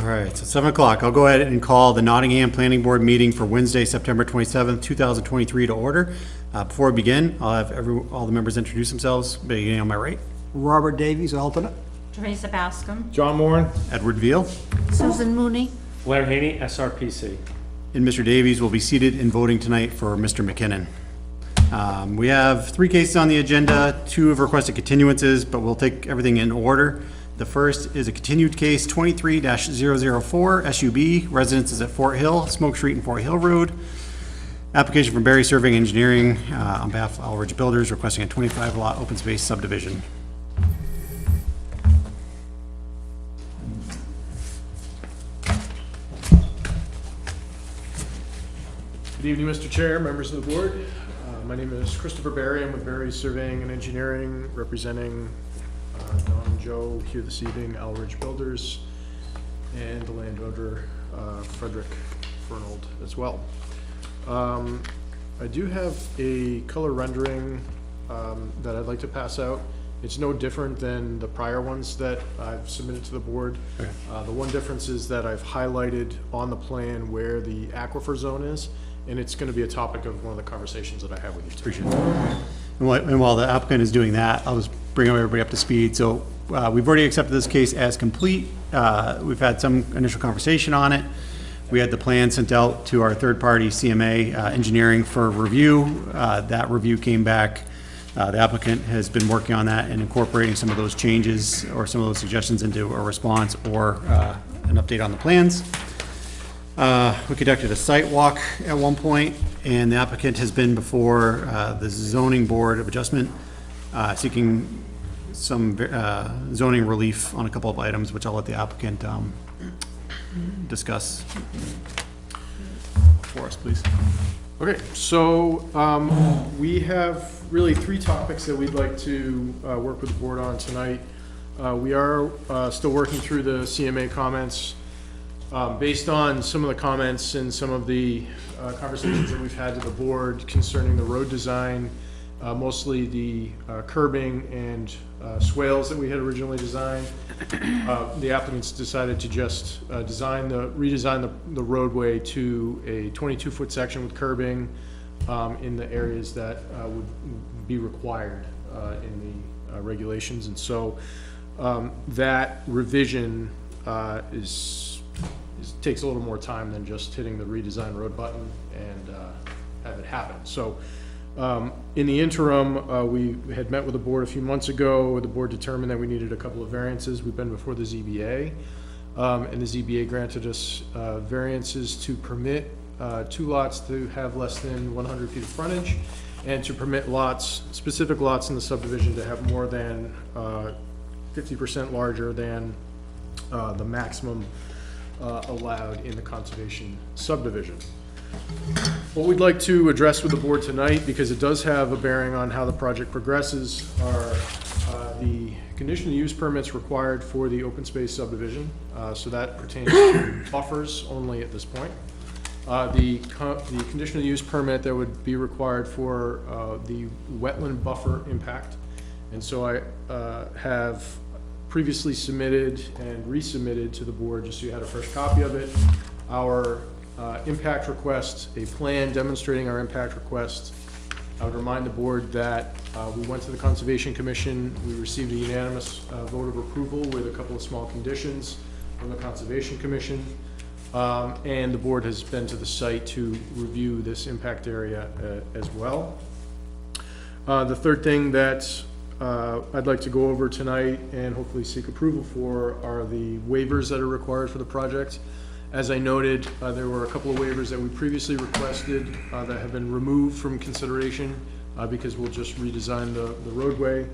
All right, so 7 o'clock. I'll go ahead and call the Nottingham Planning Board meeting for Wednesday, September 27th, 2023 to order. Before we begin, I'll have all the members introduce themselves, beginning on my right. Robert Davies, alternate. Teresa Bascom. John Moran. Edward Veal. Susan Mooney. Blair Haney, SRPC. And Mr. Davies will be seated in voting tonight for Mr. McKinnon. We have 3 cases on the agenda. 2 have requested continuances, but we'll take everything in order. The first is a continued case 23-004 SUB, residences at Fort Hill, Smoke Street and Fort Hill Road. Application from Barry Surveying Engineering on behalf of Alridge Builders requesting a 25-lot open space subdivision. Good evening, Mr. Chair, members of the board. My name is Christopher Barry. I'm with Barry Surveying and Engineering, representing Don and Joe here this evening, Alridge Builders, and the landowner, Frederick Fernald as well. I do have a color rendering that I'd like to pass out. It's no different than the prior ones that I've submitted to the board. Okay. The one difference is that I've highlighted on the plan where the aquifer zone is, and it's going to be a topic of one of the conversations that I have with you today. Appreciate that. And while the applicant is doing that, I'll just bring everybody up to speed. So we've already accepted this case as complete. We've had some initial conversation on it. We had the plan sent out to our third-party CMA engineering for review. That review came back. The applicant has been working on that and incorporating some of those changes or some of those suggestions into a response or an update on the plans. We conducted a site walk at one point, and the applicant has been before the zoning board of adjustment seeking some zoning relief on a couple of items, which I'll let the applicant discuss for us, please. Okay, so we have really 3 topics that we'd like to work with the board on tonight. We are still working through the CMA comments. Based on some of the comments and some of the conversations that we've had to the board concerning the road design, mostly the curbing and swales that we had originally designed, the applicants decided to just redesign the roadway to a 22-foot section with curbing in the areas that would be required in the regulations. And so that revision takes a little more time than just hitting the redesign road button and have it happen. So in the interim, we had met with the board a few months ago. The board determined that we needed a couple of variances. We've been before the ZBA, and the ZBA granted us variances to permit 2 lots to have less than 100 feet of frontage, and to permit lots, specific lots in the subdivision, to have more than 50% larger than the maximum allowed in the conservation subdivision. What we'd like to address with the board tonight, because it does have a bearing on how the project progresses, are the conditional use permits required for the open space subdivision. So that pertains to buffers only at this point. The conditional use permit that would be required for the wetland buffer impact. And so I have previously submitted and resubmitted to the board, just so you had a fresh copy of it, our impact request, a plan demonstrating our impact request. I would remind the board that we went to the Conservation Commission. We received a unanimous vote of approval with a couple of small conditions from the Conservation Commission. And the board has been to the site to review this impact area as well. The third thing that I'd like to go over tonight and hopefully seek approval for are the waivers that are required for the project. As I noted, there were a couple of waivers that we previously requested that have been removed from consideration because we'll just redesign the roadway,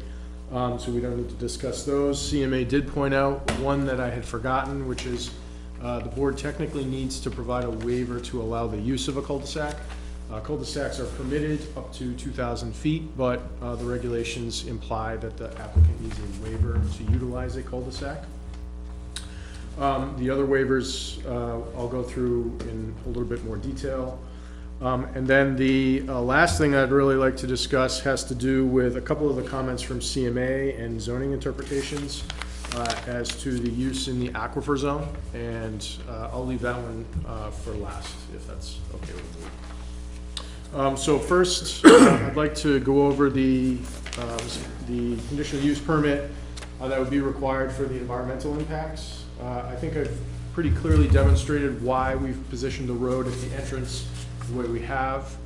so we don't need to discuss those. CMA did point out one that I had forgotten, which is the board technically needs to provide a waiver to allow the use of a cul-de-sac. Cul-de-sacs are permitted up to 2,000 feet, but the regulations imply that the applicant needs a waiver to utilize a cul-de-sac. The other waivers I'll go through in a little bit more detail. And then the last thing I'd really like to discuss has to do with a couple of the comments from CMA and zoning interpretations. as to the use in the aquifer zone, and I'll leave that one for last, if that's okay with you. So first, I'd like to go over the conditional use permit that would be required for the environmental impacts. I think I've pretty clearly demonstrated why we've positioned the road at the entrance the way we have,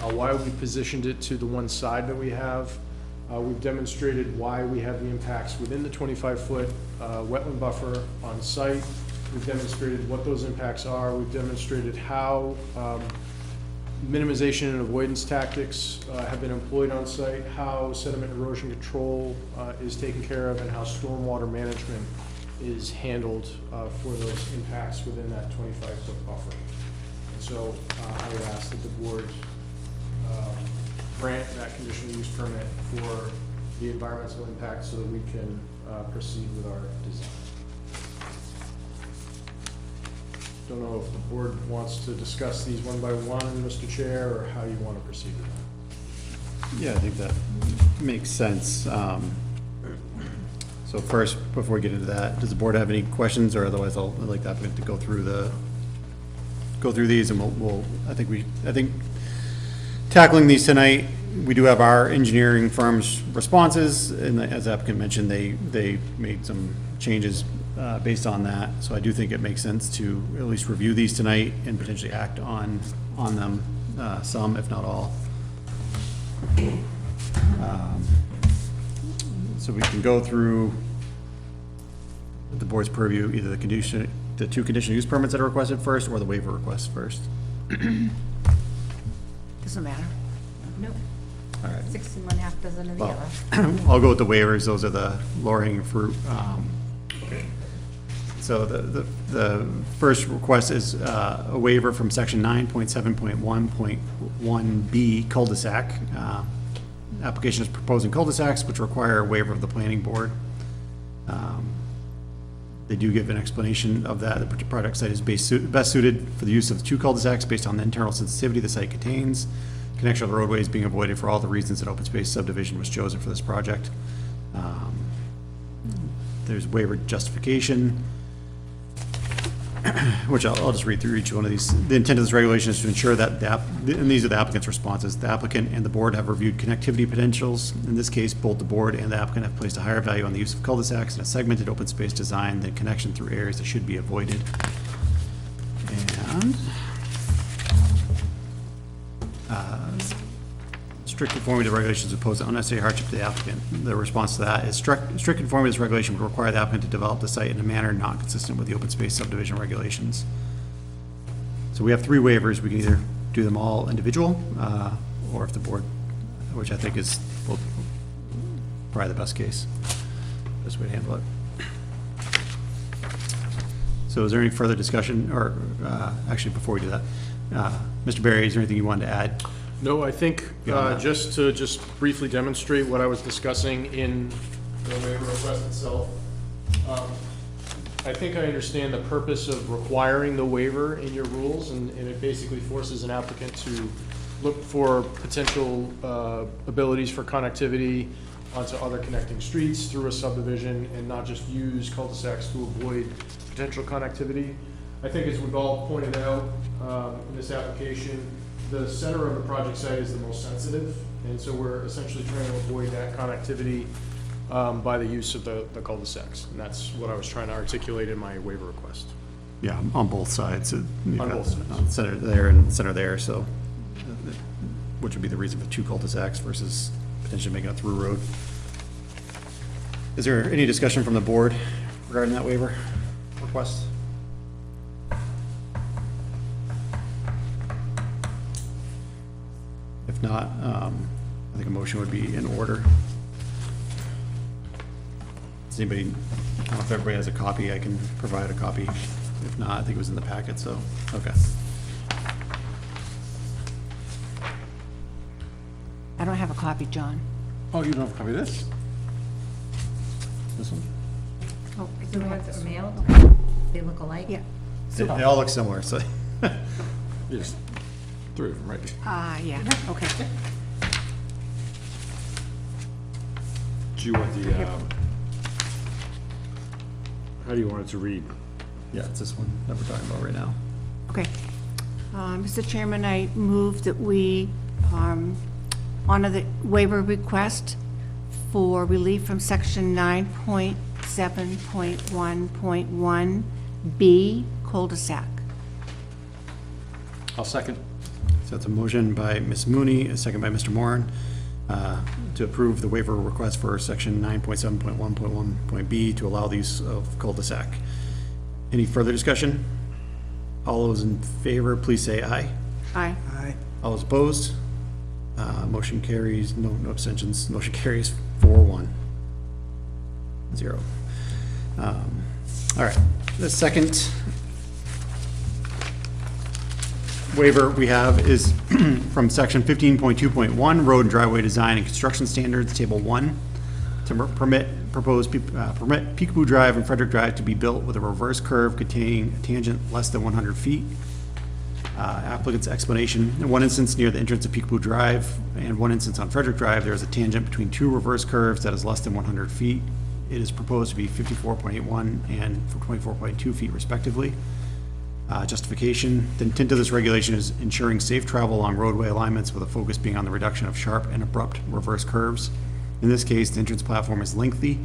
why we positioned it to the one side that we have. We've demonstrated why we have the impacts within the 25-foot wetland buffer on site. We've demonstrated what those impacts are. We've demonstrated how minimization and avoidance tactics have been employed on site, how sediment erosion control is taken care of, and how stormwater management is handled for those impacts within that 25-foot buffer. And so I would ask that the board grant that conditional use permit for the environmental impact so that we can proceed with our design. Don't know if the board wants to discuss these one by one, Mr. Chair, or how you want to proceed with that. Yeah, I think that makes sense. So first, before we get into that, does the board have any questions, or otherwise I'd like the applicant to go through these, and I think tackling these tonight, we do have our engineering firm's responses, and as the applicant mentioned, they made some changes based on that. So I do think it makes sense to at least review these tonight and potentially act on them, some, if not all. So we can go through the board's purview, either the two conditional use permits that are requested first, or the waiver request first. Doesn't matter. Nope. All right. 61.5 dozen of the Well, other. I'll go with the waivers, those are the lower hanging fruit. So the first request is a waiver from section 9.7.1.1B cul-de-sac. Application is proposing cul-de-sacs which require a waiver of the planning board. They do give an explanation of that. The project site is best suited for the use of two cul-de-sacs based on the internal sensitivity the site contains. Connection of the roadways being avoided for all the reasons that open space subdivision was chosen for this project. There's waiver justification, which I'll just read through each one of these. The intent of this regulation is to ensure that and these are the applicant's responses, the applicant and the board have reviewed connectivity potentials. In this case, both the board and the applicant have placed a higher value on the use of cul-de-sacs in a segmented open space design than connection through areas that should be avoided. And strict conformity to regulations would pose unnecessary hardship to the applicant. The response to that is strict conformity to this regulation would require the applicant to develop the site in a manner not consistent with the open space subdivision regulations. So we have three waivers. We can either do them all individual, or if the board, which I think is probably the best case, best way to handle it. So is there any further discussion, or actually before we do that, Mr. Berry, is there anything you wanted to add? No, I think Beyond that. just to briefly demonstrate what I was discussing in the waiver request itself. I think I understand the purpose of requiring the waiver in your rules, and it basically forces an applicant to look for potential abilities for connectivity onto other connecting streets through a subdivision, and not just use cul-de-sacs to avoid potential connectivity. I think, as we've all pointed out in this application, the center of the project site is the most sensitive, and so we're essentially trying to avoid that connectivity by the use of the cul-de-sacs, and that's what I was trying to articulate in my waiver request. Yeah, on both sides. On both sides. Center there and center there, so, which would be the reason for two cul-de-sacs versus potentially making a through road. Is there any discussion from the board regarding that waiver request? If not, I think a motion would be in order. Does anybody, I don't know if everybody has a copy, I can provide a copy. If not, I think it was in the packet, so, okay. I don't have a copy, John. Oh, you don't have a copy of this? This one? Oh, I The do ones have that are this. mailed, they look alike? Yeah. They all look similar, so. You just threw them right. Yeah, okay. Do you want the, How do you want it to read? Yeah, it's this one that we're talking about right now. Okay. Mr. Chairman, I move that we honor the waiver request for relief from section 9.7.1.1B cul-de-sac. I'll second. So that's a motion by Ms. Mooney, a second by Mr. Moran, to approve the waiver request for section 9.7.1.1.b to allow the use of cul-de-sac. Any further discussion? All those in favor, please say aye. Aye. Aye. All those opposed? Motion carries, no abstentions, motion carries 4-1. 0. All right, the second waiver we have is from section 15.2.1, road and driveway design and construction standards, table 1, to permit Peekaboo Drive and Frederick Drive to be built with a reverse curve containing a tangent less than 100 feet. Applicant's explanation: in one instance near the entrance of Peekaboo Drive and one instance on Frederick Drive, there is a tangent between two reverse curves that is less than 100 feet. It is proposed to be 54.81 and 24.2 feet respectively. Justification: the intent of this regulation is ensuring safe travel along roadway alignments with a focus being on the reduction of sharp and abrupt reverse curves. In this case, the entrance platform is lengthy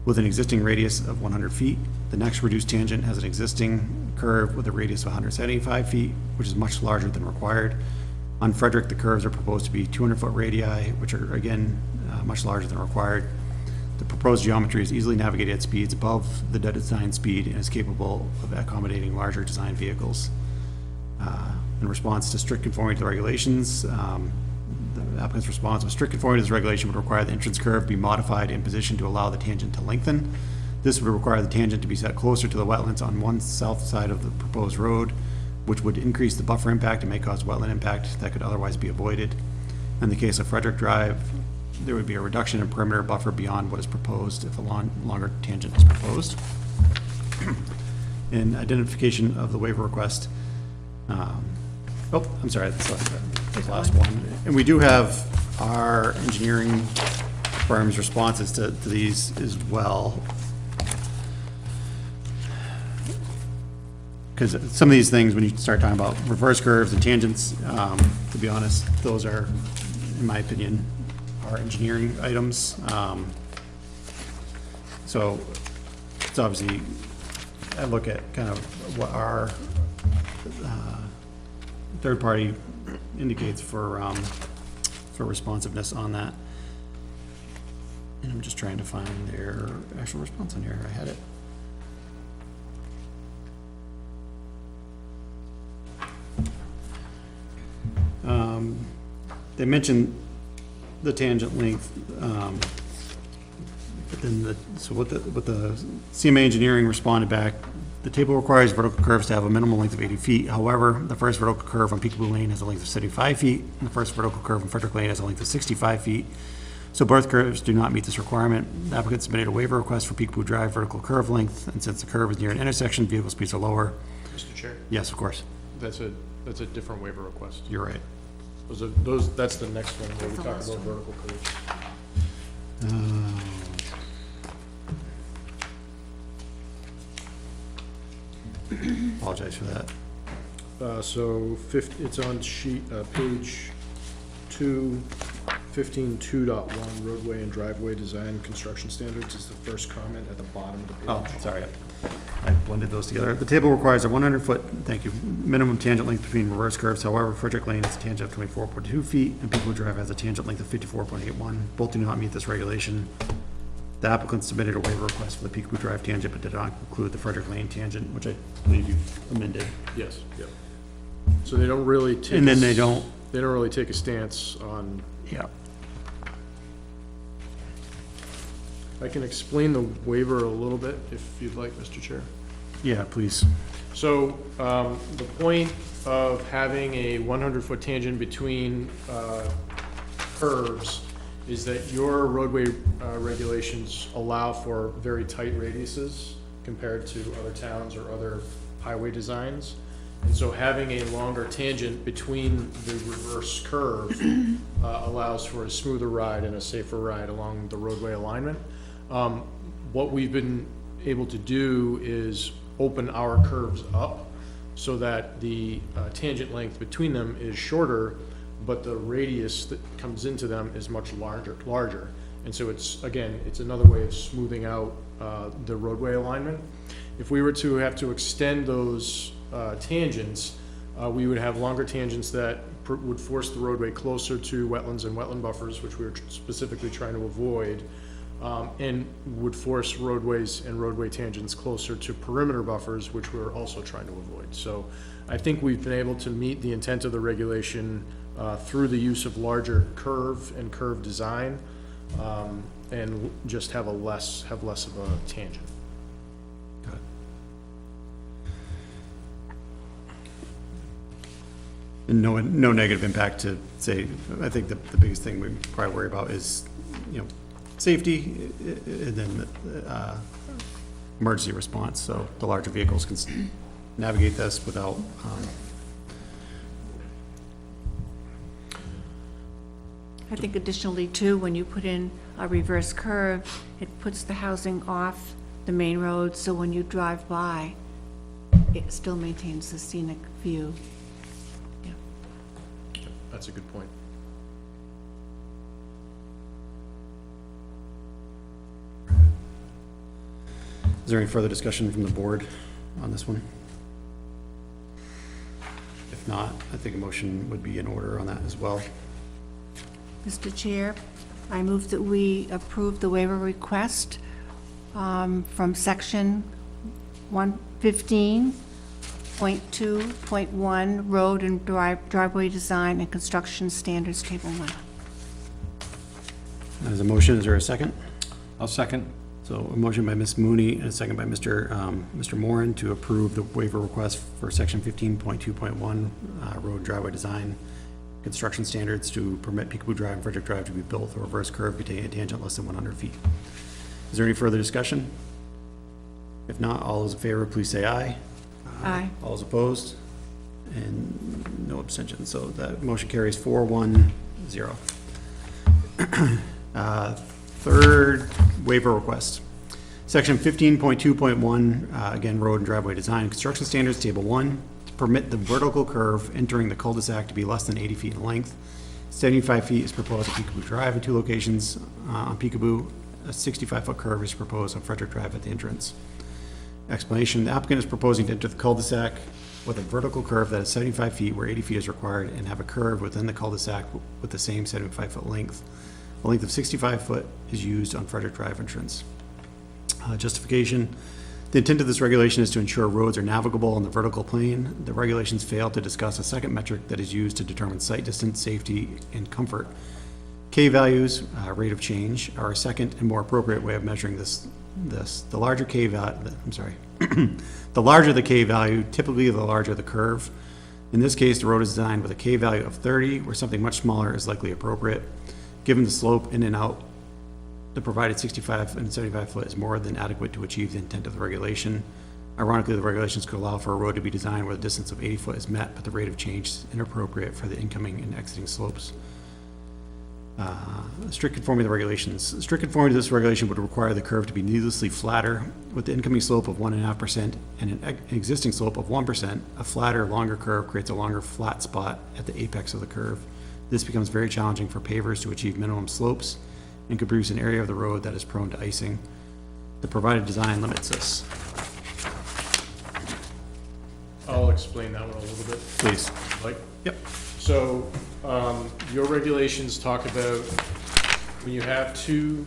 with an existing radius of 100 feet. The next reduced tangent has an existing curve with a radius of 175 feet, which is much larger than required. On Frederick, the curves are proposed to be 200-foot radii, which are, again, much larger than required. The proposed geometry is easily navigated at speeds above the design speed and is capable of accommodating larger design vehicles. In response to strict conformity to the regulations, the applicant's response was strict conformity to this regulation would require the entrance curve be modified in position to allow the tangent to lengthen. This would require the tangent to be set closer to the wetlands on one south side of the proposed road, which would increase the buffer impact and may cause wetland impact that could otherwise be avoided. In the case of Frederick Drive, there would be a reduction in perimeter buffer beyond what is proposed if a longer tangent is proposed. In identification of the waiver request, I'm sorry, that's the last one. And we do have our engineering firm's responses to these as well. Because some of these things, when you start talking about reverse curves and tangents, to be honest, those are, in my opinion, are engineering items. So it's obviously, I look at kind of what our third party indicates for responsiveness on that. And I'm just trying to find their actual response on here. I had it. They mentioned the tangent length, but then so what the CMA engineering responded back, the table requires vertical curves to have a minimum length of 80 feet. However, the first vertical curve on Peekaboo Lane has a length of 75 feet, and the first vertical curve on Frederick Lane has a length of 65 feet. So both curves do not meet this requirement. The applicant submitted a waiver request for Peekaboo Drive vertical curve length, and since the curve is near an intersection, vehicle speeds are lower. Mr. Chair, Yes, of course. that's a different waiver request. You're right. That's the next one where we talk about vertical curves. Apologize for that. So it's on page 2, 15.2.1, roadway and driveway design construction standards is the first comment at the bottom of the page. Oh, sorry. I blended those together. The table requires a 100-foot, thank you, minimum tangent length between reverse curves. However, Frederick Lane has a tangent of 24.2 feet, and Peekaboo Drive has a tangent length of 54.81. Both do not meet this regulation. The applicant submitted a waiver request for the Peekaboo Drive tangent, but did not include the Frederick Lane tangent, which I believe you amended. Yes, yep. So they don't really take. And then they don't. They don't really take a stance on. Yeah. I can explain the waiver a little bit if you'd like, Mr. Chair. Yeah, please. So, the point of having a 100-foot tangent between, curves is that your roadway, regulations allow for very tight radiuses compared to other towns or other highway designs. And so having a longer tangent between the reverse curve, allows for a smoother ride and a safer ride along the roadway alignment. What we've been able to do is open our curves up so that the tangent length between them is shorter, but the radius that comes into them is much larger. And so it's, again, it's another way of smoothing out the roadway alignment. If we were to have to extend those tangents, we would have longer tangents that would force the roadway closer to wetlands and wetland buffers, which we were specifically trying to avoid, and would force roadways and roadway tangents closer to perimeter buffers, which we're also trying to avoid. So I think we've been able to meet the intent of the regulation through the use of larger curve and curve design, and just have less of a tangent. And no negative impact to say, I think the biggest thing we probably worry about is, safety, and then, emergency response, so the larger vehicles can navigate this without, I think additionally too, when you put in a reverse curve, it puts the housing off the main road, so when you drive by, it still maintains the scenic view. Yeah. That's a good point. is there any further discussion from the board on this one? If not, I think a motion would be in order on that as well. Mr. Chair, I move that we approve the waiver request from section 115.2.1, road and driveway design and construction standards, table 1. There's a motion, is there a second? I'll second. So a motion by Ms. Mooney and a second by Mr. Moran to approve the waiver request for section 15.2.1, road driveway design construction standards to permit Peekaboo Drive and Frederick Drive to be built with a reverse curve containing a tangent less than 100 feet. Is there any further discussion? If not, all those in favor, please say aye. Aye. All those opposed? And no abstentions, so that motion carries 4-1-0. Third waiver request. Section 15.2.1, again, road and driveway design and construction standards, table 1, to permit the vertical curve entering the cul-de-sac to be less than 80 feet in length. 75 feet is proposed at Peekaboo Drive in 2 locations on Peekaboo. A 65-foot curve is proposed on Frederick Drive at the entrance. Explanation, the applicant is proposing to enter the cul-de-sac with a vertical curve that is 75 feet where 80 feet is required and have a curve within the cul-de-sac with the same 75-foot length. A length of 65 foot is used on Frederick Drive entrance. Justification, the intent of this regulation is to ensure roads are navigable on the vertical plane. The regulations fail to discuss a second metric that is used to determine sight distance, safety, and comfort. K values, rate of change, are a second and more appropriate way of measuring this. The larger K value, the larger the K value, typically the larger the curve. In this case, the road is designed with a K value of 30, where something much smaller is likely appropriate. Given the slope in and out, the provided 65 and 75 foot is more than adequate to achieve the intent of the regulation. Ironically, the regulations could allow for a road to be designed where the distance of 80 foot is met, but the rate of change is inappropriate for the incoming and exiting slopes. Strict conformity to the regulations. Strict conformity to this regulation would require the curve to be needlessly flatter. With the incoming slope of 1.5% and an existing slope of 1%, a flatter, longer curve creates a longer flat spot at the apex of the curve. This becomes very challenging for pavers to achieve minimum slopes and could produce an area of the road that is prone to icing. The provided design limits this. I'll explain that one a little bit. Please. Like, Yep. so, your regulations talk about when you have two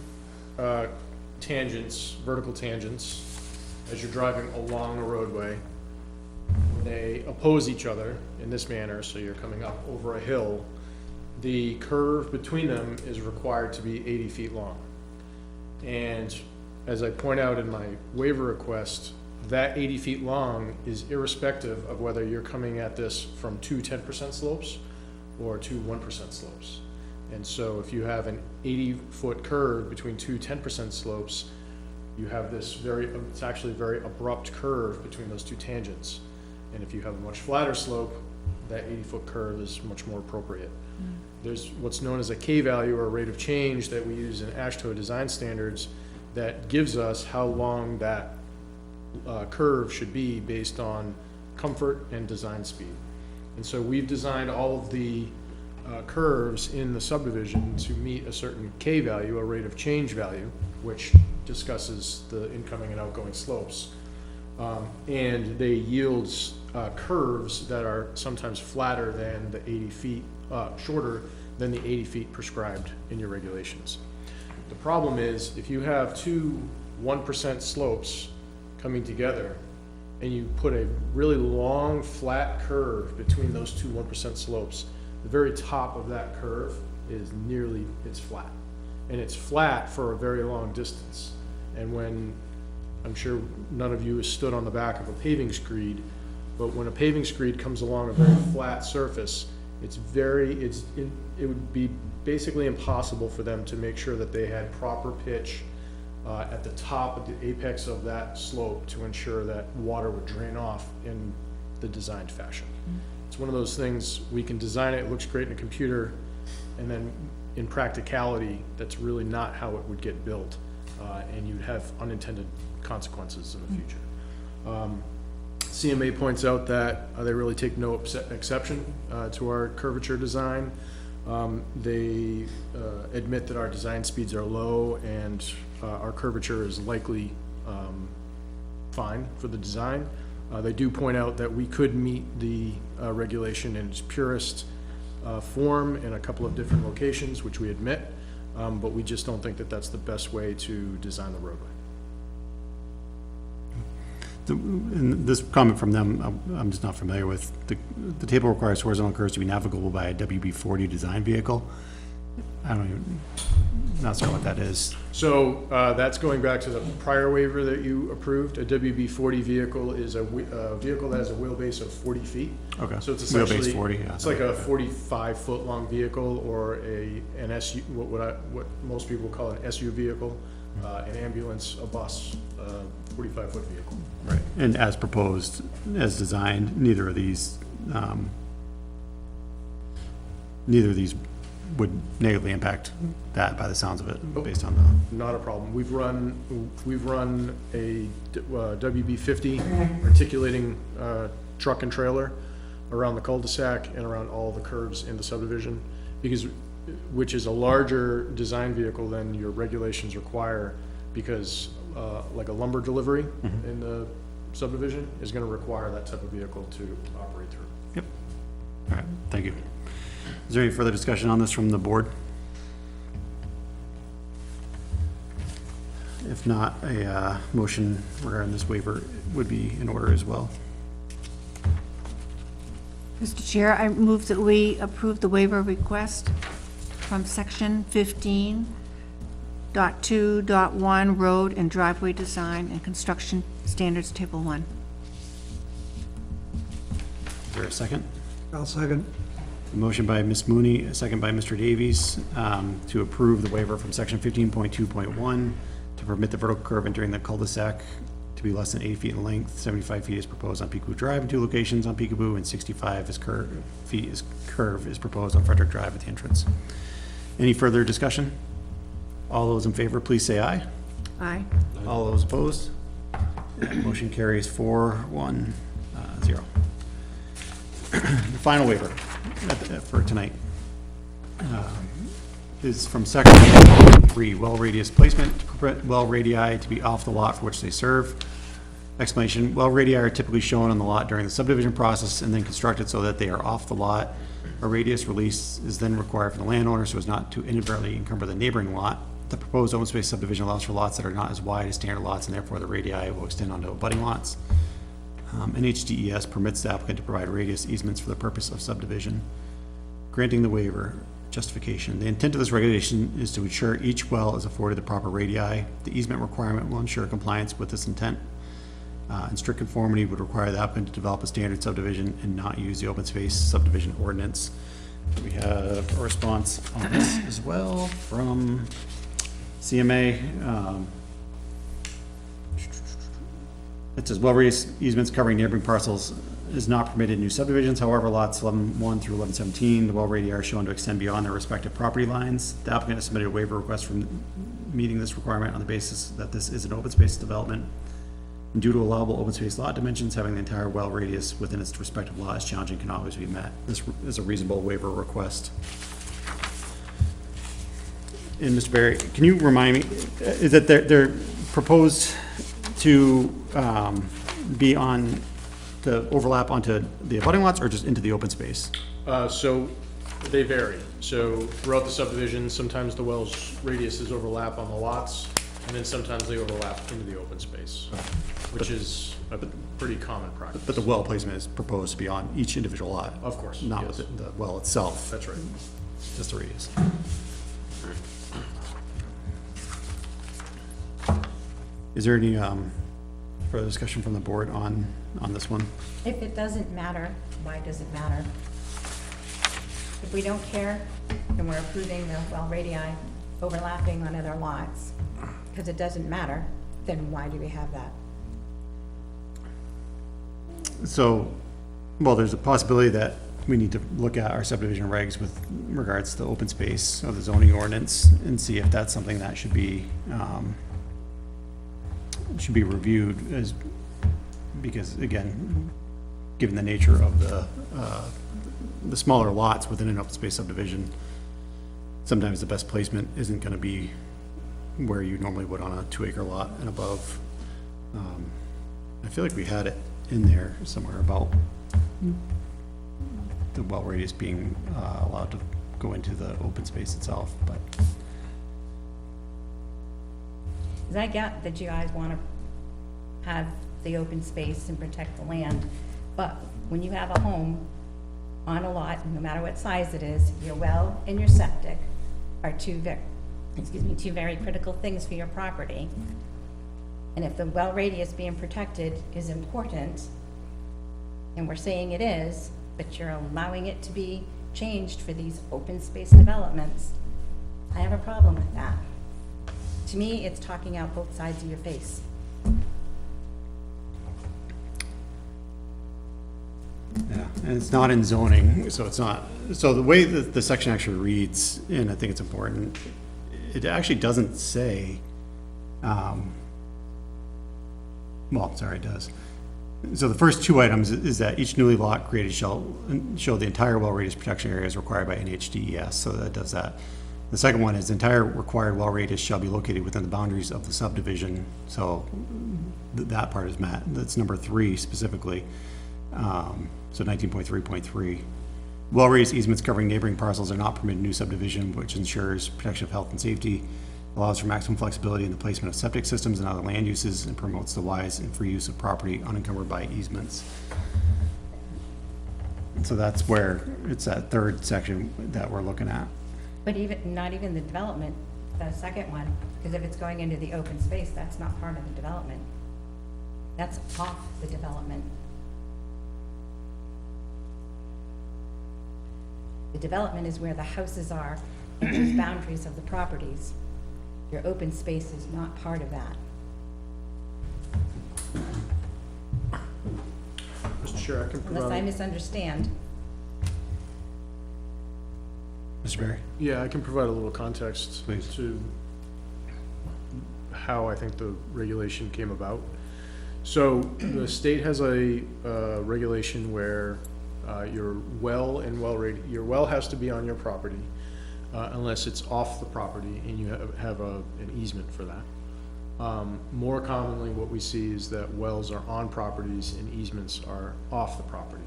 tangents, vertical tangents, as you're driving along a roadway, when they oppose each other in this manner, so you're coming up over a hill, the curve between them is required to be 80 feet long. And as I point out in my waiver request, that 80 feet long is irrespective of whether you're coming at this from two 10% slopes or two 1% slopes. And so if you have an 80-foot curve between two 10% slopes, you have this it's actually a very abrupt curve between those two tangents. And if you have a much flatter slope, that 80-foot curve is much more appropriate. There's what's known as a K value, or a rate of change, that we use in AASHTO design standards that gives us how long that curve should be based on comfort and design speed. And so we've designed all of the curves in the subdivision to meet a certain K value, a rate of change value, which discusses the incoming and outgoing slopes. And they yield curves that are sometimes flatter than the 80 feet, shorter than the 80 feet prescribed in your regulations. The problem is, if you have two 1% slopes coming together, and you put a really long, flat curve between those two 1% slopes, the very top of that curve is it's flat. And it's flat for a very long distance. And when, I'm sure none of you has stood on the back of a paving screed, but when a paving screed comes along a very flat surface, it would be basically impossible for them to make sure that they had proper pitch at the top of the apex of that slope to ensure that water would drain off in the designed fashion. It's one of those things, we can design it looks great in a computer, and then in practicality, that's really not how it would get built, and you'd have unintended consequences in the future. CMA points out that they really take no exception to our curvature design. They admit that our design speeds are low and our curvature is likely fine for the design. They do point out that we could meet the regulation in its purest form in a couple of different locations, which we admit, but we just don't think that that's the best way to design the roadway. And this comment from them, I'm just not familiar with. The table requires horizontal curves to be navigable by a WB40 design vehicle. I don't even, not sure what that is. So that's going back to the prior waiver that you approved. A WB40 vehicle is a vehicle that has a wheelbase of 40 feet. Okay. So it's essentially, Wheelbase 40, yeah. it's like a 45-foot long vehicle, or an SU, what most people call an SU vehicle, an ambulance, a bus, 45-foot vehicle. Right. And as proposed, as designed, neither of these would negatively impact that by the sounds of it, based on the. Not a problem. We've run a WB50 articulating truck and trailer around the cul-de-sac and around all the curves in the subdivision, which is a larger design vehicle than your regulations require, because like a lumber delivery in the subdivision is gonna require that type of vehicle to operate through. Yep. All right, thank you. Is there any further discussion on this from the board? If not, a motion regarding this waiver would be in order as well. Mr. Chair, I move that we approve the waiver request from section 15.2.1 road and driveway design and construction standards, table 1. Is there a second? I'll second. A motion by Ms. Mooney, a second by Mr. Davies, to approve the waiver from section 15.2.1 to permit the vertical curve entering the cul-de-sac to be less than 80 feet in length. 75 feet is proposed on Peekaboo Drive in 2 locations on Peekaboo, and 65 feet is curve is proposed on Frederick Drive at the entrance. Any further discussion? All those in favor, please say aye. Aye. All those opposed? Motion carries 4-1-0. The final waiver for tonight is from section 3, well radius placement, to permit well radii to be off the lot for which they serve. Explanation: well radii are typically shown on the lot during the subdivision process and then constructed so that they are off the lot. A radius release is then required for the landowner so as not to inadvertently encumber the neighboring lot. The proposed open space subdivision allows for lots that are not as wide as standard lots, and therefore the radii will extend onto abutting lots. NHDES permits the applicant to provide radius easements for the purpose of subdivision. Granting the waiver. Justification: the intent of this regulation is to ensure each well is afforded the proper radii. The easement requirement will ensure compliance with this intent. In strict conformity would require the applicant to develop a standard subdivision and not use the open space subdivision ordinance. We have a response on this as well from CMA. It says, well radius easements covering neighboring parcels is not permitted in new subdivisions. However, lots 11-1 through 11-17, the well radii are shown to extend beyond their respective property lines. The applicant has submitted a waiver request from meeting this requirement on the basis that this is an open space development. And due to allowable open space lot dimensions, having the entire well radius within its respective lot is challenging, can always be met. This is a reasonable waiver request. And Mr. Barry, can you remind me, is that they're proposed to be on the overlap onto the abutting lots or just into the open space? So they vary. So throughout the subdivision, sometimes the well's radiuses overlap on the lots, and then sometimes they overlap into the open space, which is a pretty common practice. But the well placement is proposed to be on each individual lot? Of course, Not yes. with the well itself, That's right. just the radius. Is there any further discussion from the board on this one? If it doesn't matter, why does it matter? If we don't care, and we're approving the well radii overlapping on other lots, because it doesn't matter, then why do we have that? So, well, there's a possibility that we need to look at our subdivision regs with regards to the open space of the zoning ordinance and see if that's something that should be reviewed as, because again, given the nature of the smaller lots within an open space subdivision, sometimes the best placement isn't gonna be where you normally would on a 2-acre lot and above. I feel like we had it in there somewhere about the well radius being allowed to go into the open space itself, but. Because I get that you guys want to have the open space and protect the land, but when you have a home on a lot, no matter what size it is, your well and your septic are two very critical things for your property. And if the well radius being protected is important, and we're saying it is, but you're allowing it to be changed for these open space developments, I have a problem with that. To me, it's talking out both sides of your face. Yeah, and it's not in zoning, so it's not, so the way that the section actually reads, and I think it's important, it actually doesn't say, well, sorry, it does. So the first two items is that each newly lot created shall show the entire well radius protection area as required by NHDES, so that does that. The second one is the entire required well radius shall be located within the boundaries of the subdivision, so that part is met. That's number 3 specifically. So 19.3.3. Well radius easements covering neighboring parcels are not permitted in new subdivision, which ensures protection of health and safety, allows for maximum flexibility in the placement of septic systems and other land uses, and promotes the wise and free use of property unencumbered by easements. And so that's where it's that third section that we're looking at. But even, not even the development, the second one, because if it's going into the open space, that's not part of the development. That's off the development. The development is where the houses are and those boundaries of the properties. Your open space is not part of that. Mr. Chair, I can Unless I provide, misunderstand. Mr. Barry? yeah, I can provide a little context Please. to how I think the regulation came about. So the state has a regulation where your well and your well has to be on your property unless it's off the property and you have an easement for that. More commonly, what we see is that wells are on properties and easements are off the property.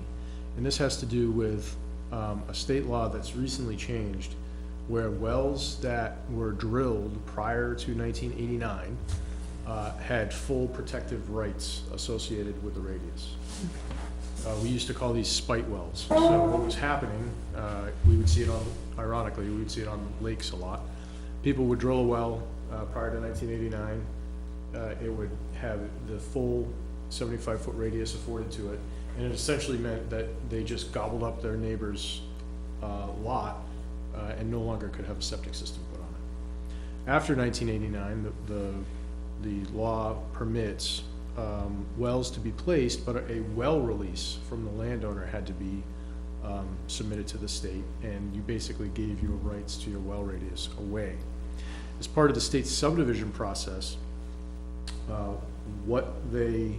And this has to do with a state law that's recently changed where wells that were drilled prior to 1989 had full protective rights associated with the radius. We used to call these spite wells. So what was happening, we would see it on, ironically, we would see it on lakes a lot. People would drill a well prior to 1989. It would have the full 75-foot radius afforded to it. And it essentially meant that they just gobbled up their neighbor's lot and no longer could have a septic system put on it. After 1989, the law permits wells to be placed, but a well release from the landowner had to be submitted to the state, and you basically gave your rights to your well radius away. As part of the state's subdivision process, what they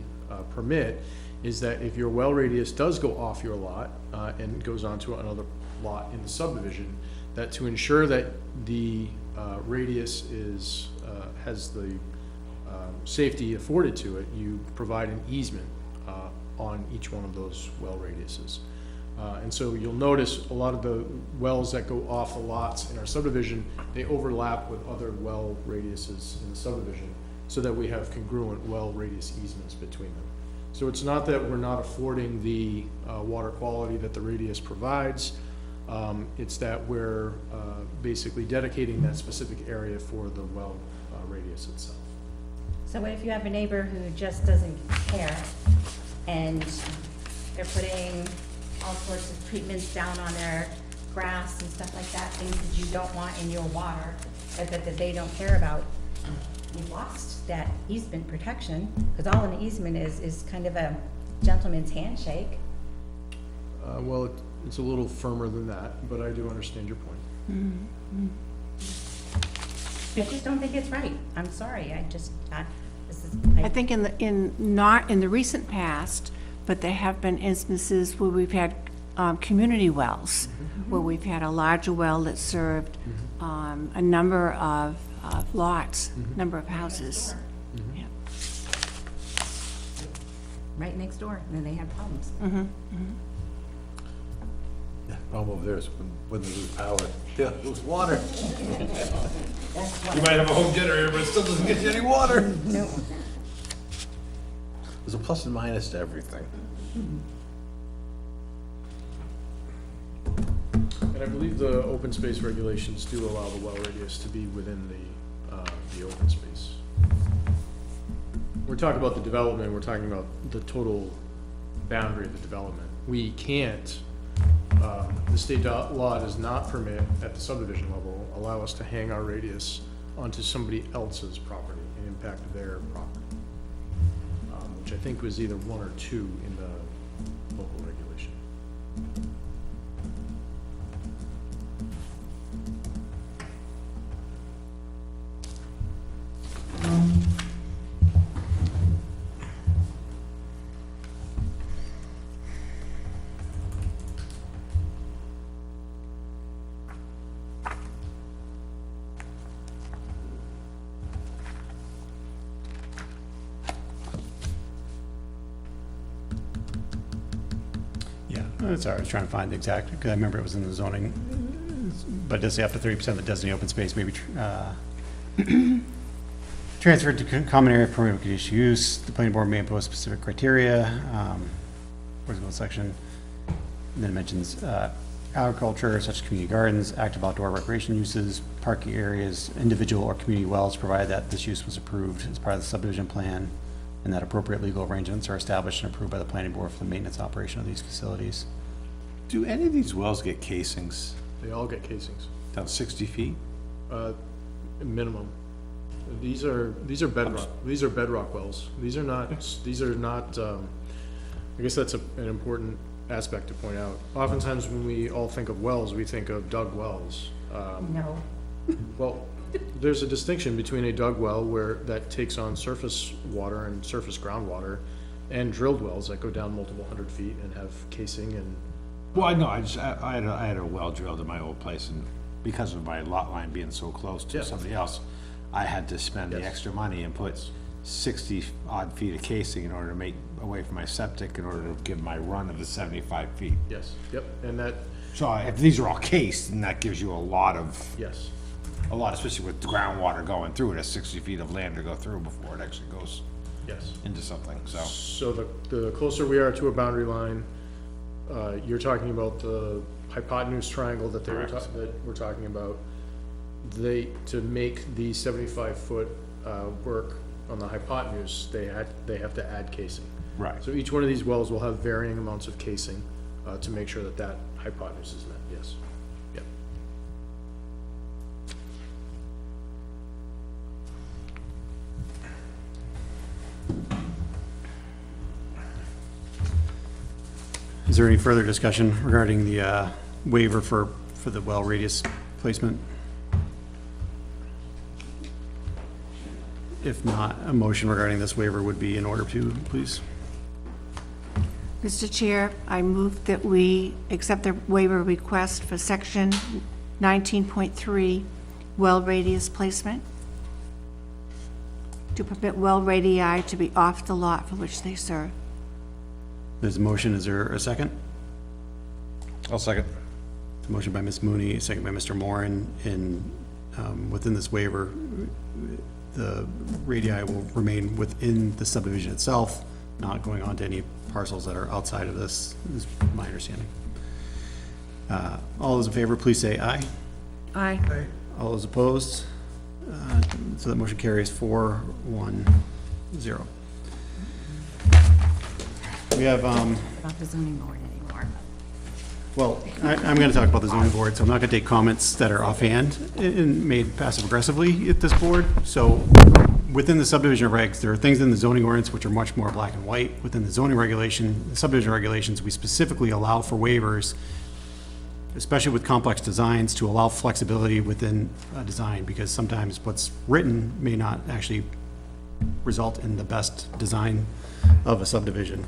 permit is that if your well radius does go off your lot and goes onto another lot in the subdivision, that to ensure that the radius is, has the safety afforded to it, you provide an easement on each one of those well radiuses. And so you'll notice a lot of the wells that go off the lots in our subdivision, they overlap with other well radiuses in the subdivision, so that we have congruent well radius easements between them. So it's not that we're not affording the water quality that the radius provides, it's that we're basically dedicating that specific area for the well radius itself. So what if you have a neighbor who just doesn't care and they're putting all sorts of treatments down on their grass and stuff like that, things that you don't want in your water, that they don't care about? You've lost that easement protection, because all an easement is kind of a gentleman's handshake. Well, it's a little firmer than that, but I do understand your point. I just don't think it's right. I'm sorry, I think not in the recent past, but there have been instances where we've had community wells, where we've had a larger well that served a number of lots, number of houses. Yeah. right next door, and then they have problems. Problem over there is when they lose power, they lose water. That's You what, might have a home generator, but it still doesn't get you any water. no, There's a plus and minus to everything. And I believe the open space regulations do allow the well radius to be within the open space. We're talking about the development, we're talking about the total boundary of the development. We can't, the state law does not permit, at the subdivision level, allow us to hang our radius onto somebody else's property and impact their property. Which I think was either 1 or 2 in the local regulation. Yeah, that's all right. I was trying to find the exact, because I remember it was in the zoning, but it does say up to 30% of the designated open space may be transferred to common area permitted conditional use. The planning board may impose specific criteria. Where's the whole section? And then it mentions agriculture, such as community gardens, active outdoor recreation uses, parking areas, individual or community wells, provided that this use was approved as part of the subdivision plan, and that appropriate legal arrangements are established and approved by the planning board for the maintenance operation of these facilities. Do any of these wells get casings They all get casings, down 60 feet? minimum. These are bedrock wells. These are not, I guess that's an important aspect to point out. Oftentimes when we all think of wells, we think of dug wells. no. Well, there's a distinction between a dug well that takes on surface water and surface groundwater, and drilled wells that go down multiple hundred feet and have casing and, Well, I know, I had a well drilled in my old place, and because of my lot line being so close to Yeah. somebody else, I had to spend the Yes. extra money and put 60 odd feet of casing in order to make away from my septic, in order to give my run of the 75 feet. yes, yep, and that, So if these are all cased, then that gives you a lot, yes. especially with groundwater going through it, has 60 feet of land to go through before it actually goes Yes. into something, so. So the closer we are to a boundary line, you're talking about the hypotenuse triangle that we're talking about. To make the 75-foot work on the hypotenuse, they have to add casing. Right. So each one of these wells will have varying amounts of casing to make sure that hypotenuse is met, yes. Yep. Is there any further discussion regarding the waiver for the well radius placement? If not, a motion regarding this waiver would be in order to, please. Mr. Chair, I move that we accept the waiver request for section 19.3, well radius placement, to permit well radii to be off the lot for which they serve. There's a motion, is there a second? I'll second. Motion by Ms. Mooney, a second by Mr. Moran, and within this waiver, the radii will remain within the subdivision itself, not going on to any parcels that are outside of this, is my understanding. All those in favor, please say aye. Aye. All those opposed? So that motion carries 4-1-0. We have, About the zoning board anymore. well, I'm going to talk about the zoning board, so I'm not going to take comments that are offhand and made passive aggressively at this board. So within the subdivision regs, there are things in the zoning ordinance which are much more black and white. Within the zoning regulation, the subdivision regulations, we specifically allow for waivers, especially with complex designs, to allow flexibility within a design, because sometimes what's written may not actually result in the best design of a subdivision.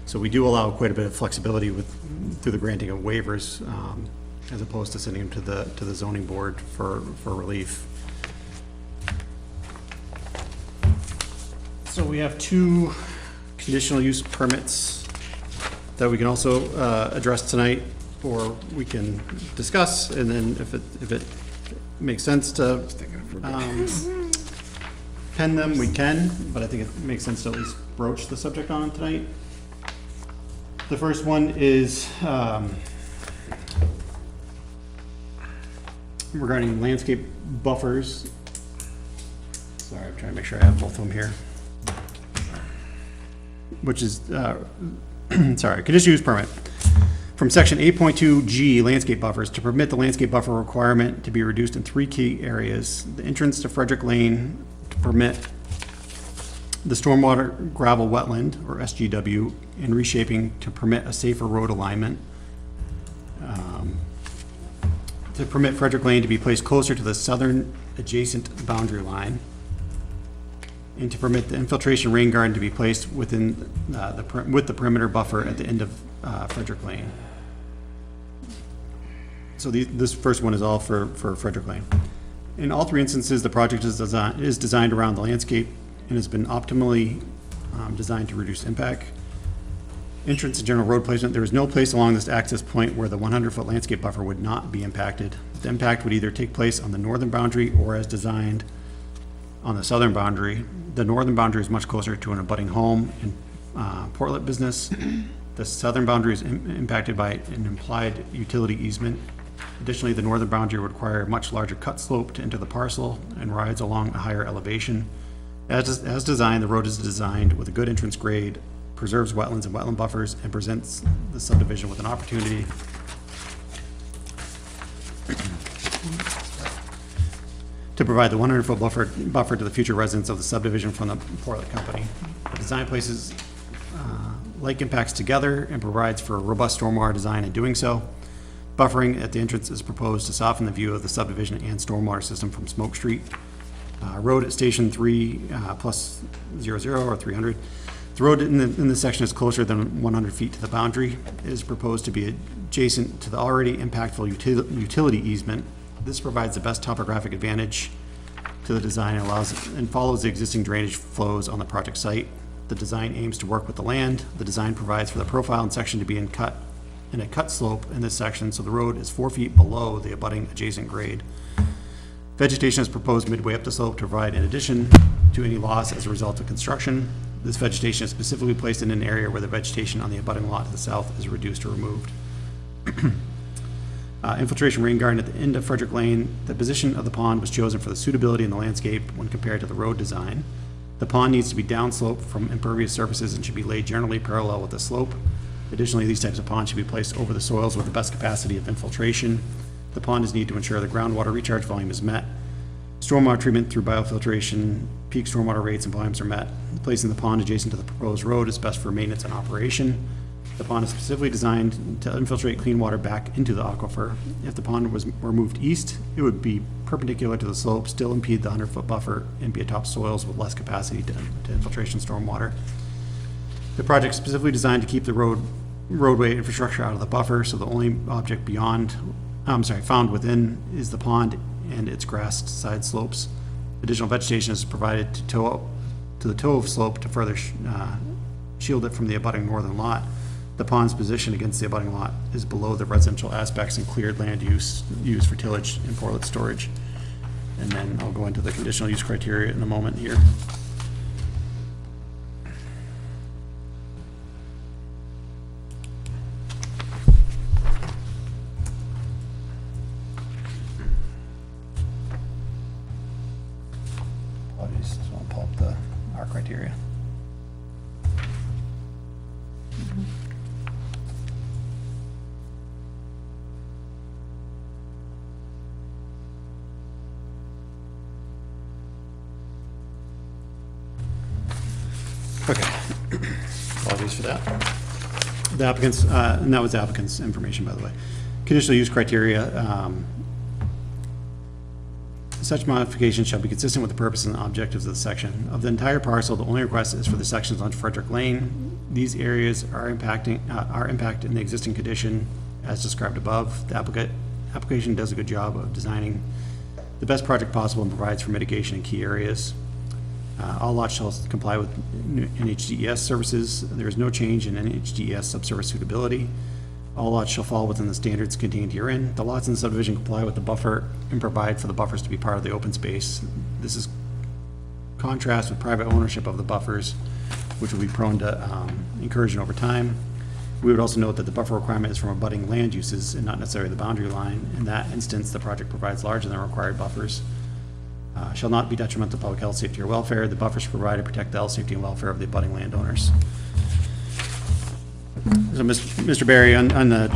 So we do allow quite a bit of flexibility through the granting of waivers, as opposed to sending them to the zoning board for relief. So we have two conditional use permits that we can also address tonight, or we can discuss, and then if it makes sense to pen them, we can, but I think it makes sense to at least broach the subject on tonight. The first one is regarding landscape buffers. Sorry, I'm trying to make sure I have both of them here. Which is, sorry, conditional use permit. From section 8.2G, landscape buffers, to permit the landscape buffer requirement to be reduced in 3 key areas. The entrance to Frederick Lane, to permit the stormwater gravel wetland, or SGW, and reshaping to permit a safer road alignment. To permit Frederick Lane to be placed closer to the southern adjacent boundary line. And to permit the infiltration rain garden to be placed within with the perimeter buffer at the end of Frederick Lane. So this first one is all for Frederick Lane. In all 3 instances, the project is designed around the landscape and has been optimally designed to reduce impact. Entrance and general road placement, there is no place along this access point where the 100-foot landscape buffer would not be impacted. The impact would either take place on the northern boundary or as designed on the southern boundary. The northern boundary is much closer to an abutting home and portlet business. The southern boundary is impacted by an implied utility easement. Additionally, the northern boundary would require a much larger cut slope to enter the parcel and rides along a higher elevation. As designed, the road is designed with a good entrance grade, preserves wetlands and wetland buffers, and presents the subdivision with an opportunity to provide the 100-foot buffer to the future residents of the subdivision from the Portlet Company. The design places lake impacts together and provides for a robust stormwater design in doing so. Buffering at the entrance is proposed to soften the view of the subdivision and stormwater system from Smoke Street. Road at Station 3 plus 00 or 300. The road in this section is closer than 100 feet to the boundary. It is proposed to be adjacent to the already impactful utility easement. This provides the best topographic advantage to the design and follows the existing drainage flows on the project site. The design aims to work with the land. The design provides for the profile and section to be in a cut slope in this section, so the road is 4 feet below the abutting adjacent grade. Vegetation is proposed midway up the slope to provide in addition to any loss as a result of construction. This vegetation is specifically placed in an area where the vegetation on the abutting lot to the south is reduced or removed. Infiltration rain garden at the end of Frederick Lane. The position of the pond was chosen for the suitability in the landscape when compared to the road design. The pond needs to be downslope from impervious surfaces and should be laid generally parallel with the slope. Additionally, these types of ponds should be placed over the soils with the best capacity of infiltration. The pond is needed to ensure the groundwater recharge volume is met. Stormwater treatment through biofiltration, peak stormwater rates and volumes are met. Placing the pond adjacent to the proposed road is best for maintenance and operation. The pond is specifically designed to infiltrate clean water back into the aquifer. If the pond were moved east, it would be perpendicular to the slope, still impede the 100-foot buffer, and be atop soils with less capacity to infiltration stormwater. The project is specifically designed to keep the roadway infrastructure out of the buffer, so the only object found within is the pond and its grassed side slopes. Additional vegetation is provided to the toe of slope to further shield it from the abutting northern lot. The pond's position against the abutting lot is below the residential aspects and cleared land use used for tillage and portlet storage. And then I'll go into the conditional use criteria in a moment here. Apologies, just want to pull up our criteria. Okay. Apologies for that. The applicants, and that was the applicant's information, by the way. Conditional use criteria, such modifications shall be consistent with the purpose and objectives of the section. Of the entire parcel, the only request is for the sections on Frederick Lane. These areas are impacted in the existing condition as described above. The application does a good job of designing the best project possible and provides for mitigation in key areas. All lots shall comply with NHDES services. There is no change in NHDES subsurface suitability. All lots shall fall within the standards contained herein. The lots in the subdivision comply with the buffer and provide for the buffers to be part of the open space. This is contrast with private ownership of the buffers, which will be prone to incursion over time. We would also note that the buffer requirement is from abutting land uses and not necessarily the boundary line. In that instance, the project provides larger than required buffers. Shall not be detrimental to public health, safety, or welfare. The buffers provided protect the health, safety, and welfare of the abutting landowners. So, Mr. Barry, on the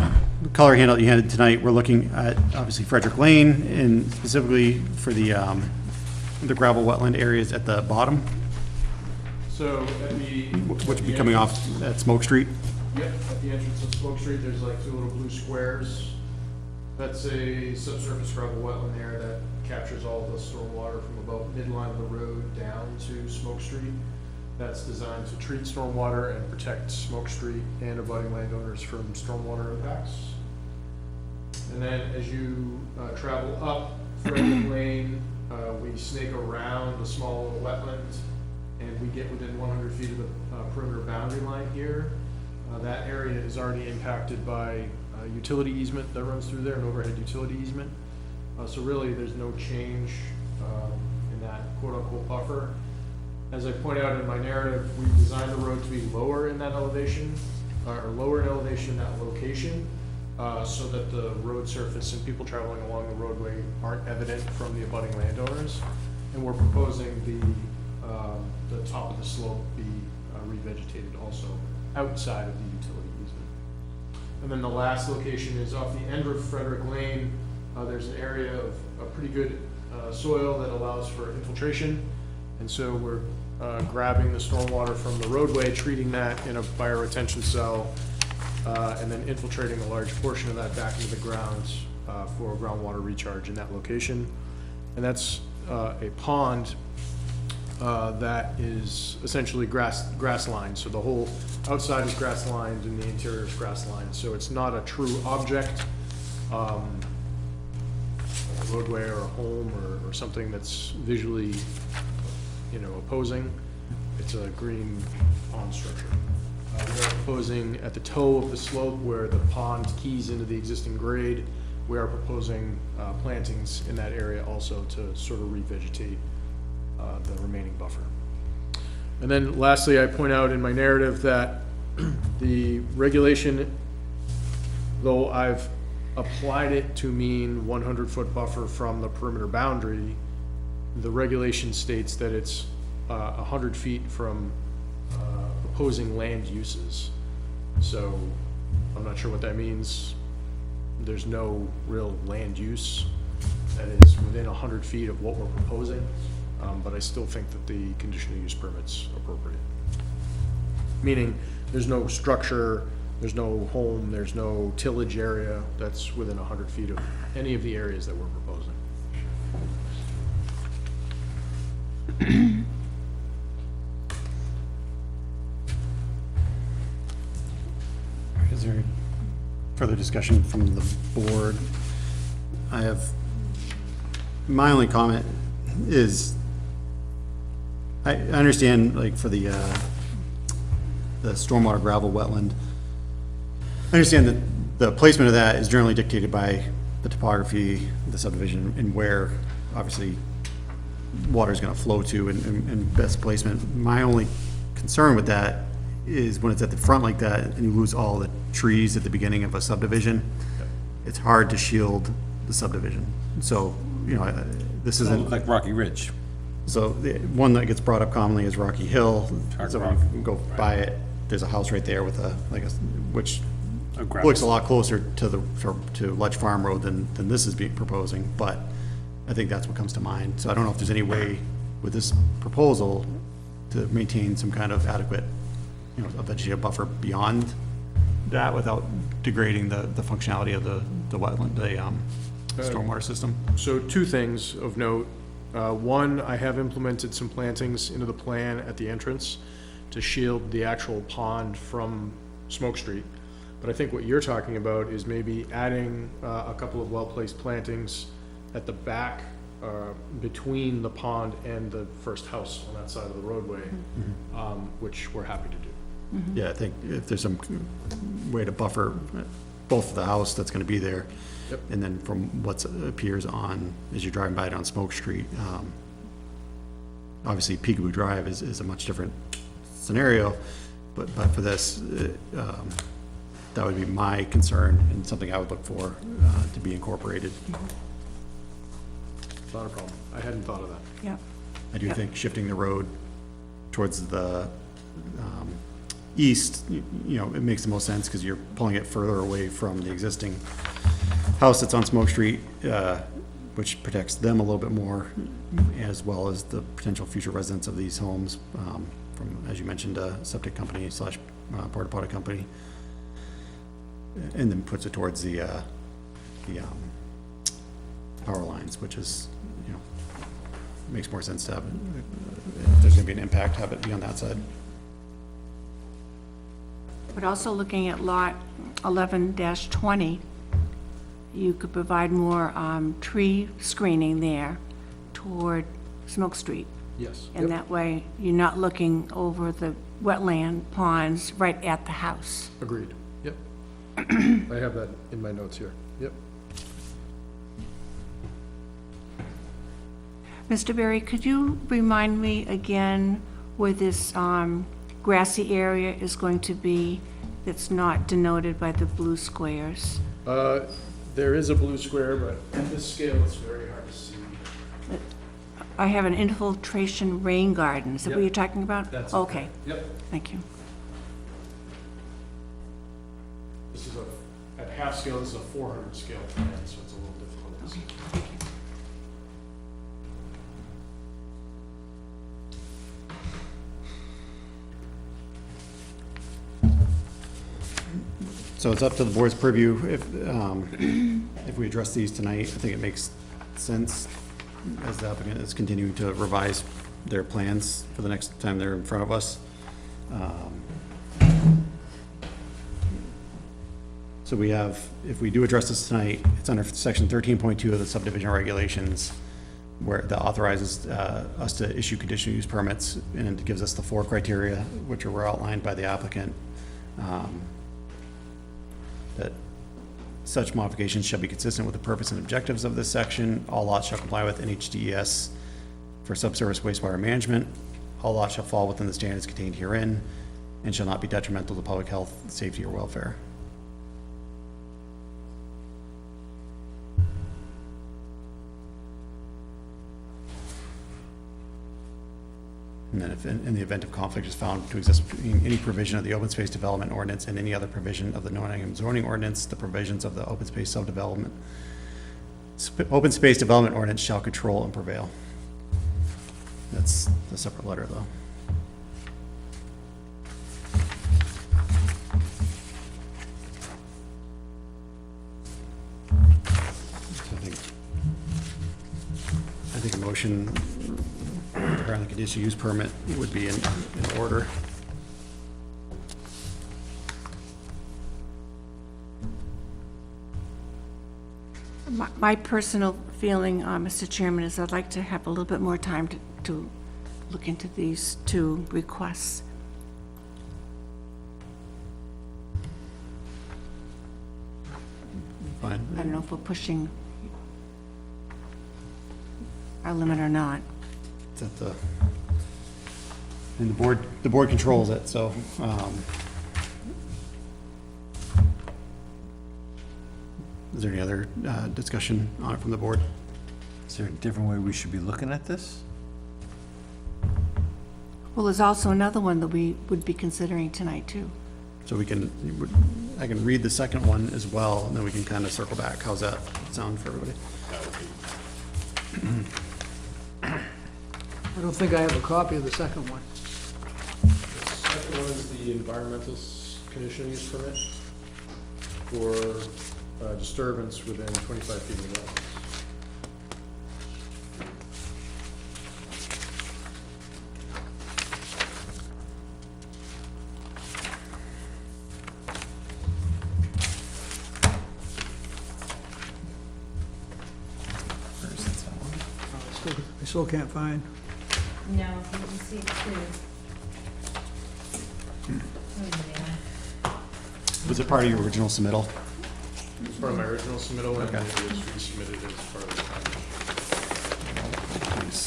color handout you handed tonight, we're looking at obviously Frederick Lane and specifically for the gravel wetland areas at the bottom, So at the. which would be coming off at Smoke Street. Yep, at the entrance of Smoke Street, there's like two little blue squares. That's a subsurface gravel wetland there that captures all the stormwater from about midline of the road down to Smoke Street. That's designed to treat stormwater and protect Smoke Street and abutting landowners from stormwater impacts. And then as you travel up Frederick Lane, we snake around a small little wetland and we get within 100 feet of the perimeter boundary line here. That area is already impacted by a utility easement that runs through there, an overhead utility easement. So really, there's no change in that quote-unquote buffer. As I point out in my narrative, we designed the road to be lower in that elevation, or lower in elevation in that location, so that the road surface and people traveling along the roadway aren't evident from the abutting landowners. And we're proposing the top of the slope be revegetated also outside of the utility easement. And then the last location is off the end of Frederick Lane. There's an area of a pretty good soil that allows for infiltration. And so we're grabbing the stormwater from the roadway, treating that in a bioretention cell, and then infiltrating a large portion of that back into the ground for groundwater recharge in that location. And that's a pond that is essentially grass lined. So the whole outside is grass lined and the interior is grass lined. So it's not a true object, a roadway or a home or something that's visually, opposing. It's a green pond structure. We're proposing at the toe of the slope where the pond keys into the existing grade, we are proposing plantings in that area also to sort of revegetate the remaining buffer. And then lastly, I point out in my narrative that the regulation, though I've applied it to mean 100-foot buffer from the perimeter boundary, the regulation states that it's 100 feet from opposing land uses. So I'm not sure what that means. There's no real land use that is within 100 feet of what we're proposing, but I still think that the conditional use permit's appropriate. Meaning, there's no structure There's no home, there's no tillage area that's within 100 feet of any of the areas that we're proposing. Is there any further discussion from the board? My only comment is, I understand, like, for the stormwater gravel wetland, I understand that the placement of that is generally dictated by the topography, the subdivision, and where, obviously, water is gonna flow to and best placement. My only concern with that is when it's at the front like that and you lose all the trees at the beginning of a subdivision, it's hard to shield the subdivision. So, you know, this isn't, Like Rocky Ridge. so the one that gets brought up commonly is Rocky Hill. So Rock. you can go by it, there's a house right there with which A gravel looks a lot closer to to Lutch Farm Road than this is being proposing, but I think that's what comes to mind. So I don't know if there's any way with this proposal to maintain some kind of adequate, you know, a vegetative buffer beyond that without degrading the functionality of the wetland, the stormwater system. So two things of note. One, I have implemented some plantings into the plan at the entrance to shield the actual pond from Smoke Street. But I think what you're talking about is maybe adding a couple of well-placed plantings at the back, between the pond and the first house on that side of the roadway, which we're happy to do. Yeah, I think if there's some way to buffer both of the house that's gonna be there. Yep. And then from what appears on, as you're driving by it on Smoke Street, obviously Peekaboo Drive is a much different scenario, but for this, that would be my concern and something I would look for, to be incorporated. Not a problem. I hadn't thought of that. Yep. I do think shifting the road towards the, east, you know, it makes the most sense, because you're pulling it further away from the existing house that's on Smoke Street, which protects them a little bit more, as well as the potential future residents of these homes, from, as you mentioned, a septic company slash porta potty company. And then puts it towards the power lines, which is, you know, makes more sense to have, if there's gonna be an impact, have it be on that side. But also looking at lot 11-20, you could provide more tree screening there toward Smoke Street. Yes. And that way, you're not looking over the wetland ponds right at the house. Agreed. Yep. I have that in my notes here. Yep. Mr. Berry, could you remind me again where this grassy area is going to be that's not denoted by the blue squares? There is a blue square, but at this scale, it's very hard to see. I have an infiltration rain garden. Is that what Yep. you're talking about? That's Okay, Yep. thank you. This is at half scale, this is a 400 scale plan, so it's a little difficult to see. So it's up to the board's purview. If we address these tonight, I think it makes sense, as the applicant is continuing to revise their plans for the next time they're in front of us. So we have, if we do address this tonight, it's under section 13.2 of the subdivision regulations, where that authorizes us to issue conditional use permits, and it gives us the 4 criteria, which were outlined by the applicant. That such modifications shall be consistent with the purpose and objectives of this section. All lots shall comply with NHDES for subsurface wastewater management. All lots shall fall within the standards contained herein and shall not be detrimental to public health, safety, or welfare. And then if, in the event of conflict is found to exist between any provision of the open space development ordinance and any other provision of the Nottingham zoning ordinance, the provisions of the open space subdevelopment, open space development ordinance shall control and prevail. That's a separate letter, though. think a motion around the conditional use permit would be in order. My personal feeling, Mr. Chairman, is I'd like to have a little bit more time to look into these two requests. Fine. I don't know if we're pushing our limit or not. It's at and the board controls it, so, is there any other, discussion on it from the board? Is there a different way we should be looking at this? Well, there's also another one that we would be considering tonight, too. So I can read the second one as well, and then we can kind of circle back. How's that sound for everybody? I don't think I have a copy of the second one. The second one is the environmental conditional use permit for disturbance within 25 feet of the wetlands. I still can't find. No, you can see it too. Was it part of your original submittal? It's part of my original submittal, and Okay. it is resubmitted as part of the package. Thanks.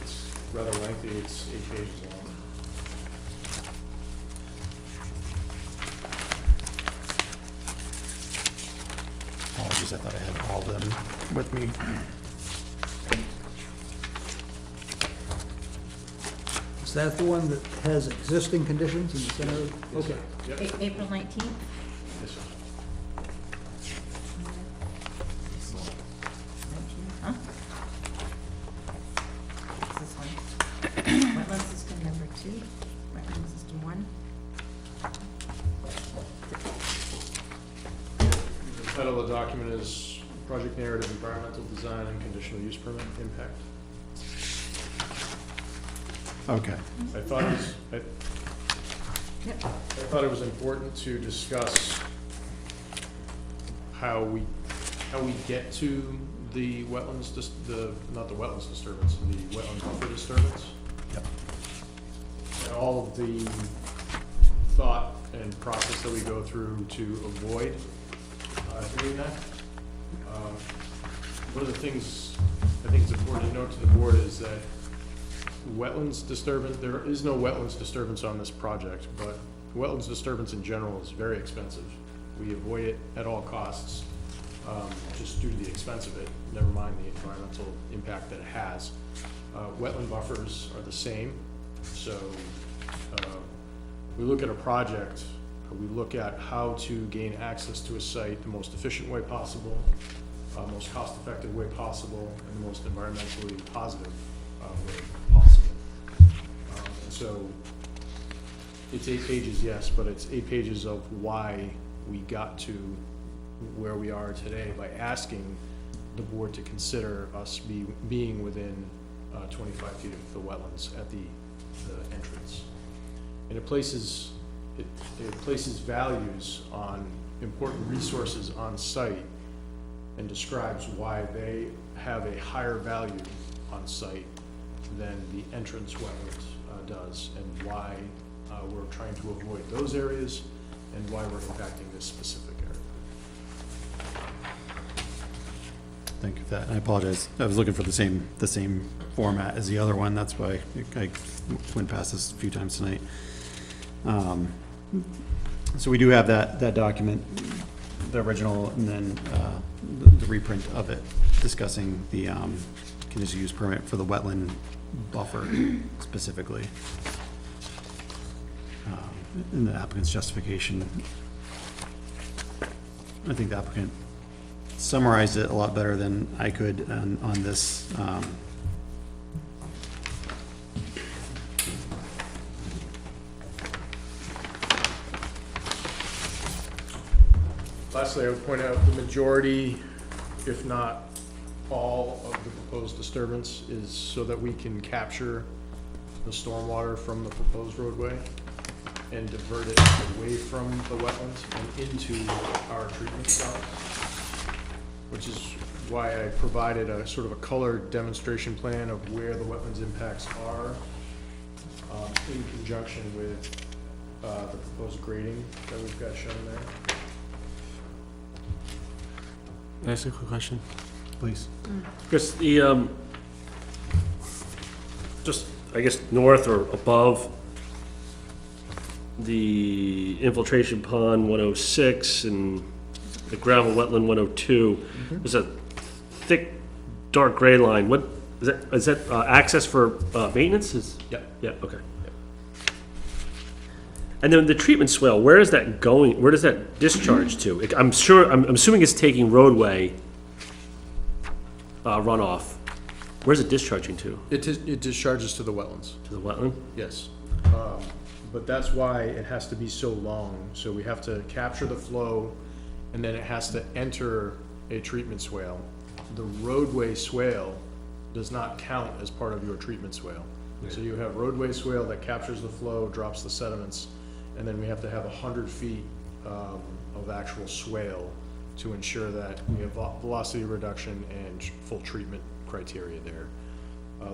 It's rather lengthy, it's 8 pages long. Apologies, I thought I had all of them with me. Is that the one that has existing conditions in the center? Okay. Yep. April 19th? Yes, sir. Huh? This one. Wetland system number 2, wetland system 1. The title of the document is Project Narrative Environmental Design and Conditional Use Permit Impact. Okay. I thought it was, Yep. I thought it was important to discuss how we get to the wetlands, not the wetlands disturbance, the wetland buffer disturbance. Yep. And all of the thought and process that we go through to avoid doing that. One of the things I think it's important to note to the board is that wetlands disturbance, there is no wetlands disturbance on this project, but wetlands disturbance in general is very expensive. We avoid it at all costs, just due to the expense of it, never mind the environmental impact that it has. Wetland buffers are the same, so we look at a project, we look at how to gain access to a site the most efficient way possible, most cost-effective way possible, and the most environmentally positive way possible. And so, it's 8 pages, yes, but it's 8 pages of why we got to where we are today by asking the board to consider us being within 25 feet of the wetlands at the entrance. And it places values on important resources on site and describes why they have a higher value on site than the entrance wetland does, and why we're trying to avoid those areas and why we're impacting this specific area. Thank you for that. And I apologize. I was looking for the same format as the other one. That's why I went past this a few times tonight. So we do have that document, the original, and then the reprint of it discussing the conditional use permit for the wetland buffer specifically. In the applicant's justification. I think the applicant summarized it a lot better than I could on this. Lastly, I would point out the majority, if not all of the proposed disturbance, is so that we can capture the stormwater from the proposed roadway and divert it away from the wetlands and into our treatment cells, which is why I provided a sort of a color demonstration plan of where the wetlands impacts are, in conjunction with the proposed grading that we've got shown there. Can I ask a quick question? Please. Chris, the, just, I guess, north or above the infiltration pond 106 and the gravel wetland 102, there's a thick, dark gray line. What, is that access for maintenance? Yep. Yeah, okay. And then the treatment swale, where is that going, where does that discharge to? I'm assuming it's taking roadway runoff. Where's it discharging to? It discharges to the wetlands, To the wetland? yes. But that's why it has to be so long, so we have to capture the flow, and then it has to enter a treatment swale. The roadway swale does not count as part of your treatment swale. So you have roadway swale that captures the flow, drops the sediments, and then we have to have 100 feet of actual swale to ensure that we have velocity reduction and full treatment criteria there.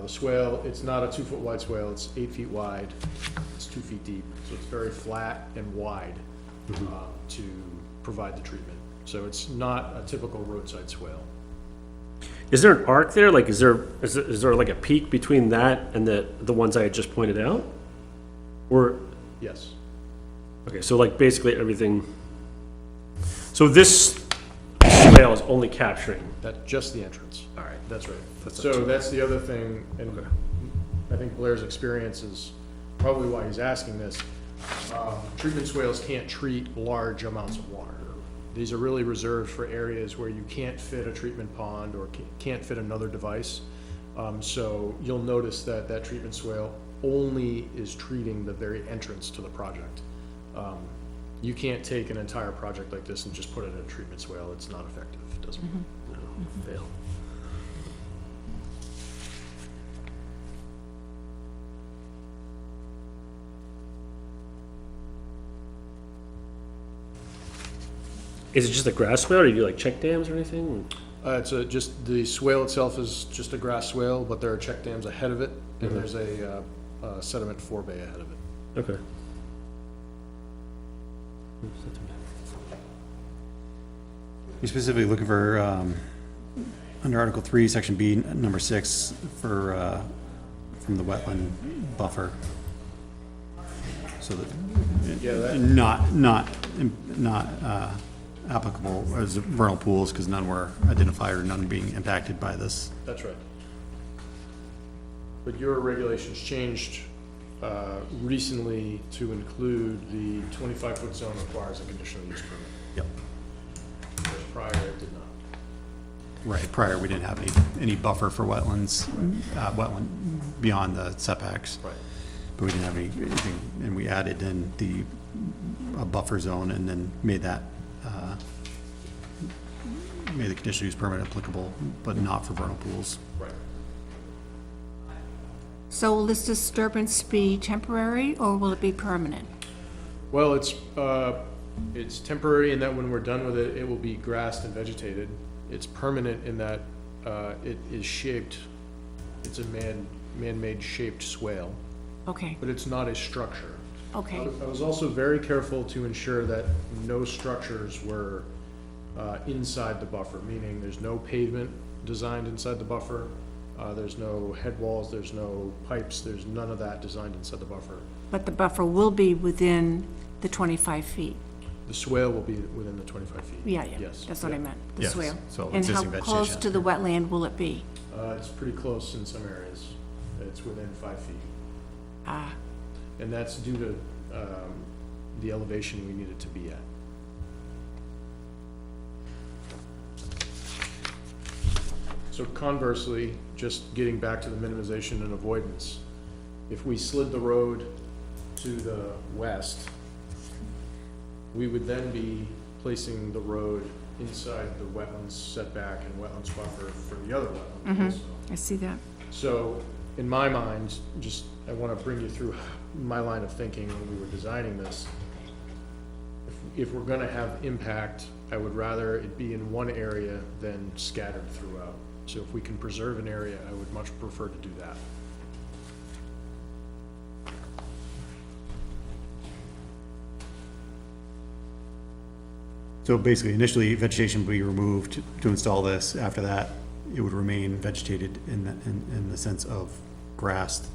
The swale, it's not a 2-foot wide swale, it's 8 feet wide, it's 2 feet deep, so it's very flat and wide to provide the treatment. So it's not a typical roadside swale. Is there an arc there? Like, is there like a peak between that and the ones I had just pointed out? Or, Yes, okay, so like basically everything. So this swale is only capturing. that's just the entrance. All right. That's right. That's So that's the other thing, and Okay. I think Blair's experience is probably why he's asking this. Treatment swales can't treat large amounts of water. These are really reserved for areas where you can't fit a treatment pond or can't fit another device. So you'll notice that that treatment swale only is treating the very entrance to the project. You can't take an entire project like this and just put it in a treatment swale. It's not effective. It doesn't work. Fail. Is it just a grass swale, or do you do like check dams or anything? It's just, the swale itself is just a grass swale, but there are check dams ahead of it, and there's a sediment forebay ahead of it. Okay. You're specifically looking for, under Article 3, Section B, number 6, for, from the wetland buffer. So Yeah, that, that- not applicable as vernal pools, because none were identified or none being impacted by this. That's right. But your regulations changed recently to include the 25-foot zone requires a conditional use permit, Yep. whereas prior it did not. Right, prior, we didn't have any buffer for wetlands, wetland beyond the setbacks. Right. But we didn't have anything, and we added in a buffer zone and then made that, made the conditional use permit applicable, but not for vernal pools. Right. So will this disturbance be temporary, or will it be permanent? Well, it's temporary in that when we're done with it, it will be grassed and vegetated. It's permanent in that it is shaped, it's a man-made shaped swale, Okay, but it's not a structure. okay, I was also very careful to ensure that no structures were inside the buffer, meaning there's no pavement designed inside the buffer, there's no head walls, there's no pipes, there's none of that designed inside the buffer. but the buffer will be within the 25 feet? The swale will be within the 25 feet. Yeah, Yes. that's what I meant, the Yes, swale. so And how existing close vegetation. to the wetland will it be? It's pretty close in some areas. It's within 5 feet. Ah, And that's due to the elevation we need it to be at. So conversely, just getting back to the minimization and avoidance, if we slid the road to the west, we would then be placing the road inside the wetlands setback and wetlands buffer for the other wetlands also. I see that. So, in my mind, just, I want to bring you through my line of thinking when we were designing this. If we're gonna have impact, I would rather it be in one area than scattered throughout. So if we can preserve an area, I would much prefer to do that. So basically, initially, vegetation would be removed to install this. After that, it would remain vegetated in the sense of grass,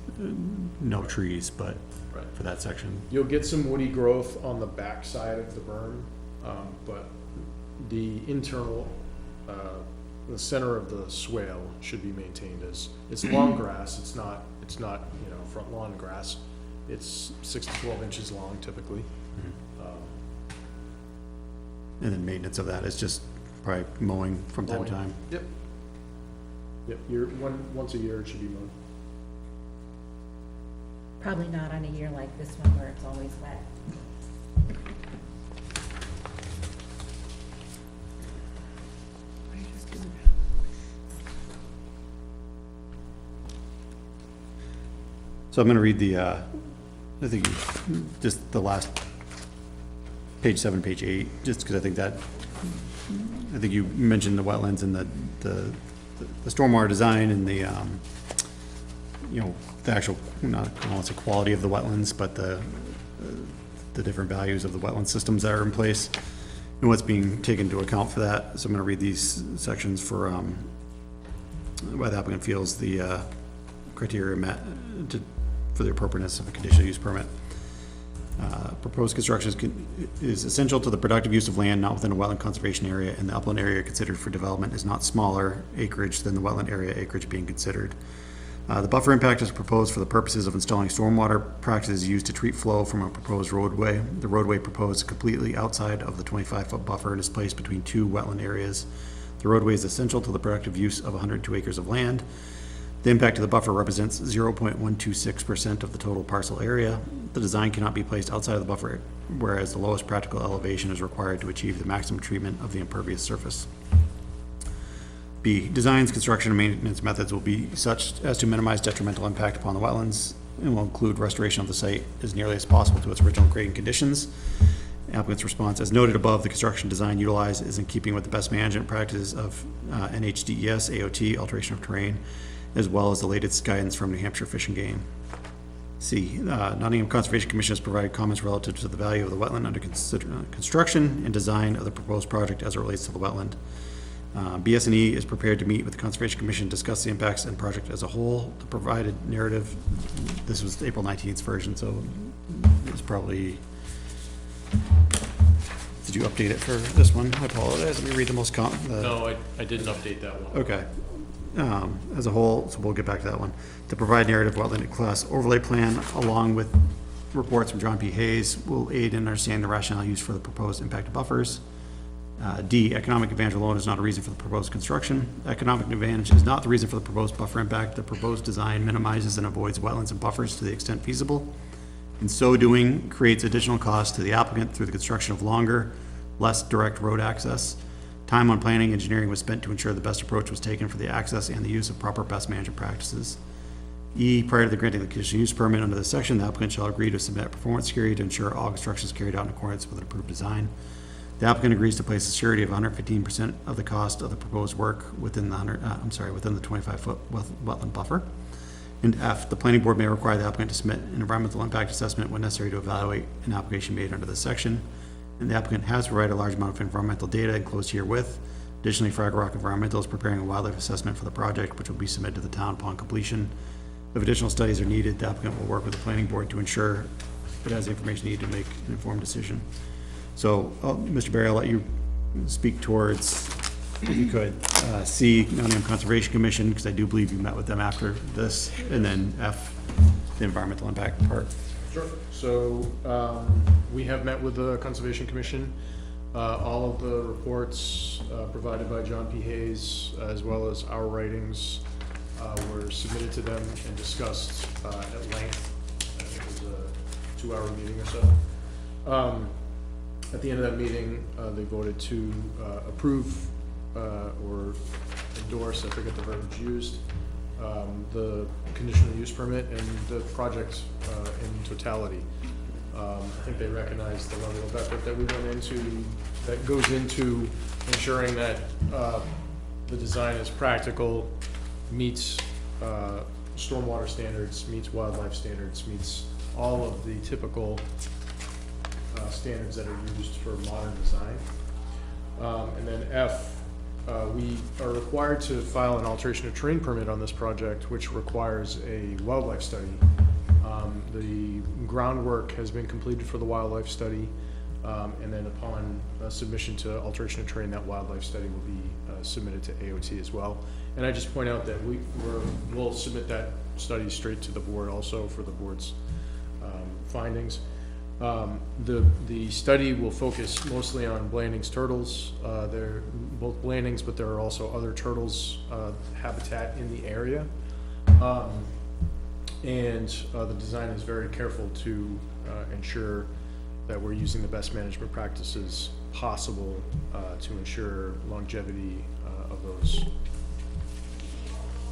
no trees, but Right. for that section. You'll get some woody growth on the back side of the berm, but the internal, the center of the swale should be maintained as, it's long grass, it's not, you know, front lawn grass. It's 6 to 12 inches long typically. And then maintenance of that is just probably mowing from time to time. Yep. Yep, once a year it should be mowed. Probably not on a year like this one where it's always wet. So I'm gonna read the, I think, just the last, page 7, page 8, just because I think that, I think you mentioned the wetlands and the stormwater design and the, you know, the actual, not, I don't want to say quality of the wetlands, but the different values of the wetland systems that are in place and what's being taken into account for that. So I'm gonna read these sections for, why the applicant feels the, criteria met for the appropriateness of a conditional use permit. Proposed construction is essential to the productive use of land not within a wetland conservation area, and the upland area considered for development is not smaller acreage than the wetland area acreage being considered. The buffer impact is proposed for the purposes of installing stormwater practices used to treat flow from a proposed roadway. The roadway proposed completely outside of the 25-foot buffer and is placed between two wetland areas. The roadway is essential to the productive use of 102 acres of land. The impact of the buffer represents 0.126% of the total parcel area. The design cannot be placed outside of the buffer, whereas the lowest practical elevation is required to achieve the maximum treatment of the impervious surface. B, designs, construction, and maintenance methods will be such as to minimize detrimental impact upon the wetlands and will include restoration of the site as nearly as possible to its original grading conditions. Applicant's response, as noted above, the construction design utilized is in keeping with the best management practices of NHDES, AOT, alteration of terrain, as well as the latest guidance from New Hampshire Fish and Game. C, Nottingham Conservation Commission has provided comments relative to the value of the wetland under construction and design of the proposed project as it relates to the wetland. BS&E is prepared to meet with the Conservation Commission, discuss the impacts and project as a whole. The provided narrative, this was April 19th version, so it's probably, did you update it for this one? I apologize, let me read the most No, I didn't update that one. Okay. As a whole, so we'll get back to that one. To provide narrative wetland class overlay plan along with reports from John P. Hayes will aid in understanding the rationale used for the proposed impacted buffers. D, economic advantage alone is not a reason for the proposed construction. Economic advantage is not the reason for the proposed buffer impact. The proposed design minimizes and avoids wetlands and buffers to the extent feasible. In so doing, creates additional costs to the applicant through the construction of longer, less direct road access. Time on planning engineering was spent to ensure the best approach was taken for the access and the use of proper best management practices. E, prior to the granting of the conditional use permit under this section, the applicant shall agree to submit a performance security to ensure all construction is carried out in accordance with an approved design. The applicant agrees to place a surety of 115% of the cost of the proposed work within the within the 25-foot wetland buffer. And F, the planning board may require the applicant to submit an environmental impact assessment when necessary to evaluate an application made under this section. And the applicant has provided a large amount of environmental data enclosed herewith. Additionally, Fraggle Rock Environmental is preparing a wildlife assessment for the project, which will be submitted to the town upon completion. If additional studies are needed, the applicant will work with the planning board to ensure it has the information needed to make an informed decision. So, Mr. Barry, I'll let you speak towards, if you could, C, Nottingham Conservation Commission, because I do believe you met with them after this, and then F, the environmental impact part. Sure. So, we have met with the Conservation Commission. All of the reports provided by John P. Hayes, as well as our writings, were submitted to them and discussed at length. I think it was a 2-hour meeting or so. At the end of that meeting, they voted to approve or endorse, I forget the verbiage used, the conditional use permit and the project in totality. I think they recognize the level of effort that we went into, that goes into ensuring that the design is practical, meets stormwater standards, meets wildlife standards, meets all of the typical standards that are used for modern design. And then F, we are required to file an alteration of terrain permit on this project, which requires a wildlife study. The groundwork has been completed for the wildlife study, and then upon submission to alteration of terrain, that wildlife study will be submitted to AOT as well. And I just point out that we'll submit that study straight to the board also for the board's findings. The study will focus mostly on Blanding's turtles. They're both Blandings, but there are also other turtles habitat in the area. And the design is very careful to ensure that we're using the best management practices possible to ensure longevity of those.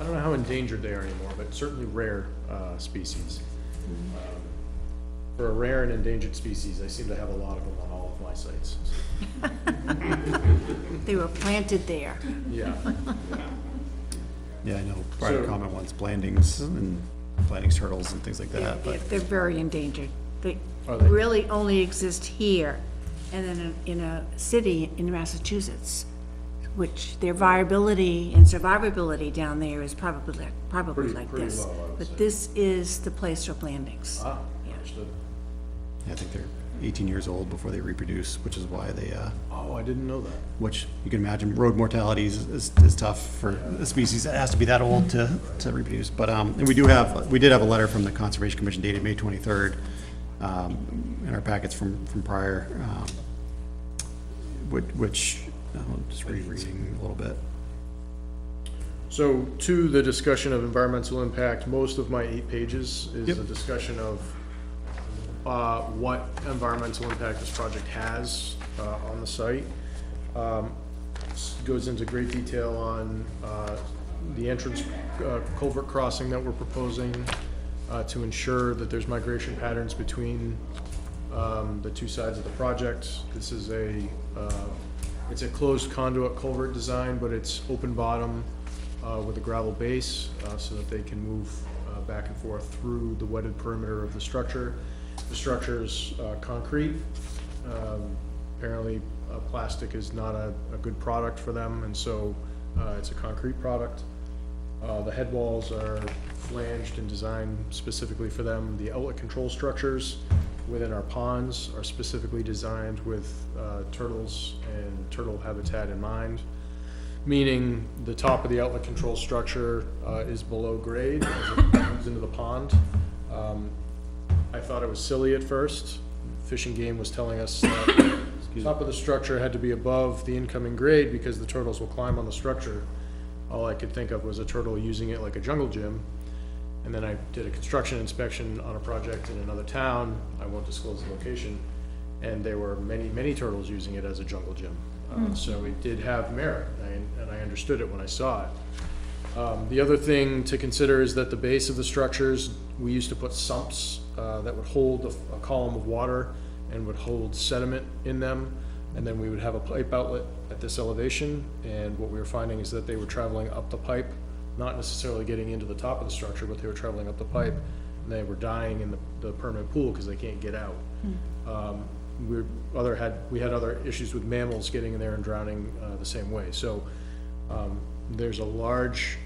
I don't know how endangered they are anymore, but certainly rare species. For a rare and endangered species, I seem to have a lot of them on all of my sites. They were planted there. Yeah. Yeah, I know, prior So- common ones, Blandings and Blandings turtles and things like They're, that, but. they're very endangered. They Are they? really only exist here and then in a city in Massachusetts, which their viability and survivability down there is probably like Pretty this. low, I would say. But this is the place for Blandings. Ah, Yeah. understood. I think they're 18 years old before they reproduce, which is why they, Oh, I didn't know that. which you can imagine, road mortality is tough for a species that has to be that old to reproduce. But, and we did have a letter from the Conservation Commission dated May 23rd, in our packets from prior, which, I'll just rereading a little bit. So to the discussion of environmental impact, most of my 8 pages is Yep. a discussion of what environmental impact this project has on the site. Goes into great detail on the entrance culvert crossing that we're proposing to ensure that there's migration patterns between the two sides of the project. This is it's a closed conduit culvert design, but it's open bottom with a gravel base so that they can move back and forth through the wetted perimeter of the structure. The structure's concrete. Apparently, plastic is not a good product for them, and so it's a concrete product. The head walls are flanged and designed specifically for them. The outlet control structures within our ponds are specifically designed with turtles and turtle habitat in mind, meaning the top of the outlet control structure is below grade as it comes into the pond. I thought it was silly at first. Fish and Game was telling us that the top of the structure had to be above the incoming grade because the turtles will climb on the structure. All I could think of was a turtle using it like a jungle gym. And then I did a construction inspection on a project in another town, I won't disclose the location, and there were many, many turtles using it as a jungle gym. So it did have merit, and I understood it when I saw it. The other thing to consider is that the base of the structures, we used to put sumps that would hold a column of water and would hold sediment in them, and then we would have a pipe outlet at this elevation, and what we were finding is that they were traveling up the pipe, not necessarily getting into the top of the structure, but they were traveling up the pipe, and they were dying in the permanent pool because they can't get out. We had other issues with mammals getting in there and drowning the same way. So there's a large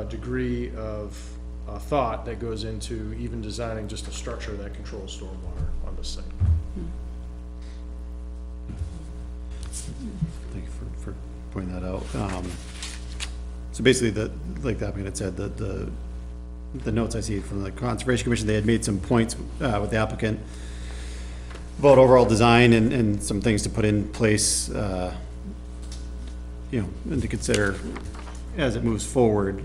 degree of thought that goes into even designing just a structure that controls stormwater on this site. Thank you for pointing that out. So basically, like the applicant had said, the notes I see from the Conservation Commission, they had made some points with the applicant about overall design and some things to put in place, and to consider as it moves forward.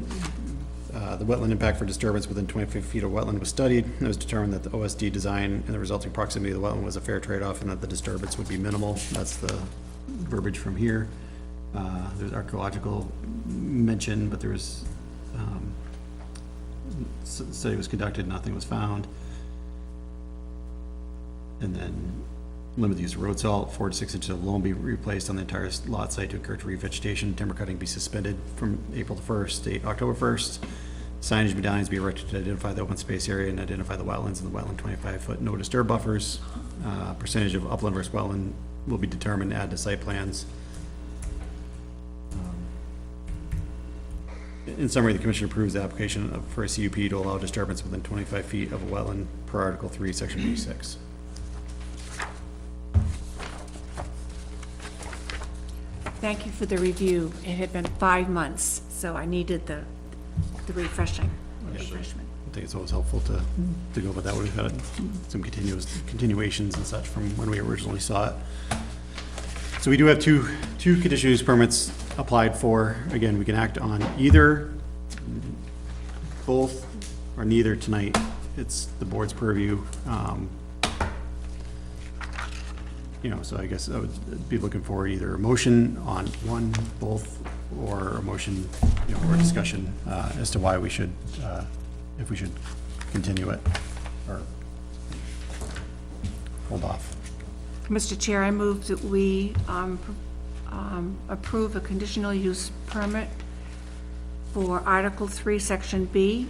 The wetland impact for disturbance within 25 feet of wetland was studied. It was determined that the OSD design and the resulting proximity of the wetland was a fair trade-off and that the disturbance would be minimal. That's the verbiage from here. There's archaeological mention, but there was, study was conducted, nothing was found. And then limit the use of road salt, 4 to 6 inches of loam be replaced on the entire lot site to encourage revegetation, timber cutting be suspended from April 1st to October 1st. Signage medallions be erected to identify the open space area and identify the wetlands and the wetland 25-foot no disturb buffers. Percentage of upland versus wetland will be determined, add to site plans. In summary, the commission approves the application for a CUP to allow disturbance within 25 feet of a wetland per Article 3, Section B6. Thank you for the review. It had been 5 months, so I needed the refreshment. I think it's always helpful to go, but that would have had some continuations and such from when we originally saw it. So we do have two conditional use permits applied for. Again, we can act on either, both, or neither tonight. It's the board's purview. You know, so I guess I would be looking for either a motion on one, both, or a motion, you know, or a discussion as to why we should, if we should continue it or hold off. Mr. Chair, I move that we approve a conditional use permit for Article 3, Section B,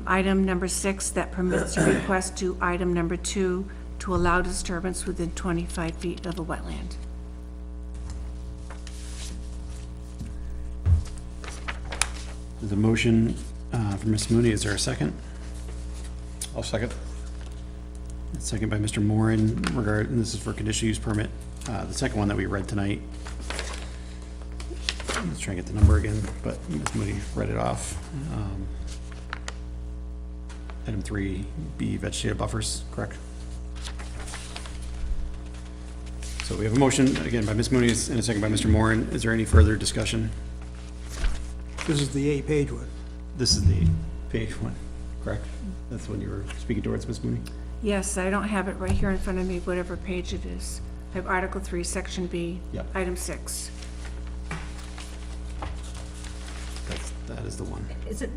item number 6, that permits a request to item number 2 to allow disturbance within 25 feet of a wetland. There's a motion from Ms. Mooney. Is there a second? I'll second. Second by Mr. Moran, and this is for conditional use permit. The second one that we read tonight. Let's try and get the number again, but Ms. Mooney read it off. Item 3B, vegetative buffers, correct? So we have a motion, again, by Ms. Mooney and a second by Mr. Moran. Is there any further discussion? This is the 8-page one. This is the page one, correct? That's what you were speaking towards, Ms. Mooney? Yes, I don't have it right here in front of me, whatever page it is. I have Article 3, Section B, Yep. item 6. That is the one.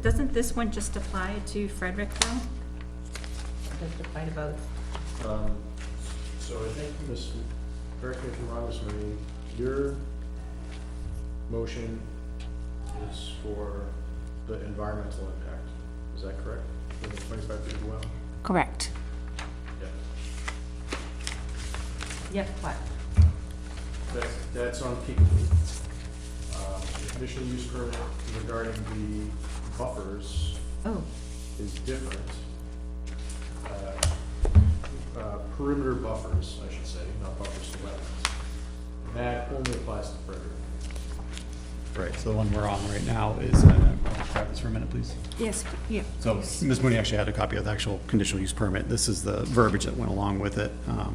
Doesn't this one just apply to Frederickville? Or does it apply to both? So I think, correct me if I'm wrong, Ms. Marie, your motion is for the environmental impact. Is that correct? For the 25 feet of well? Correct. Yeah. Yep, what? That's on peak. The conditional use permit regarding the buffers Oh, is different. Perimeter buffers, I should say, not buffers to wetlands. That only applies to Frederick. Right, so the one we're on right now is, I'll grab this for a minute, please. Yes, yeah. So Ms. Mooney actually had a copy of the actual conditional use permit. This is the verbiage that went along with it. I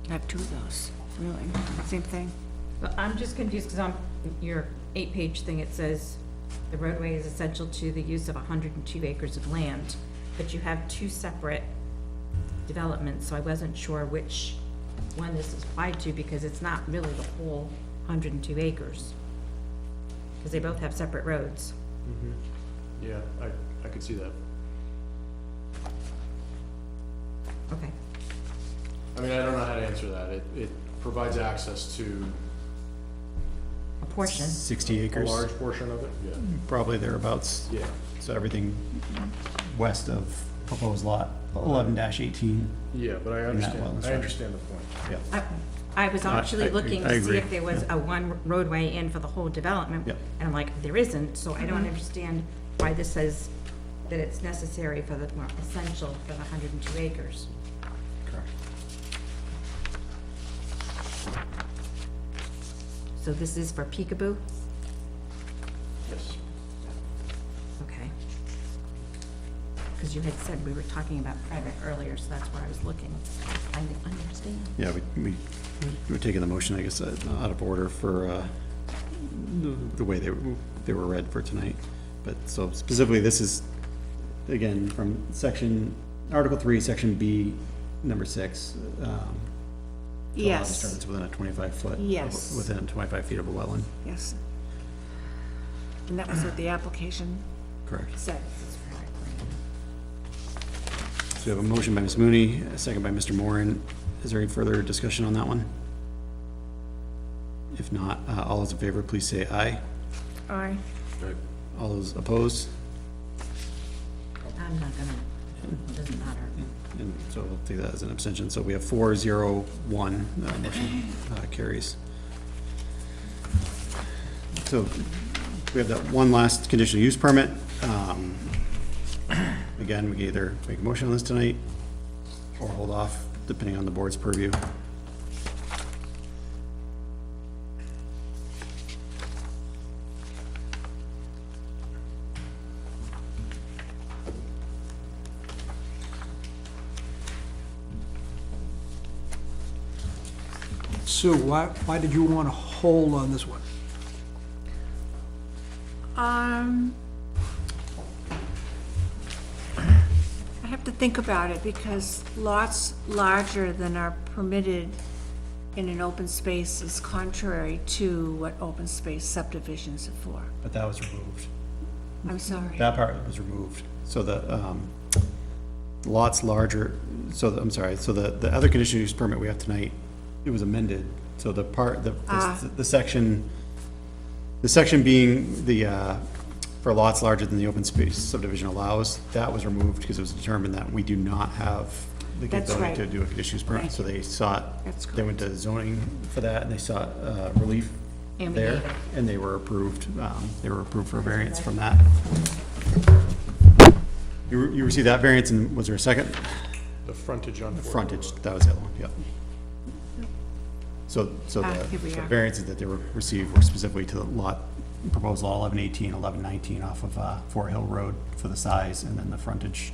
have 2 of those, really, same thing. but I'm just confused because on your 8-page thing, it says the roadway is essential to the use of 102 acres of land, but you have 2 separate developments, so I wasn't sure which one this is applied to because it's not really the whole 102 acres. Because they both have separate roads. Yeah, I could see that. Okay. I mean, I don't know how to answer that. It provides access to A portion. 60 a acres, large portion of it, yeah. probably thereabouts. Yeah. So everything west of proposed lot 11-18. Yeah, but I wetland understand structure. the point. Yeah. I was actually I looking to see agree. if there was a one roadway in for the whole development. Yep. And I'm like, there isn't, so I don't understand why this says that it's necessary for the, well, essential for the 102 acres. Correct. So this is for Peekaboo? Yes. Okay. Because you had said we were talking about private earlier, so that's where I was looking. I understand. Yeah, we're taking the motion, I guess, out of order for the way they were read for tonight. but, so specifically, this is, again, from Article 3, Section B, number 6. To allow Yes, disturbance within a 25-foot. Yes. Within 25 feet of a wetland, yes. And that was what the application correct. said. So we have a motion by Ms. Mooney, a second by Mr. Moran. Is there any further discussion on that one? If not, all those in favor, please say aye. Aye. All those opposed? I'm not gonna, it doesn't matter. And so we'll take that as an abstention. So we have 4-0-1, motion carries. So we have that one last conditional use permit. Again, we can either make a motion on this tonight or hold off, depending on the board's purview. Sue, why did you want to hold on this one? I have to think about it because lots larger than are permitted in an open space is contrary to what open space subdivisions are for. But that was removed. I'm sorry. That part was removed. So the lots larger, so, I'm sorry, so the other conditional use permit we have tonight, it was amended. So the part, the section being for lots larger than the open space subdivision allows, that was removed because it was determined that we do not have the That's ability right. to do a conditional use permit. Thank So they sought, That's they went to zoning for that and they sought relief And we there. gave it. And they were approved for a variance from that. You received that variance, and was there a second? The frontage on. Fort Frontage, Road. that was the other one, yep. So here we the are. variances that they were received were specifically to the lot, proposed law 1118, 1119 off of Fort Hill Road for the size, and then the frontage.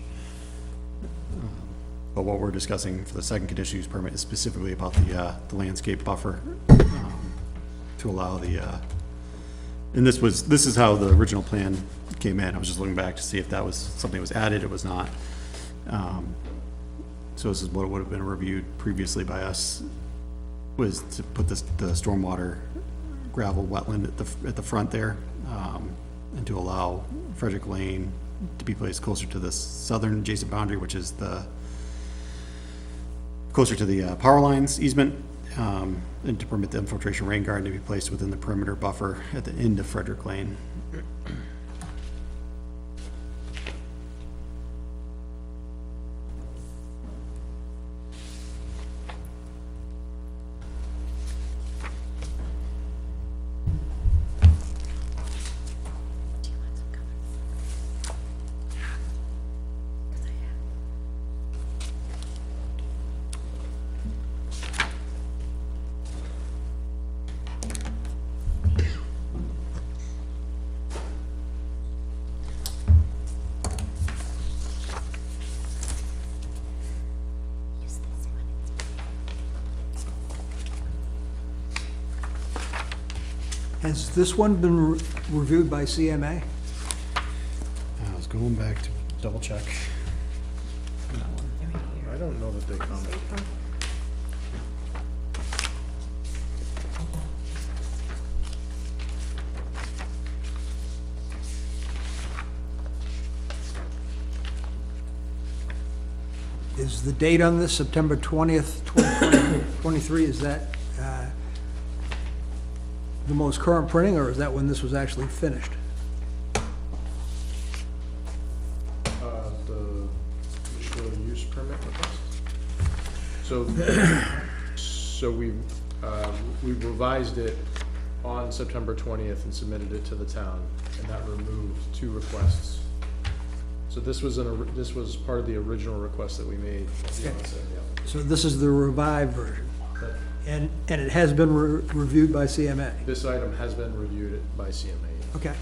But what we're discussing for the second conditional use permit is specifically about the landscape buffer, to allow and this is how the original plan came in. I was just looking back to see if that was something that was added, it was not. So this is what would have been reviewed previously by us, was to put the stormwater gravel wetland at the front there, and to allow Frederick Lane to be placed closer to the southern adjacent boundary, which is closer to the power lines easement, and to permit the infiltration rain garden to be placed within the perimeter buffer at the end of Frederick Lane. Has this one been reviewed by CMA? I was going back to double check that one. I don't know that they commented. Is the date on this September 20th, 2023, is that the most current printing, or is that when this was actually finished? The conditional use permit request? So we revised it on September 20th and submitted it to the town, and that removed 2 requests. So this was part of the original request that we made at the onset, yeah. So this is the revived version, and it has been reviewed by CMA? This item has been reviewed by CMA. Okay.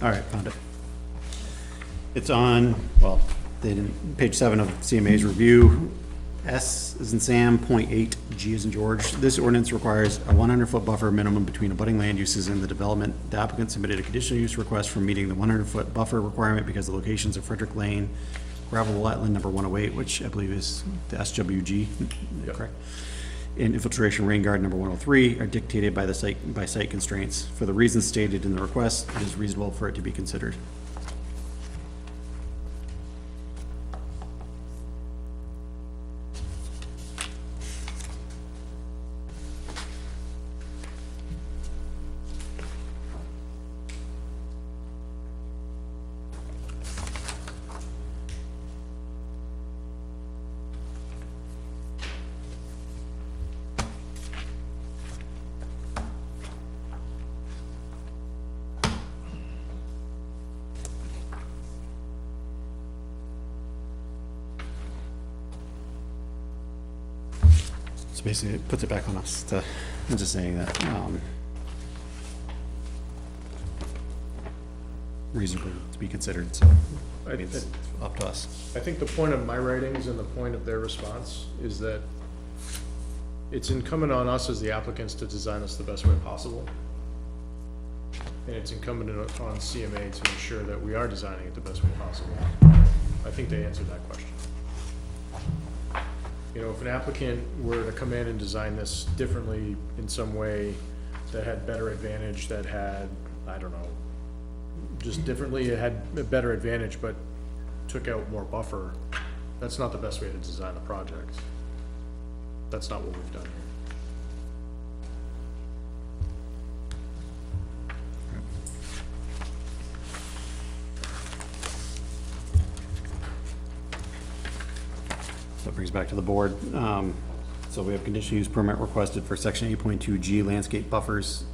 All right, found it. It's on, well, They didn't, page 7 of CMA's review, S is in Sam, point 8, G is in George. This ordinance requires a 100-foot buffer minimum between abutting land uses and the development. The applicant submitted a conditional use request for meeting the 100-foot buffer requirement because the locations of Frederick Lane, gravel wetland number 108, which I believe is the SWG, correct? And infiltration rain guard number 103 are dictated by the site constraints. For the reasons stated in the request, it is reasonable for it to be considered. So basically, it puts it back on us to, I'm just saying that, reasonably to be considered, so I mean, it's up to us. I think the point of my writings and the point of their response is that it's incumbent on us as the applicants to design this the best way possible. And it's incumbent on CMA to ensure that we are designing it the best way possible. I think they answered that question. You know, if an applicant were to come in and design this differently in some way that had better advantage, that had, I don't know, just differently, it had a better advantage, but took out more buffer, that's not the best way to design a project. That's not what we've done here. That brings back to the board. So we have conditional use permit requested for section 8.2G landscape buffers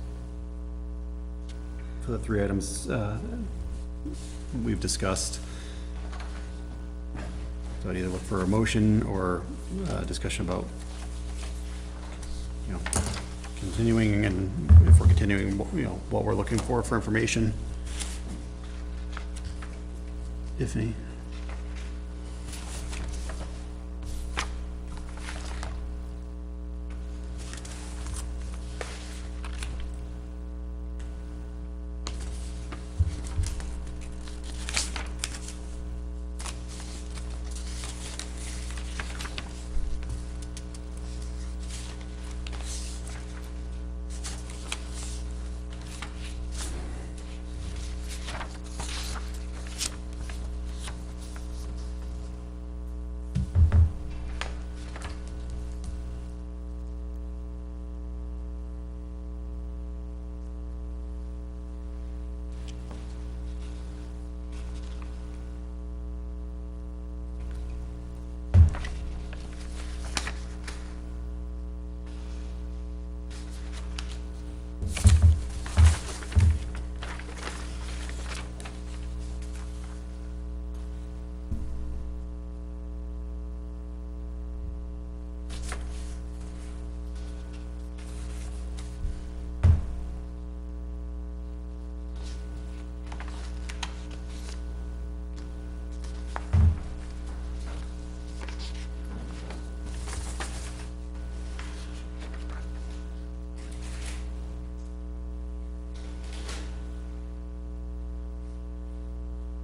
for the 3 items we've discussed. So I'd either look for a motion or discussion about, you know, continuing, and if we're continuing, you know, what we're looking for information, if any.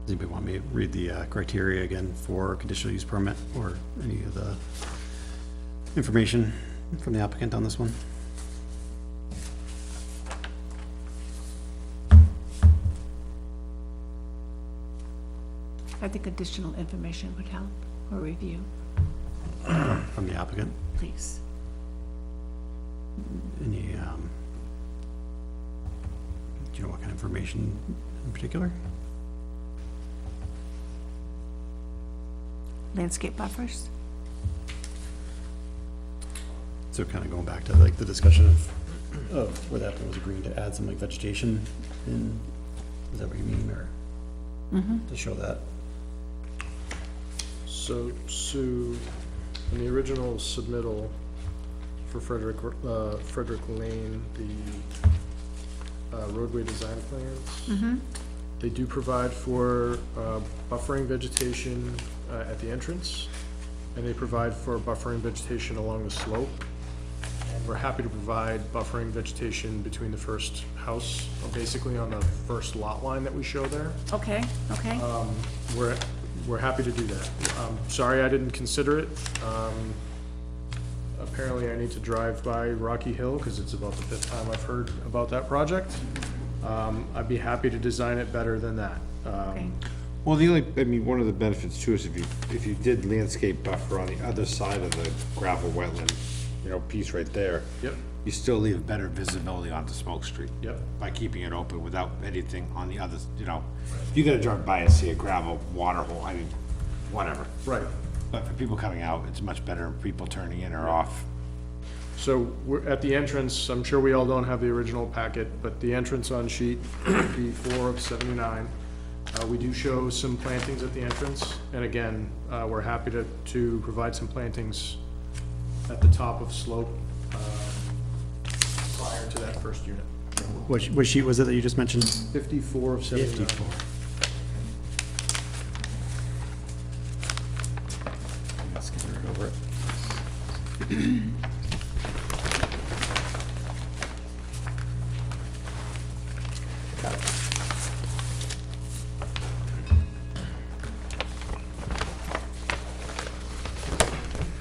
Does anybody want me to read the criteria again for conditional use permit, or any of the information from the applicant on this one? I think additional information would help, or review, From the applicant? please. Any, do you know what kind of information in particular? Landscape buffers? So kind of going back to like the discussion of where the applicant was agreeing to add some like vegetation in, is that what you mean, or? To show that? So, Sue, in the original submittal for Frederick Lane, the roadway design plans, They do provide for buffering vegetation at the entrance, and they provide for buffering vegetation along the slope. And we're happy to provide buffering vegetation between the first house, basically on the first lot line that we show there. Okay, okay. We're happy to do that. Sorry I didn't consider it. Apparently I need to drive by Rocky Hill, because it's about the 5th time I've heard about that project. I'd be happy to design it better than that. Okay. Well, one of the benefits too is if you did landscape buffer on the other side of the gravel wetland, piece right there. Yep. You still leave better visibility onto Smoke Street. Yep. By keeping it open without anything on the other, you gotta drive by and see a gravel water hole, whatever. Right. But for people coming out, it's much better, people turning in or off. So we're at the entrance, I'm sure we all don't have the original packet, but the entrance on sheet B4 of 79, we do show some plantings at the entrance. And again, we're happy to provide some plantings at the top of slope prior to that first unit. What sheet was it that you just mentioned? 54 of 79. Let's get right over it. Got it.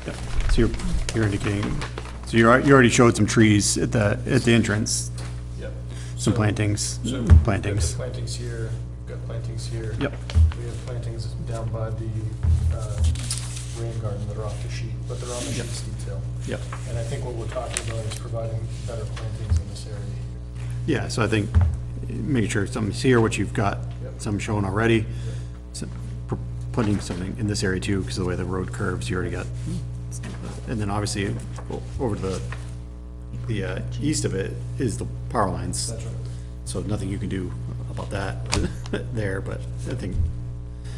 Yep. So you're indicating, so you already showed some trees at the entrance, Yep. some plantings. We've got Plantings. plantings here, we've got plantings here. Yep. We have plantings down by the rain garden that are off the sheet, but they're on the sheets detail. Yep. And I think what we're talking about is providing better plantings in this area. Yeah, so I think making sure something's here, what you've got, Yep. some shown already. So putting something in this area too, because of the way the road curves, you already got. And then obviously over to the east of it is the power lines. That's right. So nothing you can do about that there, but I think,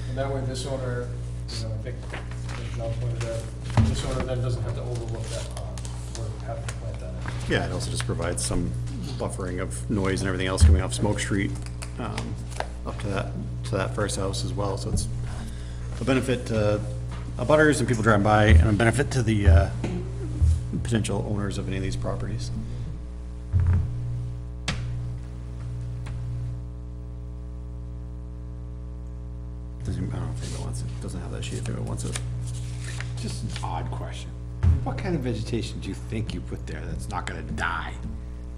And that way this owner, I think, as John pointed out, this owner then doesn't have to overlook that pond or have to plant that in. yeah, it also just provides some buffering of noise and everything else coming off Smoke Street, up to that first house as well, so it's a benefit to abutters and people driving by, and a benefit to the, potential owners of any of these properties. I don't know if anybody wants it, doesn't have that sheet, if anybody wants it. Just an odd question. What kind of vegetation do you think you put there that's not gonna die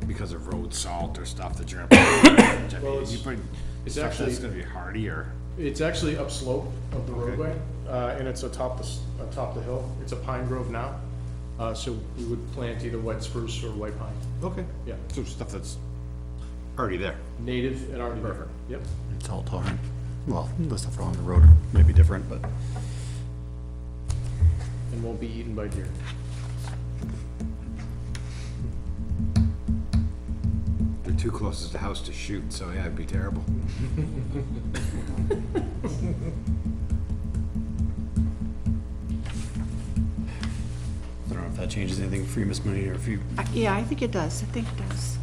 because of road salt or stuff that you're gonna put? Well, You put it's stuff actually- that's gonna be hardy or? It's actually upslope of the roadway, and it's atop the hill. It's a pine grove now, so we would plant either white spruce or white pine. Okay. Yeah, So stuff that's already there. native and already there. Yep. It's all tolerant. Well, the stuff along the road may be different, but And won't be eaten by deer. They're too close to the house to shoot, so yeah, it'd be terrible. I don't know if that changes anything for you, Miss Mooney, or if you, Yeah, I think it does, I think it does.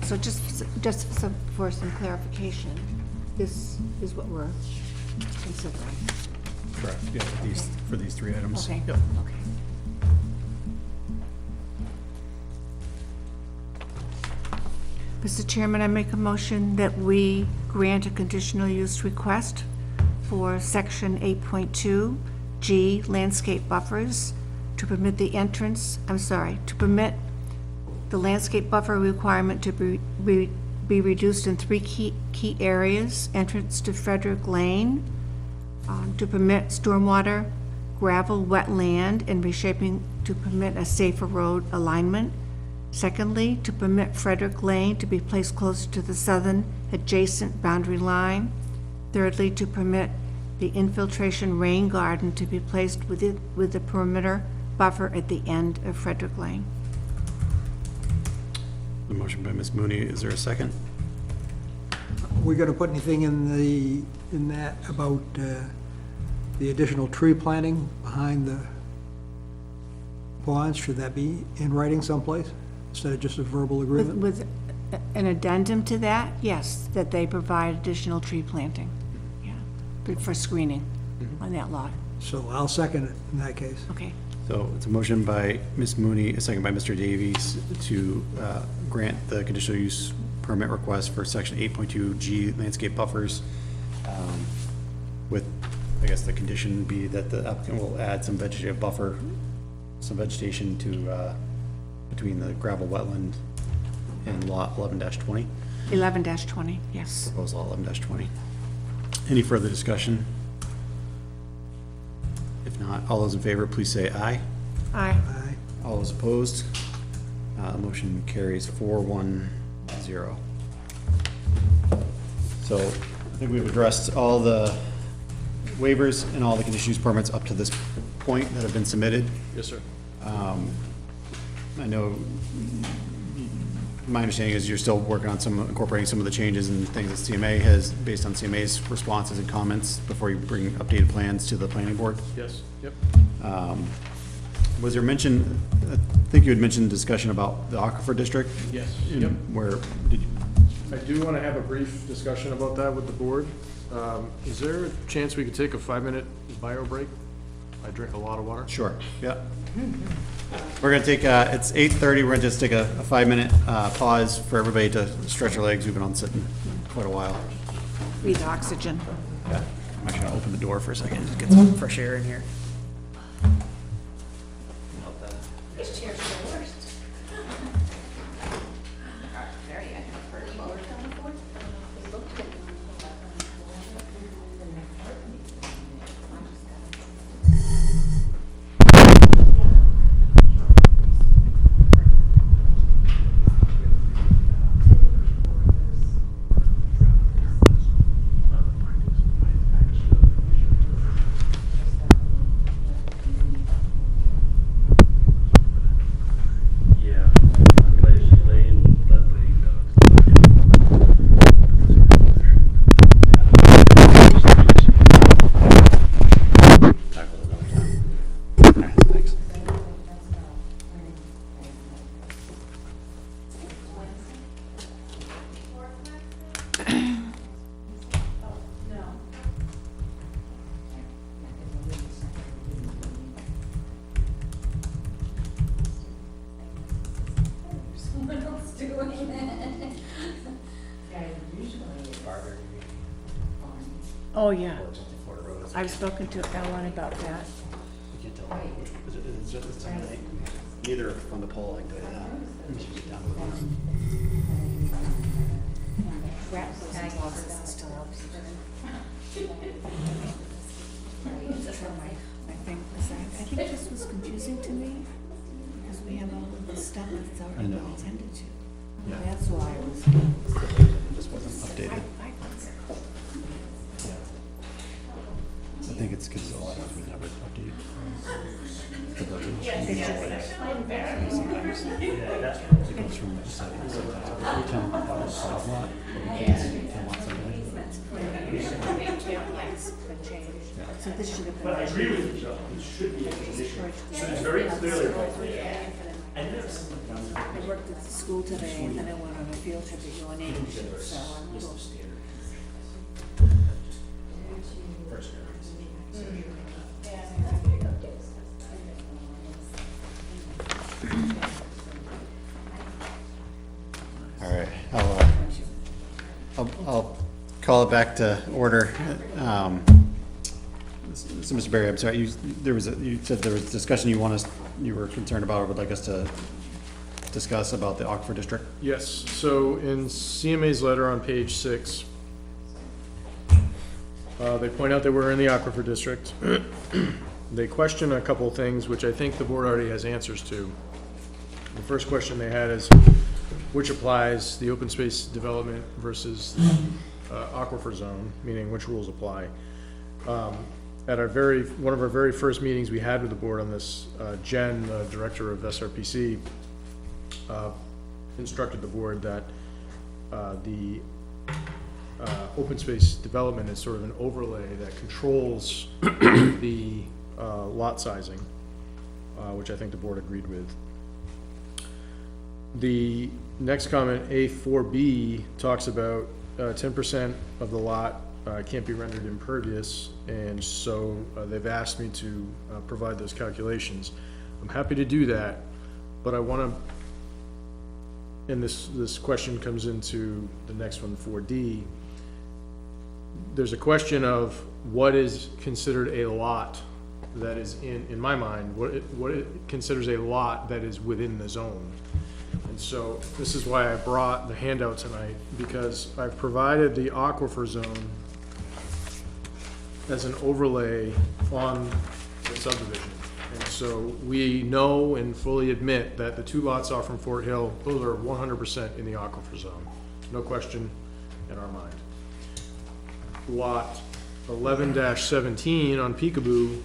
So for some clarification, this is what we're considering. correct, yeah, for these three items. Okay, Yep. okay. Mr. Chairman, I make a motion that we grant a conditional use request for section 8.2 G landscape buffers to permit the to permit the landscape buffer requirement to be reduced in three key areas: entrance to Frederick Lane, to permit stormwater, gravel, wetland, and reshaping to permit a safer road alignment. Secondly, to permit Frederick Lane to be placed closer to the southern adjacent boundary line. Thirdly, to permit the infiltration rain garden to be placed with the perimeter buffer at the end of Frederick Lane. The motion by Ms. Mooney, is there a second? We gonna put anything in that about the additional tree planting behind the ponds? Should that be in writing someplace, instead of just a verbal agreement? With an addendum to that, yes, that they provide additional tree planting, yeah, but for screening on that lot, So I'll second it in that case. okay. So it's a motion by Ms. Mooney, a second by Mr. Davies to grant the conditional use permit request for section 8.2G landscape buffers, with, I guess, the condition be that the applicant will add some vegetative buffer, some vegetation to, between the gravel wetland and lot 11-20, 11-20, yes. proposed lot 11-20. Any further discussion? If not, all those in favor, please say aye. Aye. Aye. All those opposed? Motion carries 4-1-0. So I think we've addressed all the waivers and all the conditional use permits up to this point that have been submitted. Yes, sir. I know, my understanding is you're still working on incorporating some of the changes and things that CMA has, based on CMA's responses and comments, before you bring updated plans to the planning board. Yes, yep. Was there mention, I think you had mentioned discussion about the Aquifer District? Yes, And yep. Where, did you, I do want to have a brief discussion about that with the board. Is there a chance we could take a 5-minute bio break? I drink a lot of water. sure, yeah. We're gonna take, it's 8:30, we're gonna just take a 5-minute pause for everybody to stretch their legs, we've been on sitting quite a while. Breathe oxygen. Yeah. I'm actually gonna open the door for a second, just get some fresh air in here. Yeah, I'm glad you lay in that lady Thanks. Oh, yeah. I've spoken to Ellen about that. Neither on the pole, I can tell you that. I think this was confusing to me, because we have all of the stuff that's already been attended to. That's why I was. Just wasn't updated. I think it's because a lot of we never updated. The version. It goes from sometimes 10 lot, So this should have been. I agree with you, Joe. It should be a condition. So it's very clearly. I worked at the school today, and then I went on a field trip at UNH, so I'm cool. All right, I'll call it back to order. So, Mr. Berry, I'm sorry, you said there was discussion you were concerned about or would like us to discuss about the Aquifer District? Yes, so in CMA's letter on page 6, they point out that we're in the Aquifer District. They question a couple of things, which I think the board already has answers to. The first question they had is, which applies, the open space development versus aquifer zone, meaning which rules apply. At one of our very first meetings we had with the board on this, Jen, the director of SRPC, instructed the board that the open space development is sort of an overlay that controls the lot sizing, which I think the board agreed with. The Next comment, A4B talks about 10% of the lot can't be rendered impervious, and so they've asked me to provide those calculations. I'm happy to do that, but I want to, and this question comes into the next one, 4D. There's a question of what is considered a lot that is in my mind, what it considers a lot that is within the zone. And so this is why I brought the handout tonight, because I've provided the aquifer zone as an overlay on the subdivision. And so we know and fully admit that the 2 lots off from Fort Hill, those are 100% in the aquifer zone. No question in our mind. Lot 11-17 on Peekaboo,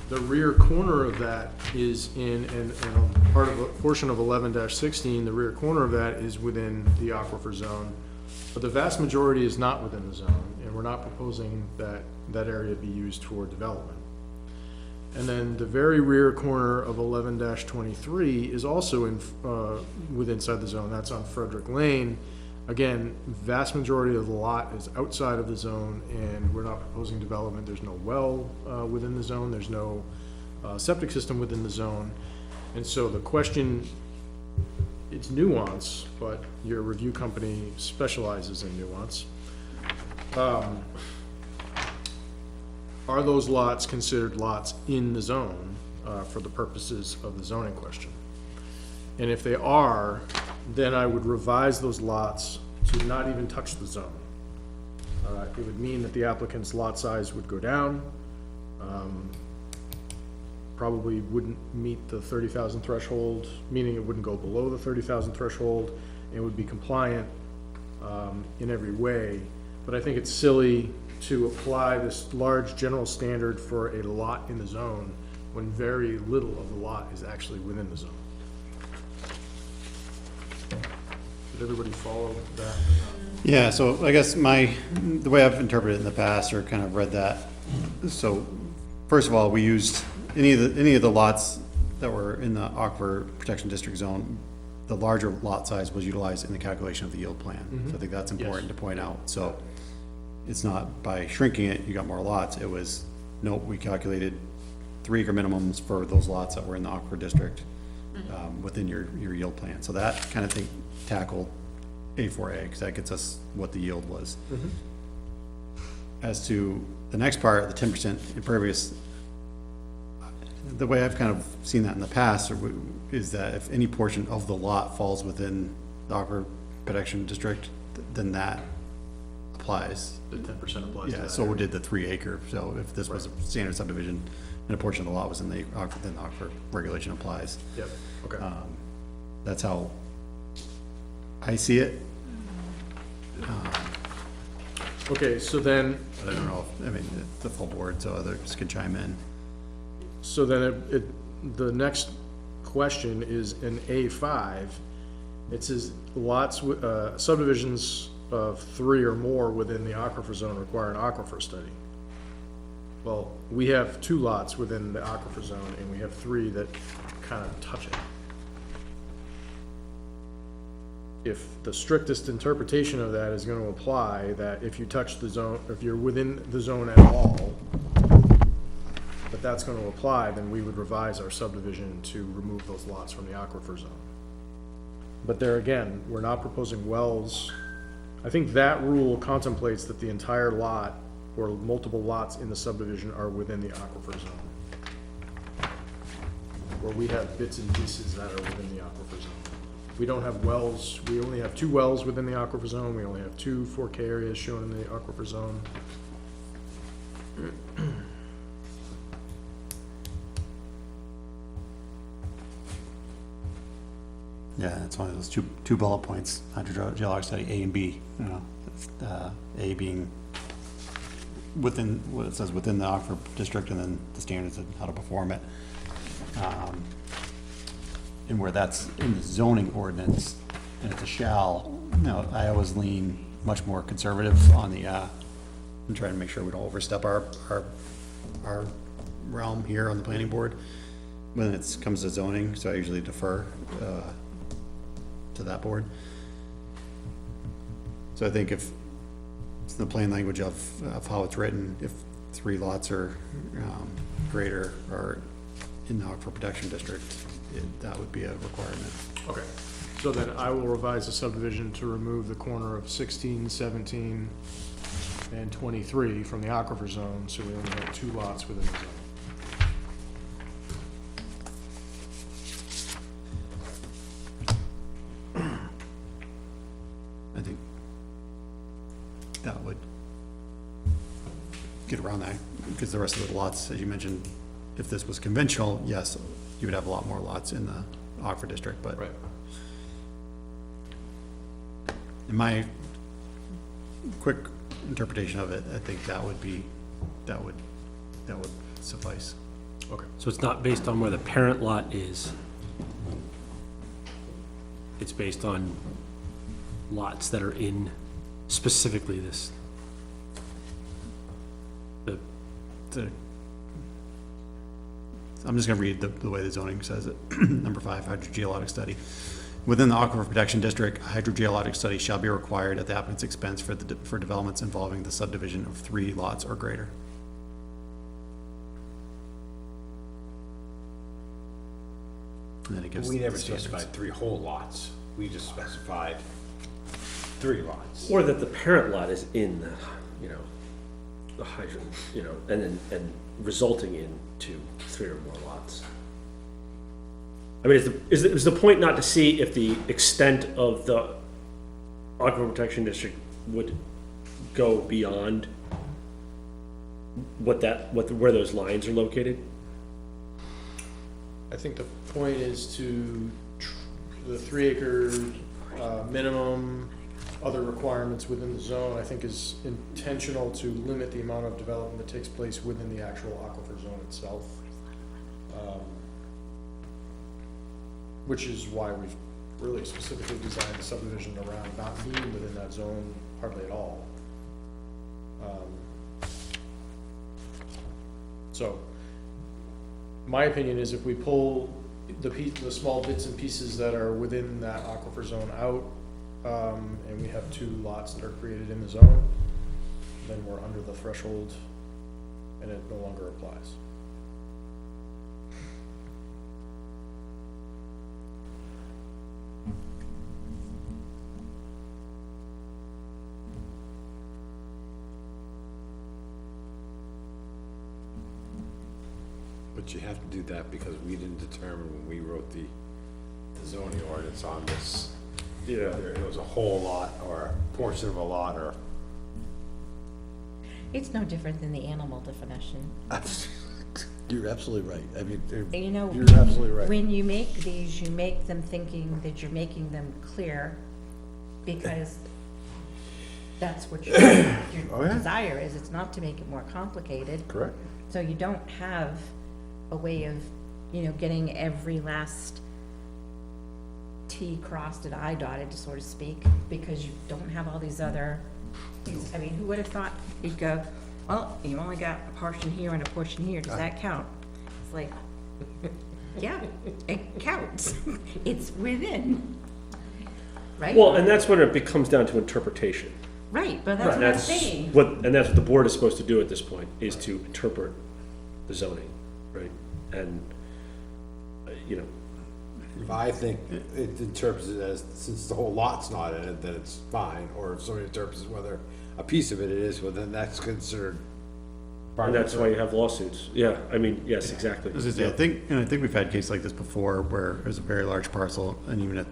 the rear corner of that is in, and a part of a portion of 11-16, the rear corner of that is within the aquifer zone. But the vast majority is not within the zone, and we're not proposing that that area be used for development. And then the very rear corner of 11-23 is also in, inside the zone. That's on Frederick Lane. Again, vast majority of the lot is outside of the zone, and we're not proposing development. There's no well within the zone. There's no septic system within the zone. And so the question, it's nuance, but your review company specializes in nuance. Are those lots considered lots in the zone for the purposes of the zoning question? And if they are, then I would revise those lots to not even touch the zone. It would mean that the applicant's lot size would go down, probably wouldn't meet the 30,000 threshold, meaning it wouldn't go below the 30,000 threshold, and would be compliant in every way. But I think it's silly to apply this large general standard for a lot in the zone when very little of the lot is actually within the zone. Did everybody follow that? Yeah, so I guess the way I've interpreted it in the past, or kind of read that, so first of all, we used any of the lots that were in the Aquifer Protection District zone, the larger lot size was utilized in the calculation of the yield plan. So I think that's important to point out. So it's not by shrinking it, you got more lots. It was, nope, we calculated 3 acre minimums for those lots that were in the Aquifer District within your yield plan. So that kind of thing tackled A4A, because that gets us what the yield was. As to the next part, the 10% impervious, the way I've kind of seen that in the past is that if any portion of the lot falls within the Aquifer Protection District, then that applies. The 10% applies to Yeah, that. so did the 3 acre. So if this was a standard subdivision and a portion of the lot was in the Aquifer, then the Aquifer regulation applies. Yep, okay. That's how I see it. Okay, so then, But I don't know, I mean, it's the full board, so others can chime in. so then the next question is in A5. It says lots, subdivisions of 3 or more within the aquifer zone require an aquifer study. Well, we have 2 lots within the aquifer zone, and we have 3 that kind of touch it. If the strictest interpretation of that is going to apply, that if you touch the zone, if you're within the zone at all, but that's going to apply, then we would revise our subdivision to remove those lots from the aquifer zone. But there again, we're not proposing wells. I think that rule contemplates that the entire lot or multiple lots in the subdivision are within the aquifer zone. Where we have bits and pieces that are within the aquifer zone. We don't have wells, we only have 2 wells within the aquifer zone, we only have 2 4K areas shown in the aquifer zone. Yeah, it's one of those two bullet points, hydrogeologic study, A and B, you know, A being within, what it says within the Aquifer District, and then the standards of how to perform it. And where that's in the zoning ordinance, and it's a shall, you know, I always lean much more conservative on the, and try to make sure we don't overstep our realm here on the planning board when it comes to zoning, so I usually defer, to that board. So I think if, it's the plain language of how it's written, if 3 lots or greater are in the Aquifer Protection District, that would be a requirement. Okay, so then I will revise the subdivision to remove the corner of 16, 17, and 23 from the aquifer zone, so we only have 2 lots within the zone. I think that would get around that, because the rest of the lots, as you mentioned, if this was conventional, yes, you would have a lot more lots in the Aquifer District, but Right. in my quick interpretation of it, I think that would be, that would suffice. Okay. So it's not based on where the parent lot is. It's based on lots that are in specifically this. I'm just gonna read the way the zoning says it. Number 5, hydrogeologic study. Within the Aquifer Protection District, a hydrogeologic study shall be required at the applicant's expense for developments involving the subdivision of 3 lots or greater. And then it gives We never the standards. specified 3 whole lots, we just specified 3 lots. Or that the parent lot is in the, you know, the hydro, you know, and resulting into 3 or more lots. I mean, is the point not to see if the extent of the Aquifer Protection District would go beyond where those lines are located? I think the point is to, the 3 acre minimum, other requirements within the zone, I think is intentional to limit the amount of development that takes place within the actual aquifer zone itself. Which is why we've really specifically designed the subdivision around not being within that zone hardly at all. So, my opinion is if we pull the small bits and pieces that are within that aquifer zone out, and we have 2 lots that are created in the zone, then we're under the threshold and it no longer applies. But you have to do that because we didn't determine when we wrote the zoning ordinance on this. Yeah. Whether it was a whole lot or a portion of a lot or. It's no different than the animal definition. You're absolutely right. I mean, You know, you're absolutely right. when you make these, you make them thinking that you're making them clear, because that's what your Oh, yeah. desire is, it's not to make it more complicated. Correct. So you don't have a way of, you know, getting every last T crossed and I dotted, so to speak, because you don't have all these other things. I mean, who would have thought you'd go, well, you only got a portion here and a portion here, does that count? It's like, yeah, it counts. It's within, right? Well, and that's when it becomes down to interpretation. Right, but that's what I'm That's saying. and that's what the board is supposed to do at this point, is to interpret the zoning, right? And, you know, I think it interprets it as, since the whole lot's not in it, then it's fine, or if somebody interprets it whether a piece of it is, well, then that's considered. part and of that's it. why you have lawsuits. Yeah, I mean, yes, exactly. As I say, I think we've had cases like this before where there's a very large parcel and even at,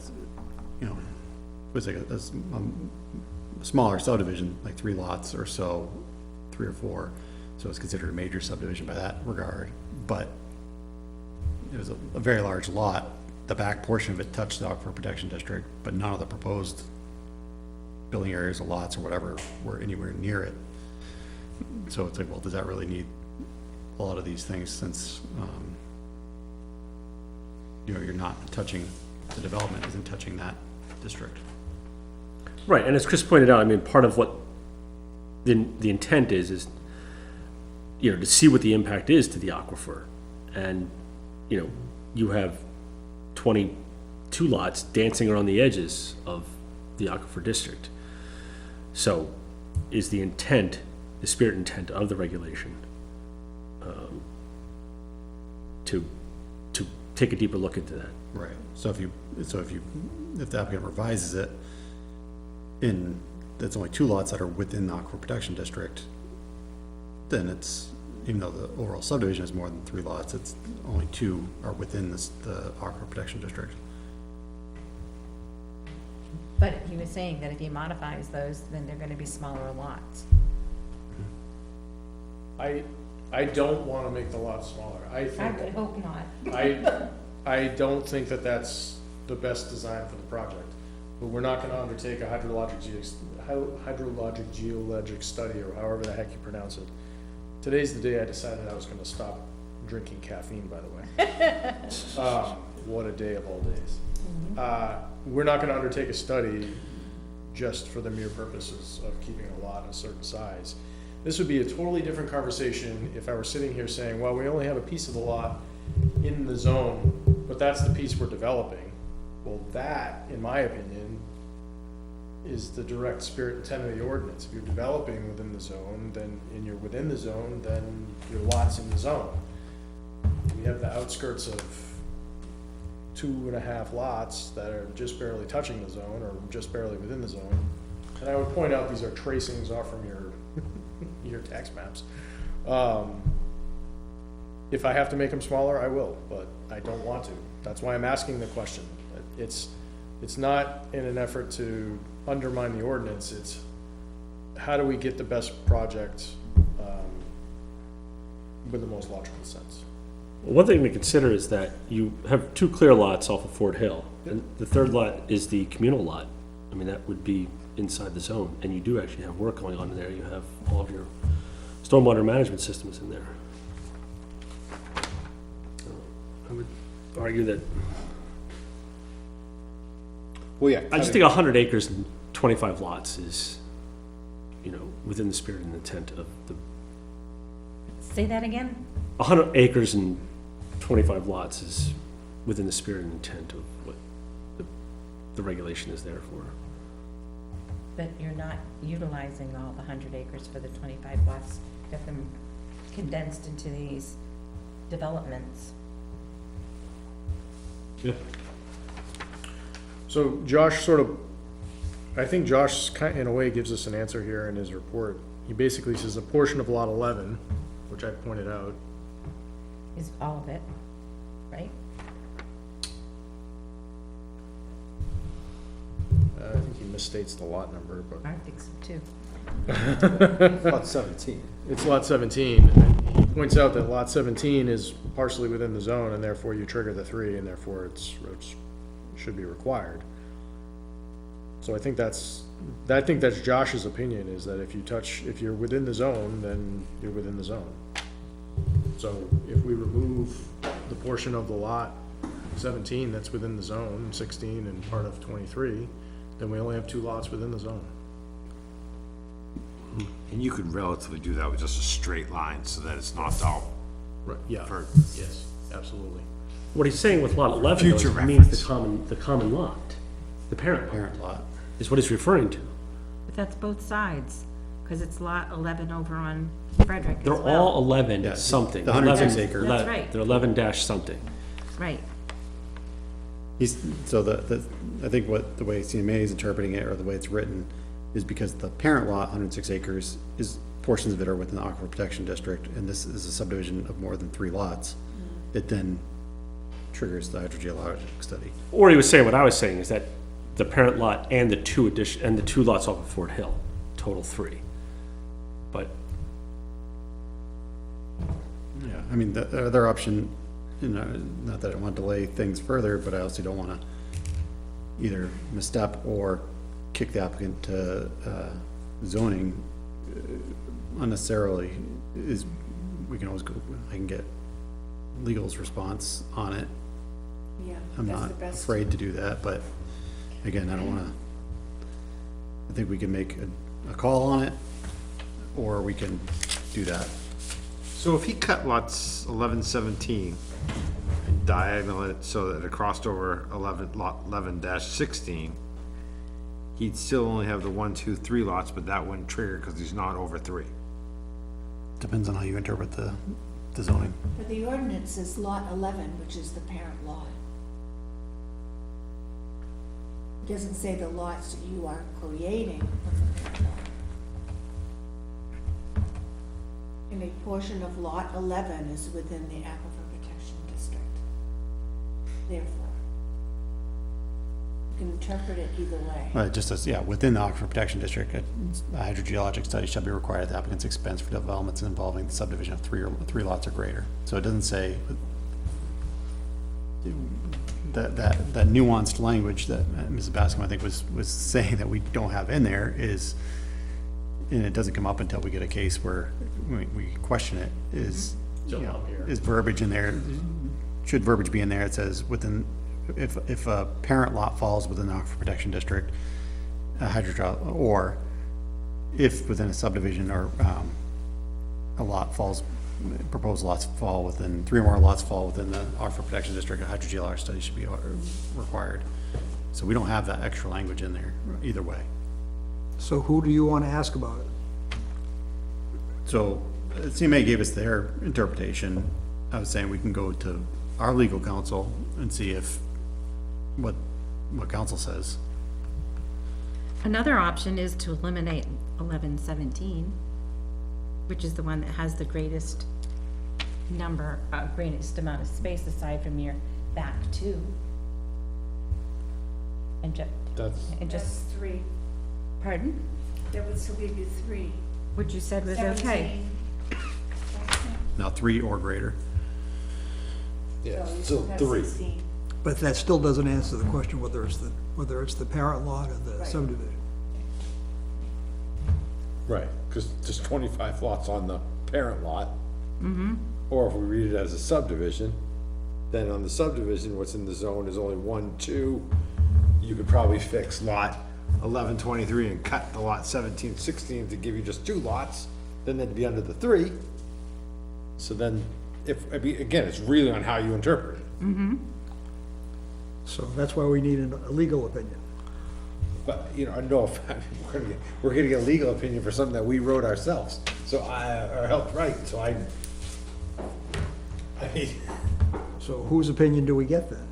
you know, it was like a smaller subdivision, like 3 lots or so, 3 or 4. So it's considered a major subdivision by that regard, but it was a very large lot. The back portion of it touched the Aquifer Protection District, but none of the proposed building areas or lots or whatever were anywhere near it. So it's like, well, does that really need a lot of these things since, you know, you're not touching, the development isn't touching that district. Right, and as Chris pointed out, I mean, part of what the intent is, you know, to see what the impact is to the aquifer. And, you know, you have 22 lots dancing around the edges of the aquifer district. So is the intent, the spirit intent of the regulation, to take a deeper look into that? Right, so if the applicant revises it, in, that's only 2 lots that are within the Aquifer Protection District, then it's, even though the overall subdivision is more than 3 lots, it's only 2 are within this, the Aquifer Protection District. But he was saying that if he modifies those, then they're gonna be smaller lots. I don't wanna make the lot smaller. I I think, would hope not. I don't think that that's the best design for the project. But we're not gonna undertake a hydrologic geologic study, or however the heck you pronounce it. Today's the day I decided I was gonna stop drinking caffeine, by the way. What a day of all days. We're not gonna undertake a study just for the mere purposes of keeping a lot a certain size. This would be a totally different conversation if I were sitting here saying, well, we only have a piece of the lot in the zone, but that's the piece we're developing. Well, that, in my opinion, is the direct spirit intent of the ordinance. If you're developing within the zone, then, and you're within the zone, then your lot's in the zone. We have the outskirts of 2.5 lots that are just barely touching the zone, or just barely within the zone. And I would point out, these are tracings off from your, your tax maps. If I have to make them smaller, I will, but I don't want to. That's why I'm asking the question. It's not in an effort to undermine the ordinance, it's how do we get the best project, with the most logical sense? One thing to consider is that you have 2 clear lots off of Fort Hill, and the 3rd lot is the communal lot. I mean, that would be inside the zone, and you do actually have work going on in there. You have all of your stormwater management systems in there. I would argue that, Well, yeah. I just think 100 acres and 25 lots is, you know, within the spirit and intent of the, Say that again? 100 acres and 25 lots is within the spirit and intent of what the regulation is there for. But you're not utilizing all the 100 acres for the 25 lots. Get them condensed into these developments. Yeah. So Josh I think Josh in a way gives us an answer here in his report. He basically says a portion of lot 11, which I pointed out, Is all of it, right? I think he misstates the lot number, but I think so too. About 17. it's lot 17. And he points out that lot 17 is partially within the zone, and therefore you trigger the 3, and therefore it should be required. So I think that's Josh's opinion, is that if you're within the zone, then you're within the zone. So if we remove the portion of the lot 17 that's within the zone, 16 and part of 23, then we only have 2 lots within the zone. And you could relatively do that with just a straight line so that it's not all. Right, yeah, For- yes, absolutely. What he's saying with lot 11 though, is Future it means reference. the common lot, the parent lot, Parent lot. is what he's referring to. But that's both sides, because it's lot 11 over on Frederick as They're well. all 11 Yeah, something. the 106 11 acre. That's right. They're 11 dash something. Right. So I think the way CMA is interpreting it, or the way it's written, is because the parent lot, 106 acres, is, portions of it are within the Aquifer Protection District, and this is a subdivision of more than 3 lots. It then triggers the hydrogeologic study. Or he was saying, what I was saying is that the parent lot and the 2 lots off of Fort Hill, total 3. But, Yeah, I mean, the other option, you know, not that I want to delay things further, but I also don't want to either misstep or kick the applicant to zoning unnecessarily, is, we can always go, I can get legal's response on it. Yeah, I'm that's not the best. afraid to do that, but again, I don't want to, I think we can make a call on it, or we can do that. So if he cut lots 11, 17 and diagonal it so that it crossed over lot 11-16, he'd still only have the 1, 2, 3 lots, but that wouldn't trigger because he's not over 3. Depends on how you interpret the zoning. But the ordinance is lot 11, which is the parent lot. It doesn't say the lots that you are creating with the parent lot. And a portion of lot 11 is within the Aquifer Protection District. Therefore, you can interpret it either way. Just as, yeah, within the Aquifer Protection District, a hydrogeologic study shall be required at the applicant's expense for developments involving the subdivision of three lots or greater. So it doesn't say that nuanced language that Mrs. Bascom, I think, was saying that we don't have in there is, and it doesn't come up until we get a case where we question it, is, you know, is verbiage in there, should verbiage be in there? It says within, if a parent lot falls within the Aquifer Protection District, or if within a subdivision or, a lot falls, proposed lots fall within, 3 or more lots fall within the Aquifer Protection District, a hydrogeologic study should be required. So we don't have that extra language in there either way. So who do you want to ask about it? So CMA gave us their interpretation. I was saying we can go to our legal counsel and see if, what counsel says. Another option is to eliminate 1117, which is the one that has the greatest number, greatest amount of space aside from your back two. And That's, just, That's 3. pardon? That would still give you 3. What you said was okay. 17. Now 3 or greater. Yeah, So you still still have 3. 16. But that still doesn't answer the question whether it's the parent lot or the Right. subdivision. Right, because there's 25 lots on the parent lot. Or if we read it as a subdivision, then on the subdivision, what's in the zone is only 1, 2. You could probably fix lot 11, 23 and cut the lot 17, 16 to give you just 2 lots, then they'd be under the 3. So then, I mean, again, it's really on how you interpret it. So that's why we need a legal opinion. But, you know, I know, I mean, we're gonna get a legal opinion for something that we wrote ourselves, so or helped write, so I mean, So whose opinion do we get then?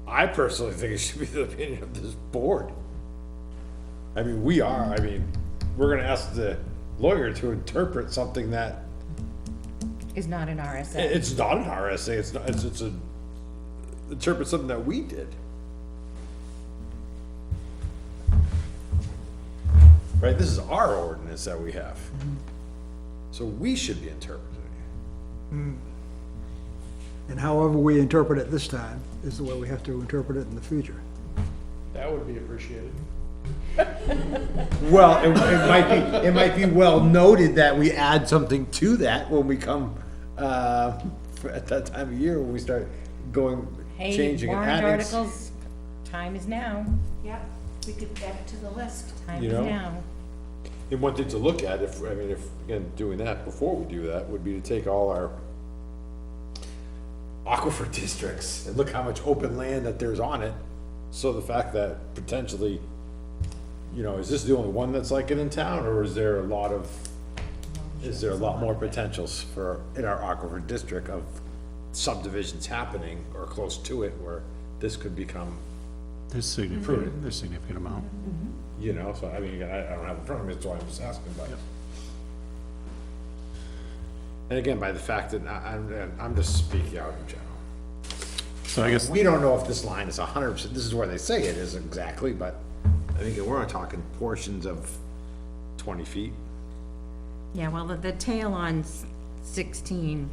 I personally think it should be the opinion of this board. I mean, we're gonna ask the lawyer to interpret something that, Is not an RSA. it's not an RSA, it's not, it's a, interpret something that we did. Right, this is our ordinance that we have. So we should be interpreting it. And however we interpret it this time is the way we have to interpret it in the future. That would be appreciated. well, it might be well noted that we add something to that when we come, at that time of year, when we start going, Hey, changing and warrant adding. articles, time is now, Yep, we could add it to the list. time You is know? now. And one thing to look at, again, doing that, before we do that, would be to take all our aquifer districts and look how much open land that there's on it. So the fact that potentially, you know, is this the only one that's like it in town, or is there a lot more potentials for, in our aquifer district of subdivisions happening or close to it where this could become, There's significant amount. you know, so I mean, again, I don't have it in front of me, that's why I'm just asking about it. And again, by the fact that I'm just speaking out in general. So I guess, We don't know if this line is 100%, this is where they say it is exactly, but I think we're not talking portions of 20 feet. Yeah, well, the tail on 16,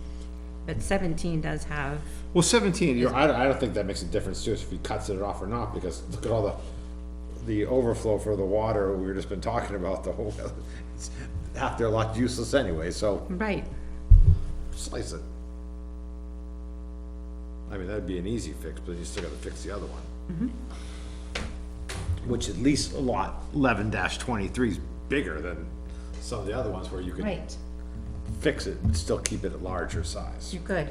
but 17 does have, well, 17, you know, I don't think that makes a difference to us if he cuts it off or not, because look at all the overflow for the water we've just been talking about, the whole, half their lot useless anyway, so right. slice it. I mean, that'd be an easy fix, but you still gotta fix the other one. Which at least lot 11-23 is bigger than some of the other ones where you could Right, fix it and still keep it at larger size. you could.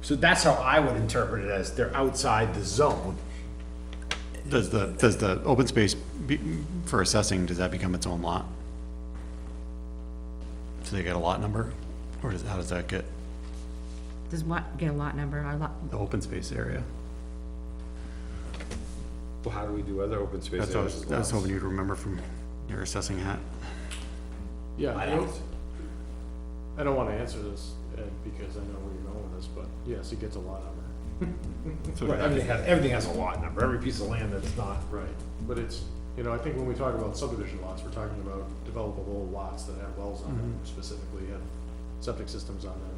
So that's how I would interpret it, as they're outside the zone. Does the open space for assessing, does that become its own lot? So they get a lot number, or how does that get, Does what, get a lot number, our lot, the open space area? Well, how do we do other open space That's what I areas was, as I was lots? hoping you'd remember from your assessing hat. Yeah, I I don't, don't wanna answer this, Ed, because I know where you're going with this, but yes, it gets a lot number. right, everything has a lot number, every piece of land that's not. Right, but it's, you know, I think when we talk about subdivision lots, we're talking about developable lots that have wells on them, specifically have septic systems on them.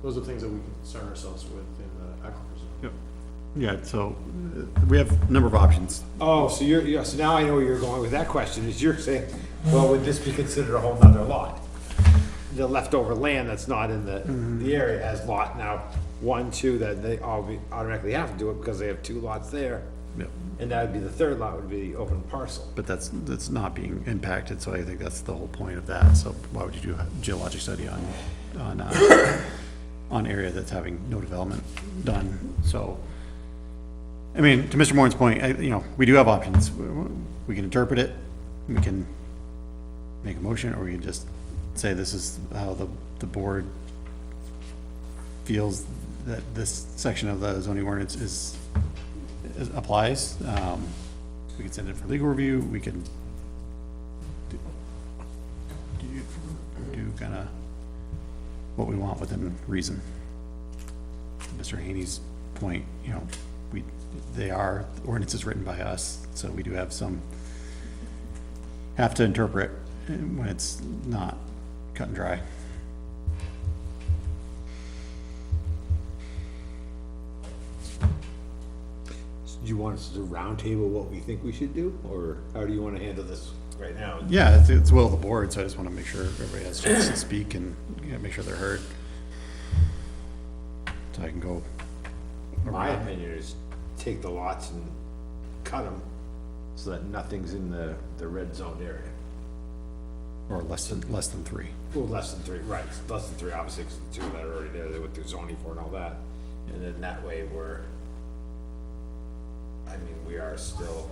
Those are things that we can concern ourselves with in the aquifer zone. Yep. Yeah, so we have a number of options. Oh, so yeah, so now I know where you're going with that question, is you're saying, well, would this be considered a whole nother lot? The leftover land that's not in the area as lot now 1, 2, that they automatically have to do it because they have 2 lots there. Yep. And that would be, the third lot would be the open parcel. But that's not being impacted, so I think that's the whole point of that. So why would you do a geologic study on area that's having no development done? So, I mean, to Mr. Moran's point, you know, we do have options. We can interpret it, we can make a motion, or we can just say this is how the board feels that this section of the zoning ordinance applies. We can send it for legal review, we can do kind of what we want within reason. Mr. Haney's point, you know, the ordinance is written by us, so we do have have to interpret when it's not cut and dry. Do you want us to roundtable what we think we should do, or how do you want to handle this right now? Yeah, it's will of the board, so I just want to make sure everybody has a chance to speak and, you know, make sure they're heard. So I can go. My opinion is take the lots and cut them so that nothing's in the red zone area. Or less than 3. Well, less than 3, right, less than 3, obviously, 'cause the 2 that are already there, they went through zoning for and all that. And then that way we are still,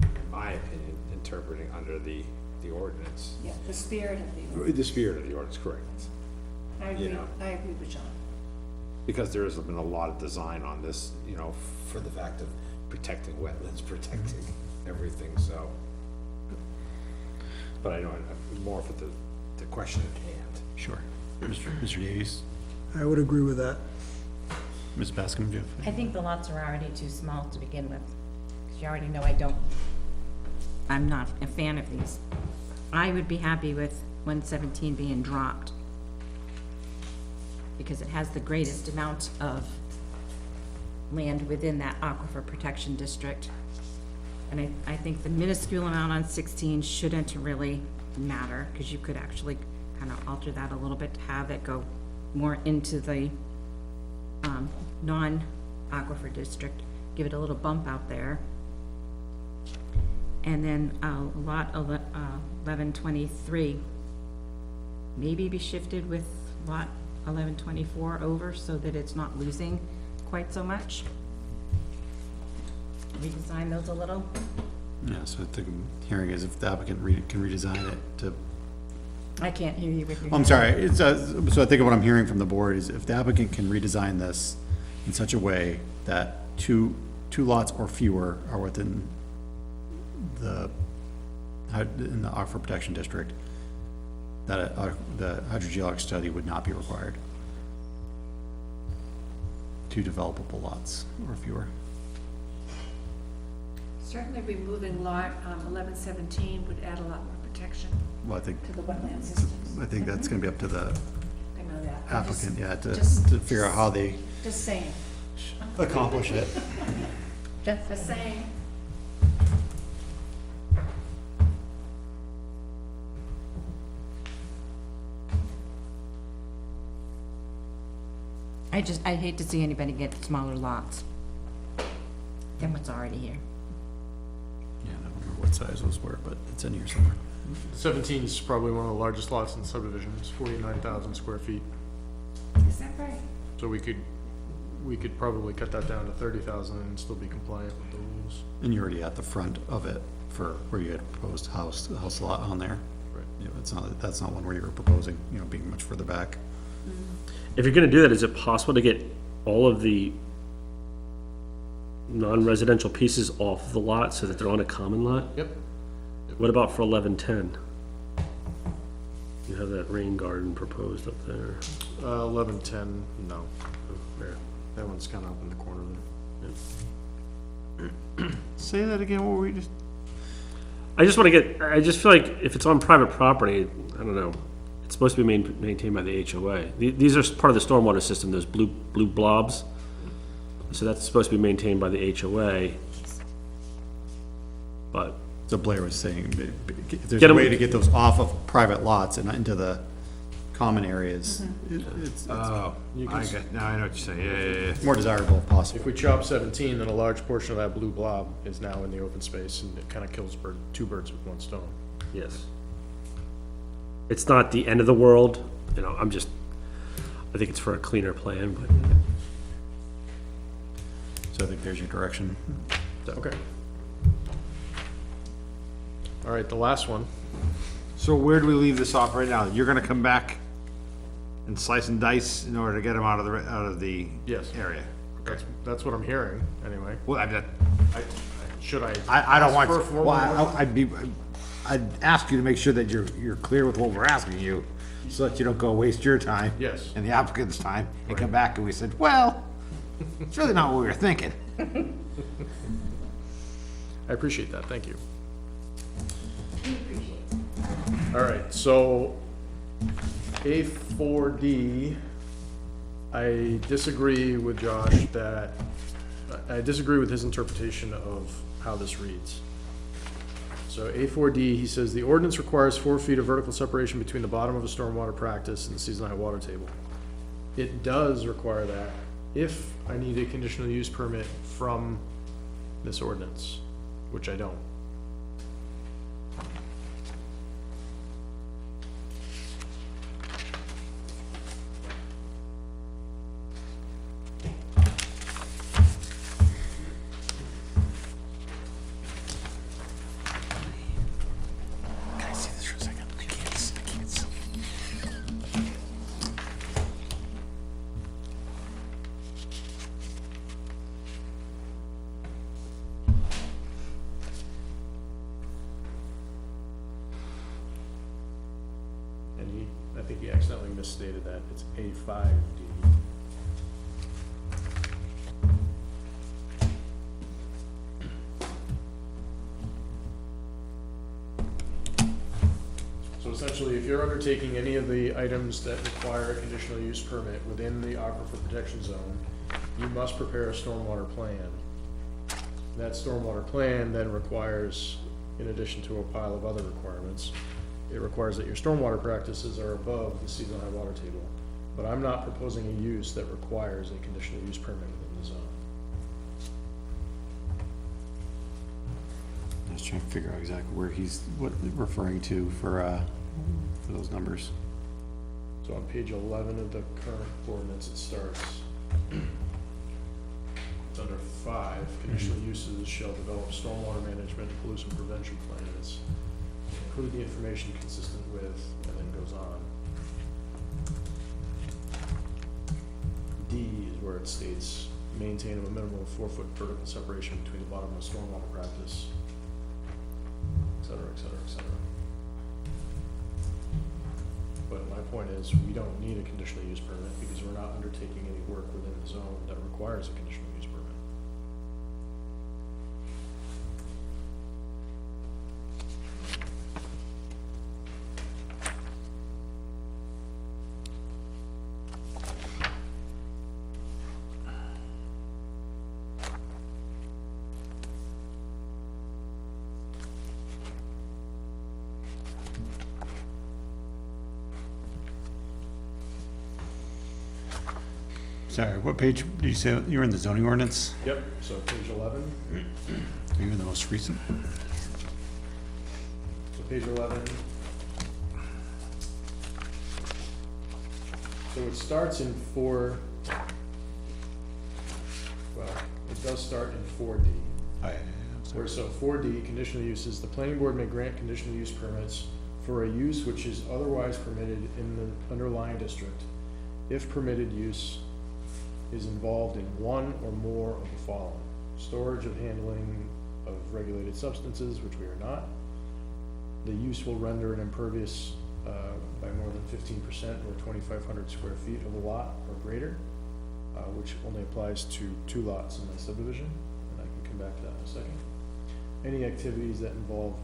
in my opinion, interpreting under the ordinance. Yeah, the spirit of the, The spirit of the ordinance, correct. I agree- know. I agree with John. Because there has been a lot of design on this, you know, for the fact of protecting wetlands, protecting everything, so. But I know, I'm more for the question at hand. Sure. Mr. Davies, I would agree with that. Ms. Bascom, Jeff? I think the lots are already too small to begin with. 'Cause you already know I'm not a fan of these. I would be happy with 117 being dropped. Because it has the greatest amount of land within that aquifer protection district. And I think the minuscule amount on 16 shouldn't really matter, because you could actually kind of alter that a little bit to have it go more into the non-aquifer district, give it a little bump out there. And then lot 1123 maybe be shifted with lot 1124 over so that it's not losing quite so much. Redesign those a little. Yeah, so the hearing is if the applicant can redesign it to, I can't hear you with your. I'm sorry, it's, so I think what I'm hearing from the board is if the applicant can redesign this in such a way that two lots or fewer are within in the aquifer protection district, that the hydrogeologic study would not be required. 2 developable lots or fewer. Certainly removing lot 1117 would add a lot more protection Well, I think, to the wetland systems. I think that's gonna be up to the I know that. I just- applicant, yeah, to just- figure out how they Just saying, accomplish it. just saying. I hate to see anybody get smaller lots than what's already here. Yeah, I don't remember what size those were, but it's in here somewhere. 17 is probably one of the largest lots in the subdivision, it's 49,000 square feet. Is that right? So we could we could probably cut that down to 30,000 and still be compliant with the rules. And you're already at the front of it for where you had proposed the house lot on there. Right. Yeah, that's not one where you were proposing, being much further back. If you're gonna do that, is it possible to get all of the non-residential pieces off the lot so that they're on a common lot? Yep. What about for 1110? You have that rain garden proposed up there. 1110, no. There. That one's kind of up in the corner there. Say that again, what were we just? I just feel like if it's on private property, I don't know, it's supposed to be maintained by the HOA. These are part of the stormwater system, those blue blobs. So that's supposed to be maintained by the HOA. But, So Blair was saying, if there's Get a 'em- way to get those off of private lots and into the common areas, it's Oh, now I know what you're saying, yeah. more desirable if possible. If we chop 17, then a large portion of that blue blob is now in the open space, and it kind of kills two birds with one stone. yes. It's not the end of the world, I think it's for a cleaner plan, but. So I think there's your direction. Okay. All right, the last one. So where do we leave this off right now? You're gonna come back and slice and dice in order to get them out of the Yes. area? That's what I'm hearing, anyway. Well, Should I? I don't want, ask for a formal well, I'd ask you to make sure that you're clear with what we're asking you, so that you don't go waste your time. Yes. And the applicant's time, and come back and we said, well, it's really not what we were thinking. I appreciate that, thank you. All right, so A4D, I disagree with Josh that, I disagree with his interpretation of how this reads. So A4D, he says, the ordinance requires 4 feet of vertical separation between the bottom of a stormwater practice and the seasonal high water table. It does require that if I need a conditional use permit from this ordinance, which I don't. Can I see this for a second? I can't see. And I think he accidentally misstated that, it's A5D. So essentially, if you're undertaking any of the items that require a conditional use permit within the aquifer protection zone, you must prepare a stormwater plan. That stormwater plan then requires, in addition to a pile of other requirements, it requires that your stormwater practices are above the seasonal high water table. But I'm not proposing a use that requires a conditional use permit within the zone. I was trying to figure out exactly where he's, referring to for those numbers. So on page 11 of the current ordinance, it starts, it's under 5, conditional uses shall develop stormwater management and pollution prevention plans, include the information consistent with, and then goes on. D is where it states, maintain a minimum of 4-foot vertical separation between the bottom of a stormwater practice, et cetera, et cetera, et cetera. But my point is, we don't need a conditional use permit because we're not undertaking any work within the zone that requires a conditional use permit. Sorry, what page did you say, you were in the zoning ordinance? Yep, so page 11, Are you in the most recent? so page 11. So it starts in 4, does start in 4D. Oh, yeah, yeah, yeah. Where, so 4D, conditional uses, the planning board may grant conditional use permits for a use which is otherwise permitted in the underlying district if permitted use is involved in one or more of the following: storage of handling of regulated substances, which we are not. The use will render an impervious by more than 15% or 2,500 square feet of a lot or greater, which only applies to 2 lots in the subdivision, and I can come back to that in a second. Any activities that involve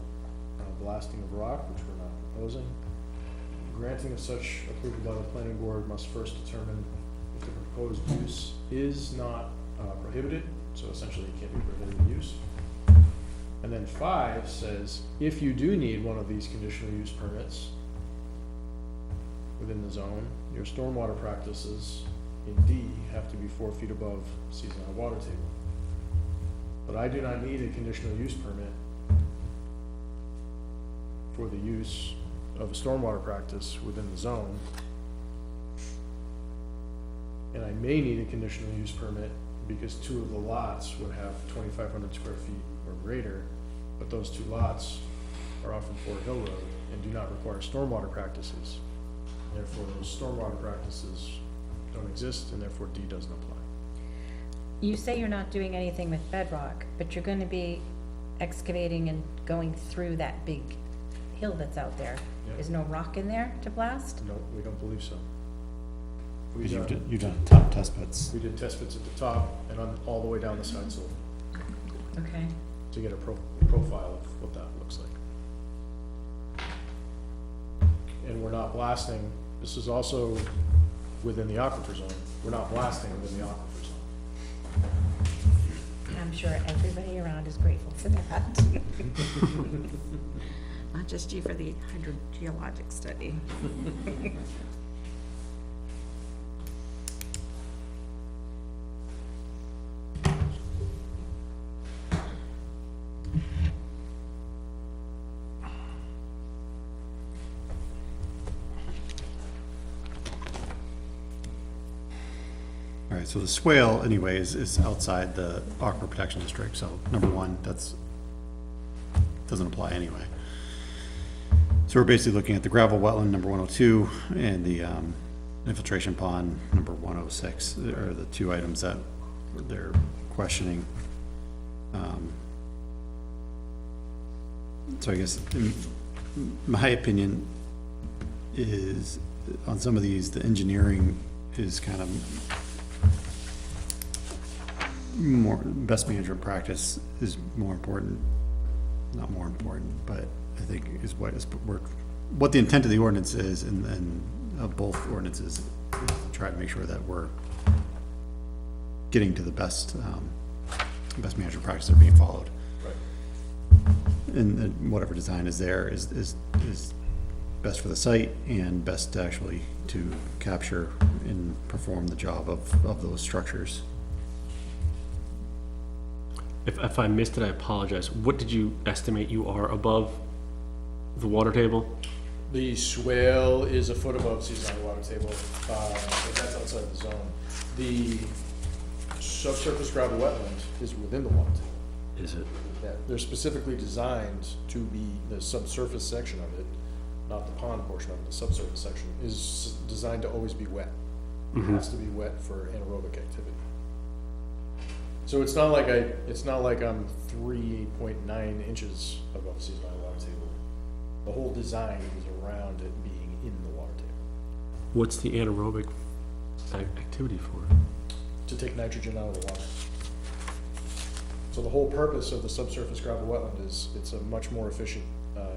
blasting of rock, which we're not proposing. Granting of such approval by the planning board must first determine if the proposed use is not prohibited, so essentially it can't be prohibited use. And then 5 says, if you do need one of these conditional use permits within the zone, your stormwater practices in D have to be 4 feet above seasonal water table. But I do not need a conditional use permit for the use of a stormwater practice within the zone. And I may need a conditional use permit because 2 of the lots would have 2,500 square feet or greater, but those 2 lots are off of Fort Hill Road and do not require stormwater practices. Therefore, those stormwater practices don't exist, and therefore D doesn't apply. You say you're not doing anything with bedrock, but you're gonna be excavating and going through that big hill that's out there. Yeah. There's no rock in there to blast? No, we don't believe so. We Because done- you've done top test pits. We did test pits at the top and on, all the way down the side slope Okay. to get a profile of what that looks like. And we're not blasting, this is also within the aquifer zone, we're not blasting within the aquifer zone. I'm sure everybody around is grateful for that. Not just you for the hydrogeologic study. All right, so the swale anyways is outside the aquifer protection district, so number 1, that's, doesn't apply anyway. So we're basically looking at the gravel wetland, number 102, and the infiltration pond, number 106, are the 2 items that they're questioning. So I guess, in my opinion is, on some of these, the engineering is kind of more, best management practice is more important, not more important, but I think is what the intent of the ordinance is, and of both ordinances, is to try to make sure that we're getting to the best management practices are being followed. And whatever design is there is best for the site and best actually to capture and perform the job of those structures. If I missed it, I apologize. What did you estimate you are above the water table? The swale is a foot above seasonal water table, but that's outside the zone. The subsurface gravel wetland is within the water table. Is it? Yeah, they're specifically designed to be, the subsurface section of it, not the pond portion of it, the subsurface section, is designed to always be wet. It has to be wet for anaerobic activity. So it's not like I'm 3.9 inches above seasonal water table. The whole design is around it being in the water table, What's the anaerobic activity for? to take nitrogen out of the water. So the whole purpose of the subsurface gravel wetland is, it's a much more efficient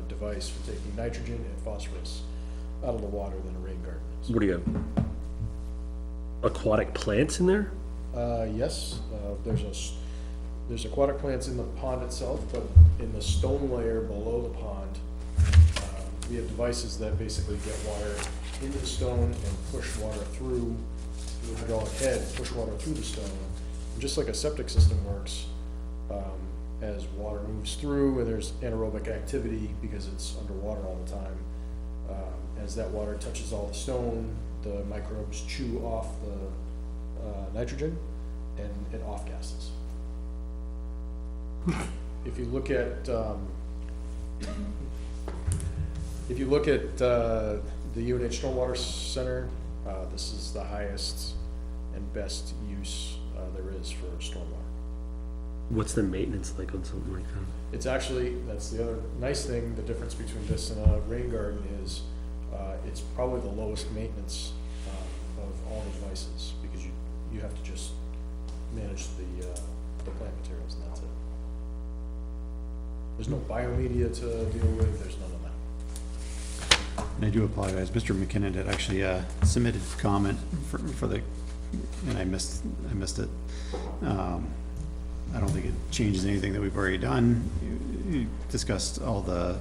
device for taking nitrogen and phosphorus out of the water than a rain garden is. What do you have? Aquatic plants in there? Yes, there's aquatic plants in the pond itself, but in the stone layer below the pond, we have devices that basically get water into the stone and push water through the hydraulic head, push water through the stone. And just like a septic system works, as water moves through and there's anaerobic activity because it's underwater all the time, as that water touches all the stone, the microbes chew off the nitrogen and it off gases. If you look at, the UNH Stormwater Center, this is the highest and best use, there is for stormwater. What's the maintenance like on something like that? It's actually, that's the other nice thing, the difference between this and a rain garden is, it's probably the lowest maintenance, of all the devices, because you have to just manage the plant materials and that's it. There's no biomedia to deal with, there's none of that. And I do apologize, Mr. McKinnon had actually submitted comment for the, and I missed it. I don't think it changes anything that we've already done. You discussed all the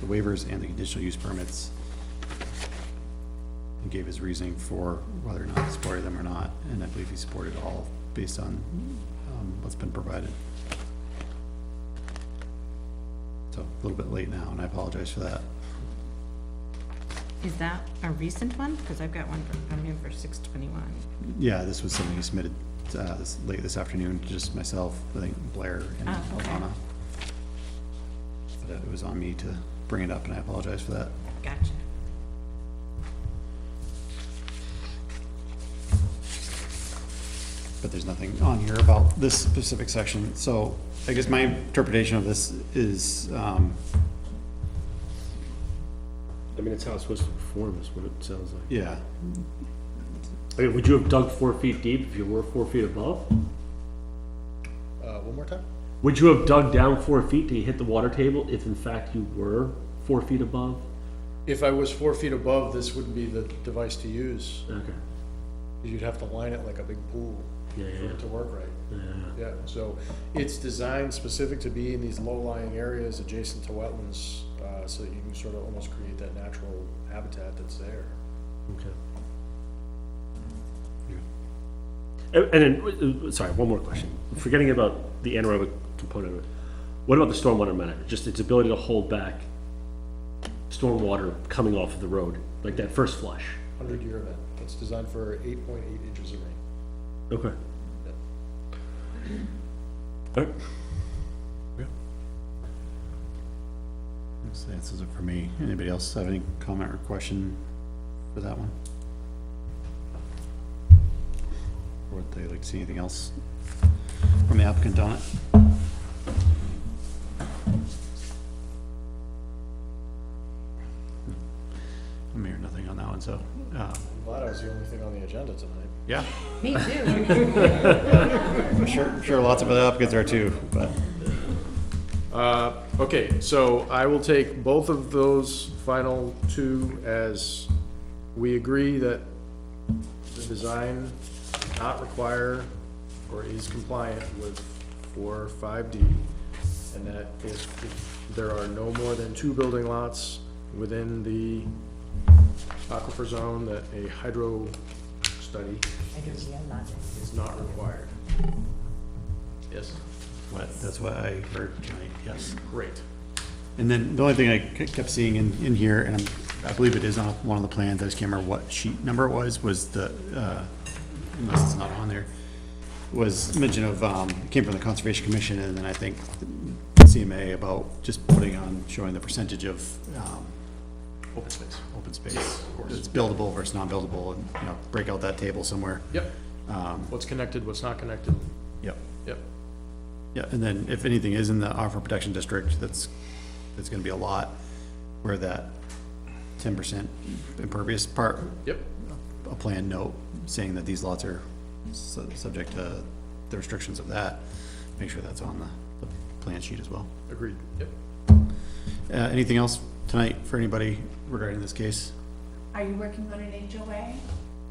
waivers and the conditional use permits. He gave his reasoning for whether or not he supported them or not, and I believe he supported all based on what's been provided. So a little bit late now, and I apologize for that. Is that a recent one? Because I've got one from him for 6/21. Yeah, this was something he submitted late this afternoon, just myself, I think Blair and Oh, okay. Alana. But it was on me to bring it up, and I apologize for that. Gotcha. But there's nothing on here about this specific section, so I guess my interpretation of this is, I mean, it's how it's supposed to perform, is what it sounds like. yeah, I mean, would you have dug 4 feet deep if you were 4 feet above? One more time? Would you have dug down 4 feet to hit the water table if in fact you were 4 feet above? If I was 4 feet above, this wouldn't be the device to use. Okay. You'd have to line it like a big pool Yeah, for yeah, it to work right. yeah. Yeah, so it's designed specific to be in these low-lying areas adjacent to wetlands, so that you can sort of almost create that natural habitat that's there. Okay. And then, sorry, one more question. Forgetting about the anaerobic component of it. What about the stormwater management? Just its ability to hold back stormwater coming off of the road, like that first flush? 100-year event. It's designed for 8.8 inches of rain. Okay. All right. that answers it for me. Anybody else have any comment or question for that one? Or would they like to see anything else from the applicant on it? I'm hearing nothing on that one, so, I'm glad I was the only thing on the agenda tonight. yeah, Me too. I'm sure lots of other applicants are too, but. Okay, so I will take both of those final two as we agree that the design does not require or is compliant with 4.5D, and that if there are no more than 2 building lots within the aquifer zone, that a hydro study is not required. Yes, That's what I heard tonight, yes. great. And then the only thing I kept seeing in here, and I believe it is on one of the plans, I just can't remember what sheet number it was the, unless it's not on there, was mention of, it came from the Conservation Commission, and then I think CMA about just putting on, showing the percentage of, Open space. open space. It's buildable versus non-buildable, and, you know, break out that table somewhere. Yep. What's connected, what's not connected. Yep. Yep. Yeah, and then if anything is in the Aquifer Protection District, that's gonna be a lot where that 10% impervious part, Yep. a plan note saying that these lots are subject to the restrictions of that, make sure that's on the plan sheet as well. Agreed. Yep. Anything else tonight for anybody regarding this case? Are you working on an HOA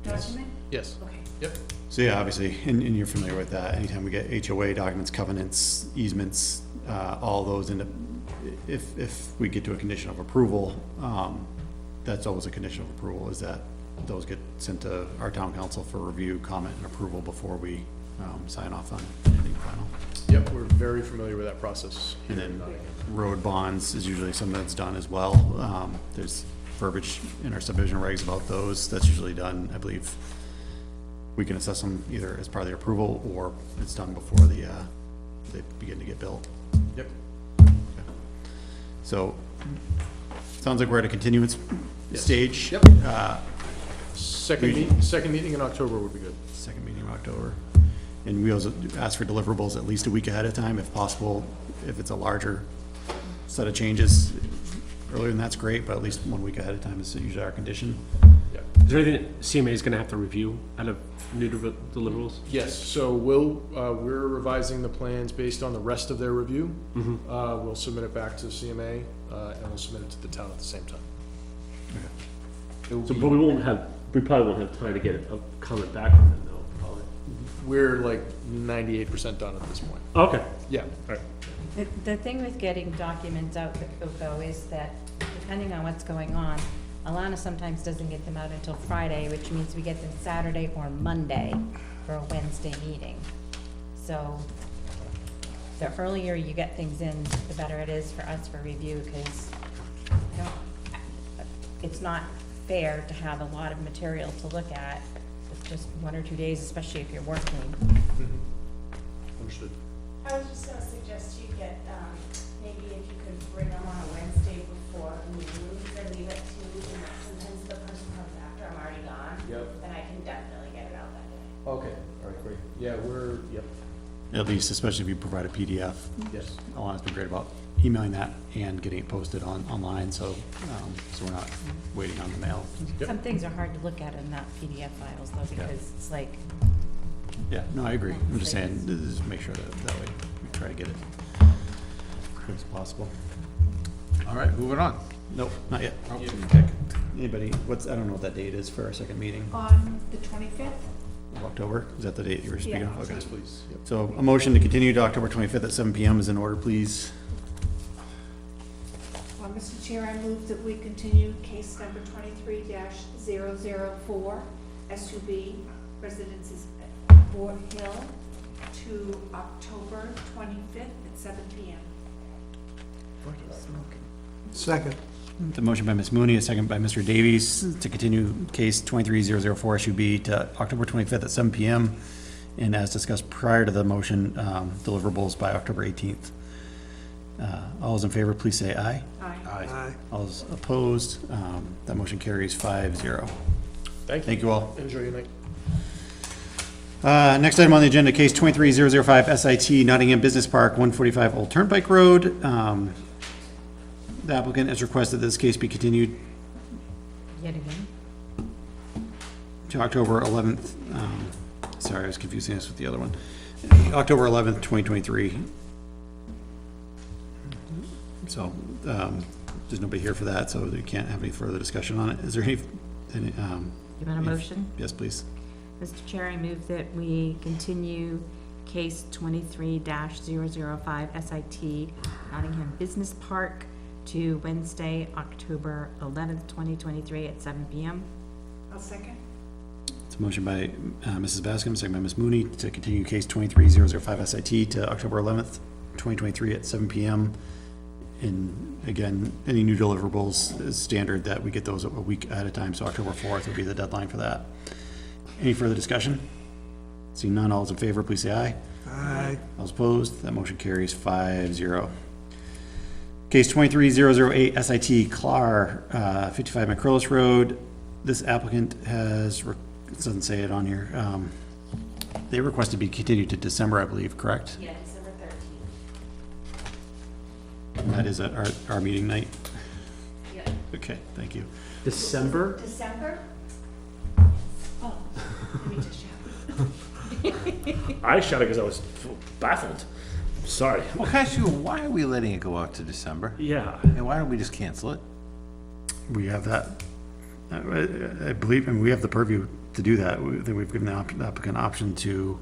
document? Yes. Okay. Yep. So yeah, obviously, and you're familiar with that, anytime we get HOA documents, covenants, easements, all those into, if we get to a condition of approval, that's always a condition of approval, is that those get sent to our town council for review, comment, and approval before we, sign off on anything final. Yep, we're very familiar with that process. And then road bonds is usually something that's done as well. There's verbiage in our subdivision regs about those, that's usually done, I believe. We can assess them either as part of the approval, or it's done before the they begin to get built. Yep. So, sounds like we're at a continuance stage. Yep. Uh, Second meeting in October would be good. Second meeting in October. And we also ask for deliverables at least a week ahead of time, if possible. If it's a larger set of changes, earlier than that's great, but at least 1 week ahead of time is usually our condition. Is there anything that CMA is gonna have to review out of new deliverables? Yes, so we're revising the plans based on the rest of their review. We'll submit it back to CMA, and we'll submit it to the town at the same time. So, but we probably won't have time to get a comment back from them though, probably. We're like 98% done at this point. Okay. Yeah. The thing with getting documents out, though, is that depending on what's going on, Alana sometimes doesn't get them out until Friday, which means we get them Saturday or Monday for a Wednesday meeting. So the earlier you get things in, the better it is for us for review, because it's not fair to have a lot of material to look at with just 1 or 2 days, especially if you're working. Understood. I was just gonna suggest you get, maybe if you could bring them on a Wednesday before a meeting, then leave it to, and sometimes the person comes after I'm already gone. Yep. Then I can definitely get it out that day. Okay, all right, great. Yeah, yep. At least, especially if you provide a PDF. Yes. Alana's been great about emailing that and getting it posted online, so we're not waiting on the mail. Yep. Some things are hard to look at in not PDF files, though, because it's like, Yeah, no, I agree. I'm just saying, just make sure that way we try to get it as quick as possible. All right, moving on. Nope, not yet. Oh, Anybody, I don't know what that date is for our second meeting On the 25th? of October? Is that the date you were speaking of? Okay. Yes, please. Yep. So a motion to continue to October 25th at 7 PM is in order, please. Mr. Chair, I move that we continue case number 23-004, SUB Residences at Fort Hill, to October 25th at 7 PM. Second. The motion by Ms. Mooney, a second by Mr. Davies to continue case 23004 SUB to October 25th at 7 PM. And as discussed prior to the motion, deliverables by October 18th. All those in favor, please say aye. Aye. Aye. All those opposed, that motion carries 5-0. Thank you. Thank you all. Enjoy your night. Next item on the agenda, case 23005 SIT Nottingham Business Park, 145 Old Turnpike Road. The applicant has requested this case be continued yet again. to October 11th. Sorry, I was confusing this with the other one. October 11th, 2023. So, there's nobody here for that, so we can't have any further discussion on it. Is there any, You want a motion? yes, please. Mr. Chair, I move that we continue case 23-005 SIT Nottingham Business Park to Wednesday, October 11th, 2023 at 7 PM. I'll second. It's a motion by Mrs. Bascom, second by Ms. Mooney to continue case 23005 SIT to October 11th, 2023 at 7 PM. And again, any new deliverables is standard that we get those a week ahead of time, so October 4th would be the deadline for that. Any further discussion? Seeing none, all those in favor, please say aye. Aye. All those opposed, that motion carries 5-0. Case 23008 SIT Clar, 55 McCrillis Road. This applicant has, it doesn't say it on here, they requested to be continued to December, I believe, correct? Yeah, December 13th. And that is at our meeting night? Yeah. Okay, thank you. December? December? Oh, let me just shout. I shouted because I was baffled. Sorry. Well, can I ask you, why are we letting it go out to December? Yeah. And why don't we just cancel it? We have that, I believe, and we have the purview to do that. We've given the applicant option to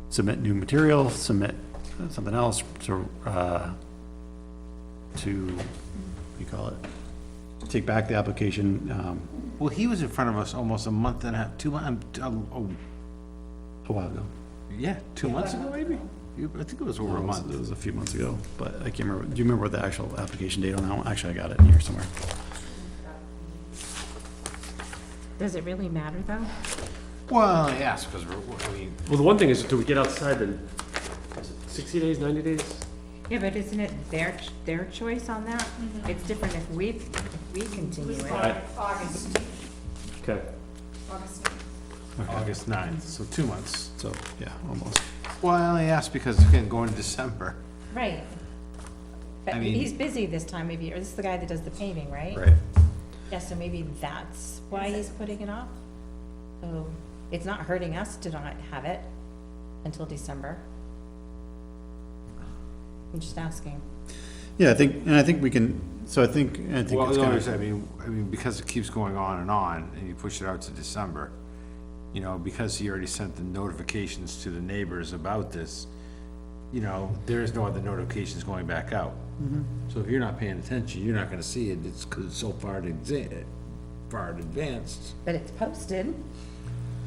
submit new material, submit something else, to, what do you call it? Take back the application, Well, he was in front of us almost a month and a half, 2 months, a while ago. yeah, 2 months ago, maybe? I think it was over a It month. was a few months ago, but I can't remember. Do you remember what the actual application date on that one? Actually, I got it in here somewhere. Does it really matter, though? Well, yes, because I mean, Well, the one thing is, do we get outside then, is it 60 days, 90 days? Yeah, but isn't it their choice on that? It's different if we continue it. August, Okay. August. August 9th, so 2 months. So, yeah, almost. Well, I only asked because it's gonna go into December. Right. But I mean- he's busy this time of year. This is the guy that does the paving, right? Right. Yeah, so maybe that's why he's putting it off. So it's not hurting us to not have it until December. I'm just asking. Yeah, I think we can, so I think Well, it's no, kind I of, mean, because it keeps going on, and you push it out to December, you know, because he already sent the notifications to the neighbors about this, you know, there is no other notifications going back out. So if you're not paying attention, you're not gonna see it, it's because it's so far advanced. But it's posted.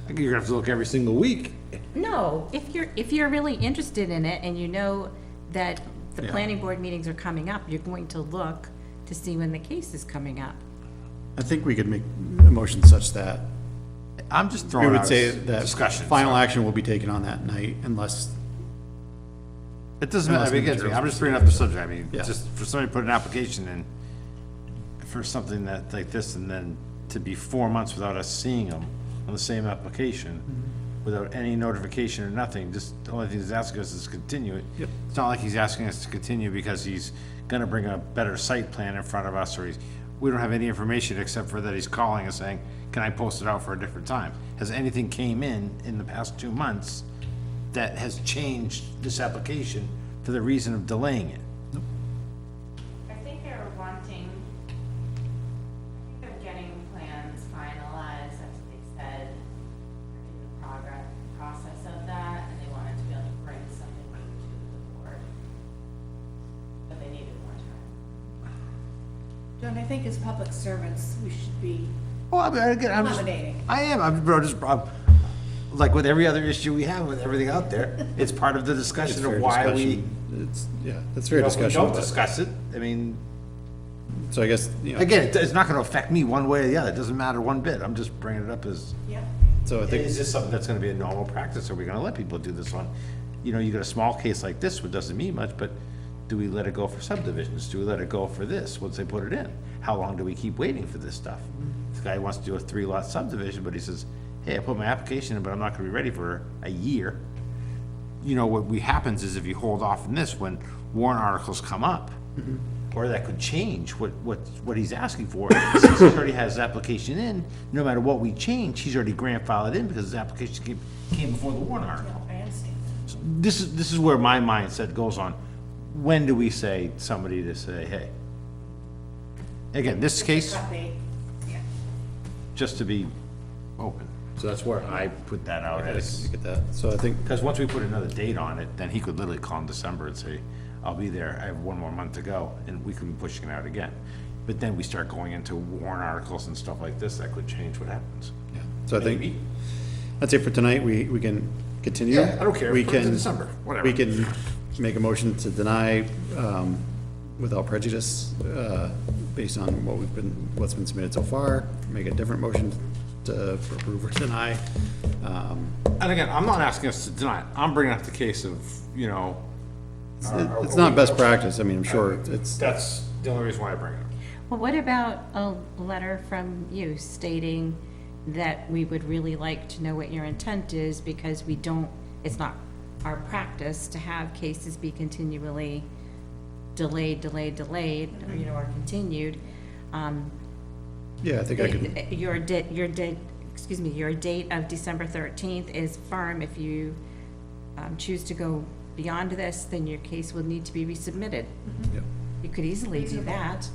You're gonna have to look every single week. No, if you're really interested in it and you know that the planning board meetings are coming up, you're going to look to see when the case is coming up. I think we could make a motion such that I'm just we throwing would out say a that discussion. final so- action will be taken on that night unless, It doesn't matter, I mean, again, I'm just bringing up the subject, I mean, Yeah. just for somebody to put an application in for something that, like this, and then to be 4 months without us seeing them on the same application, without any notification or nothing, just, the only thing he's asking us is to continue it. Yep. It's not like he's asking us to continue because he's gonna bring a better site plan in front of us, or we don't have any information except for that he's calling us saying, can I post it out for a different time? Has anything came in the past 2 months that has changed this application for the reason of delaying it? I think they're wanting, I think they're getting plans finalized, that's what they said, in the process of that, and they wanted to be able to bring something to the board. But they needed more time. John, I think as public servants, we should be Well, I mean, again, I'm just, accommodating. I am, I'm like with every other issue we have with everything out there, it's part of the discussion of why we, It's, yeah, that's you fair know, if we discussion. don't but- discuss it, I mean, So I guess, you know, again, it's not gonna affect me one way or the other, it doesn't matter one bit, I'm just bringing it up as, Yep. so I think, is this something that's gonna be a normal practice, are we gonna let people do this one? You know, you got a small case like this, which doesn't mean much, but do we let it go for subdivisions? Do we let it go for this, once they put it in? How long do we keep waiting for this stuff? This guy wants to do a 3-lot subdivision, but he says, hey, I put my application in, but I'm not gonna be ready for a year. You know, what happens is if you hold off on this, when warrant articles come up, or that could change what he's asking for, since he already has his application in, no matter what we change, he's already grandfathered in because his application came before the warrant article. I understand. This is where my mindset goes on. When do we say somebody to say, hey? Again, this case, But they, yeah. just to be open. So that's where I put that out I as, get that. So I think, because once we put another date on it, then he could literally call in December and say, I'll be there, I have 1 more month to go, and we could be pushing it out again. But then we start going into warrant articles and stuff like this, that could change what happens. yeah, so I think, Maybe. I'd say for tonight, we can continue. Yeah, I don't care. We Put it to can, December, whatever. we can make a motion to deny, without prejudice, based on what's been submitted so far, make a different motion to approve or deny. And again, I'm not asking us to deny it, I'm bringing up the case of, you know. It's not best practice, I mean, I'm sure it's, That's the only reason why I bring it up. Well, what about a letter from you stating that we would really like to know what your intent is because we don't, it's not our practice to have cases be continually delayed, or, you know, or continued. yeah, I think I could, Your date of December 13th is firm. If you choose to go beyond this, then your case will need to be resubmitted. yeah. You could easily do that.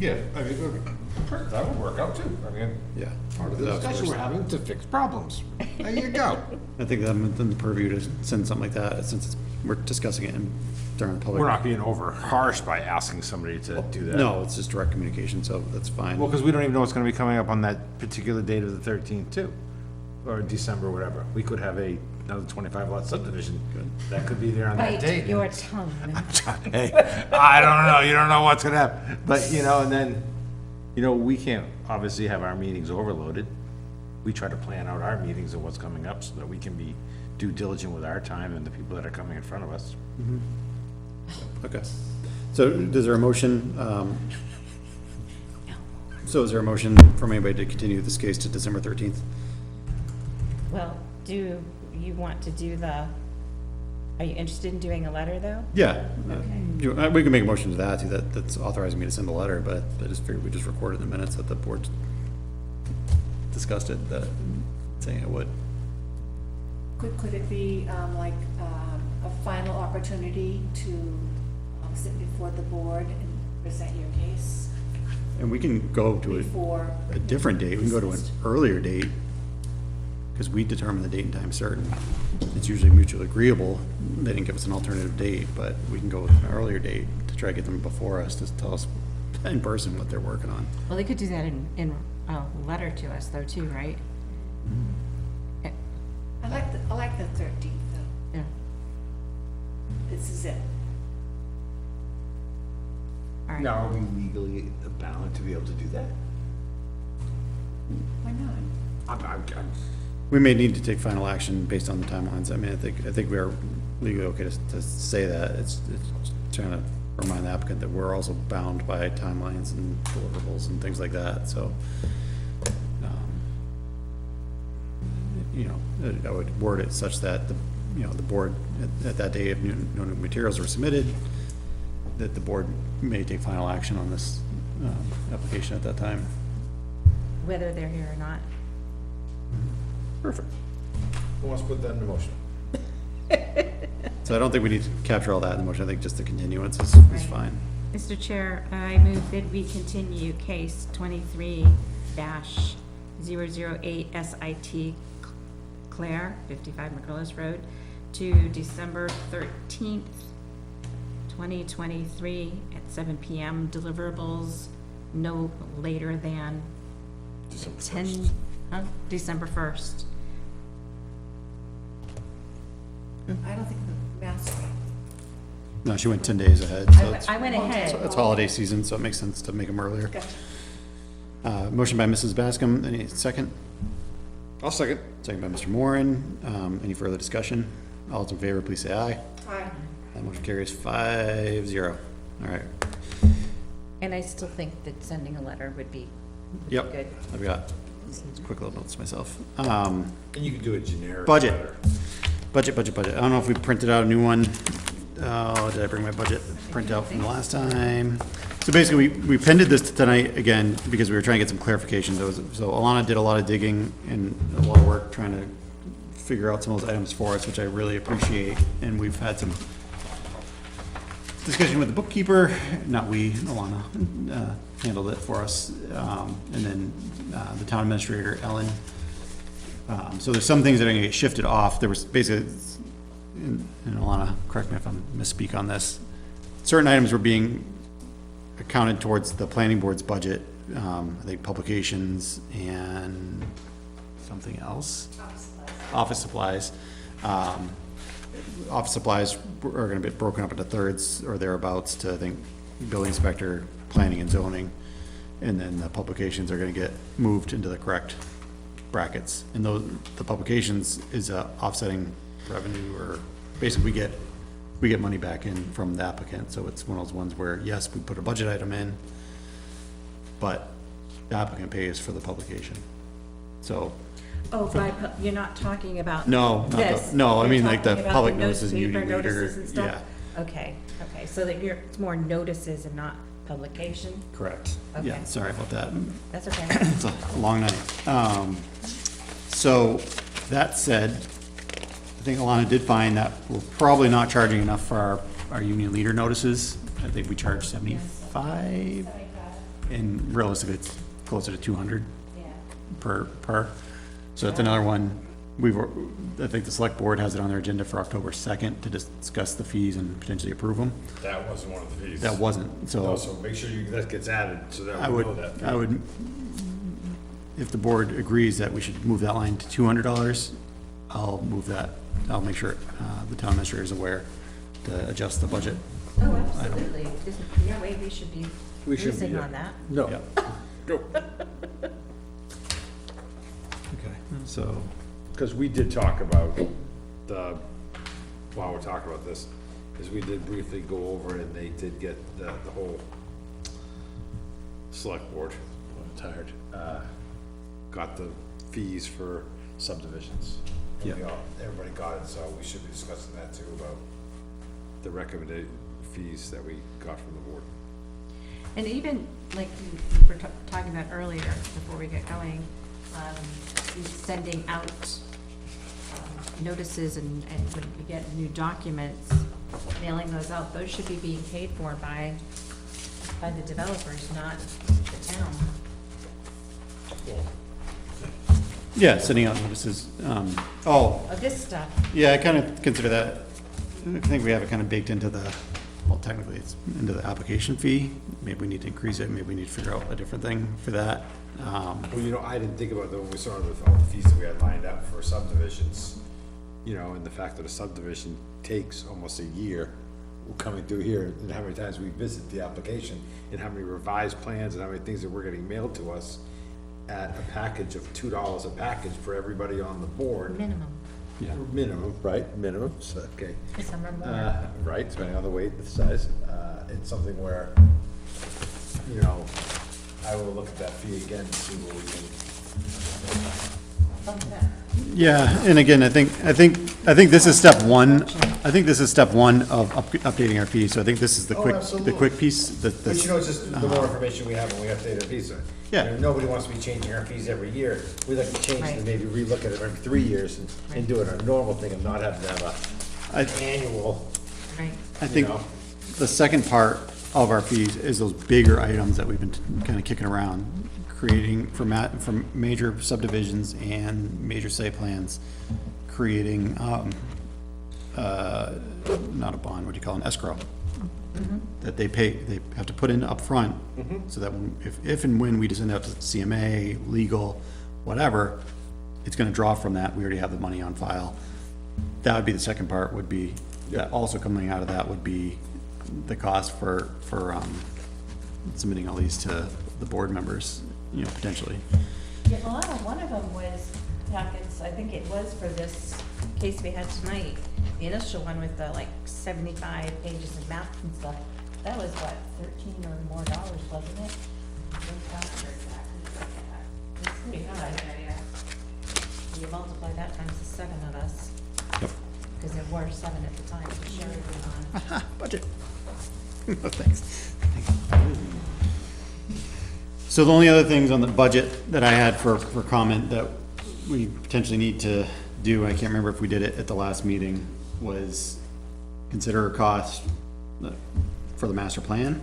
Yeah, I mean, that would work out too, I mean, Yeah. part of the discussion we're having to fix problems. There you go. I think that I'm in the purview to send something like that, since we're discussing it during public. We're not being over harsh by asking somebody to do that. No, it's just direct communication, so that's fine. Well, because we don't even know what's gonna be coming up on that particular date of the 13th too, or December, whatever. We could have another 25-lot subdivision. That could be there on that Bite date. your tongue. Hey, I don't know, you don't know what's gonna happen, but, you know, and then, you know, we can't obviously have our meetings overloaded. We try to plan out our meetings and what's coming up so that we can be due diligent with our time and the people that are coming in front of us. Okay. So is there a motion, so is there a motion from anybody to continue this case to December 13th? Well, do you want to do are you interested in doing a letter, though? Yeah. We can make a motion to that, too, that's authorizing me to send a letter, but I just figured we just recorded the minutes that the board discussed it, that, saying it would. Could it be like a final opportunity to sit before the board and present your case And we can go to before? a different date, we can go to an earlier date, because we determine the date and time certain. It's usually mutually agreeable, they didn't give us an alternative date, but we can go with an earlier date to try to get them before us, to tell us in person what they're working on. Well, they could do that in a letter to us though, too, right? I like the 13th, though. Yeah. This is it. All right. Now, are we legally bound to be able to do that? Why not? I'm We may need to take final action based on the timelines. I mean, I think we are legally okay to say that. It's trying to remind the applicant that we're also bound by timelines and deliverables and things like that, so. You know, I would word it such that the board, at that day, if no new materials are submitted, that the board may take final action on this, application at that time. Whether they're here or not. Perfect. Who wants to put that in motion? So I don't think we need to capture all that in the motion. I think just the continuance is fine. Mr. Chair, I move that we continue case 23-008 SIT Claire, 55 McCullough Road, to December 13th, 2023 at 7 PM. Deliverables no later than December 1st. I don't think the master. No, she went 10 days ahead, so it's, I went ahead. it's holiday season, so it makes sense to make them earlier. Motion by Mrs. Bascom, any second? I'll second. Second by Mr. Moran. Any further discussion? All those in favor, please say aye. Aye. That motion carries 5-0. All right. And I still think that sending a letter would be Yep. good. I've got quick little notes myself. And you can do a generic Budget. letter. Budget. I don't know if we printed out a new one. Oh, did I bring my budget printout from the last time? So basically, we pended this to tonight again because we were trying to get some clarification. So Alana did a lot of digging and a lot of work trying to figure out some of those items for us, which I really appreciate. And we've had some discussion with the bookkeeper, not we, Alana, handled it for us. And then the town administrator, Ellen. So there's some things that are gonna get shifted off. There was basically, and Alana, correct me if I'm misspeak on this, certain items were being accounted towards the planning board's budget, I think publications and something else. Office supplies. Office supplies are gonna be broken up into thirds or thereabouts to, I think, building inspector, planning and zoning. And then the publications are gonna get moved into the correct brackets. And the publications is offsetting revenue, or basically we get money back in from the applicant. So it's one of those ones where, yes, we put a budget item in, but the applicant pays for the publication. So, Oh, you're not talking about no, not this? the, no, I You're mean like the talking about public the notices and newspaper union reader, notices and stuff? yeah, Okay, so that it's more notices and not publication? correct. Yeah, Okay. sorry about that. That's okay. It's a long night. So, that said, I think Alana did find that we're probably not charging enough for our union leader notices. I think we charge 75, and realistically, it's closer to 200 per. So that's another one, I think the select board has it on their agenda for October 2nd to discuss the fees and potentially approve them. That wasn't one of the fees. That wasn't, so. No, so make sure that gets added, so that I we would, know that. I would, if the board agrees that we should move that line to $200, I'll move that. I'll make sure, the town administrator is aware to adjust the budget. Oh, absolutely. There's no way we should be We should be, losing yeah. on that. No, Yeah. no, Okay, so, because we did talk about while we're talking about this, is we did briefly go over and they did get the whole select board, I'm tired, got the fees for subdivisions. Yeah. Everybody got it, so we should be discussing that too, about the recommended fees that we got from the board. And even, like we were talking about earlier, before we get going, sending out notices and when you get new documents, mailing those out, those should be being paid for by the developers, not the town. Yeah, sending out notices, Of this stuff. yeah, I kind of consider that, I think we have it kind of baked into the, well, technically it's into the application fee. Maybe we need to increase it, maybe we need to figure out a different thing for that. Well, I didn't think about that when we saw all the fees that we had lined up for subdivisions, and the fact that a subdivision takes almost a year coming through here, and how many times we visit the application, and how many revised plans, and how many things that we're getting mailed to us at a package of $2 a package for everybody on the board. Minimum, Minimum, right, minimum, so, okay. some are more. Right, depending on the weight, the size, it's something where, I will look at that fee again and see what we can. Yeah, and again, I think this is step one. I think this is step one of updating our fees, so I think this is the quick piece, But it's just the more information we have when we update our fees. Yeah. Nobody wants to be changing our fees every year. We like to change and maybe relook at it every 3 years and do it a normal thing and not have to have an annual. Right. I think know. the second part of our fees is those bigger items that we've been kind of kicking around, creating for major subdivisions and major site plans, creating, not a bond, what do you call it, an escrow? That they have to put in upfront, so that if and when we send out to CMA, legal, whatever, it's gonna draw from that, we already have the money on file. That would be the second part, would be, that also coming out of that would be the cost for submitting all these to the board members, potentially. Yeah, well, one of them was packets, I think it was for this case we had tonight, the initial one with the 75 pages of maps and stuff. That was what, $13 or more, wasn't it? It's pretty high. You multiply that times the 7 of us, Yep. because there were 7 at the time, so Sherry was on. Budget. Thanks. So the only other things on the budget that I had for comment that we potentially need to do, I can't remember if we did it at the last meeting, was consider a cost for the master plan,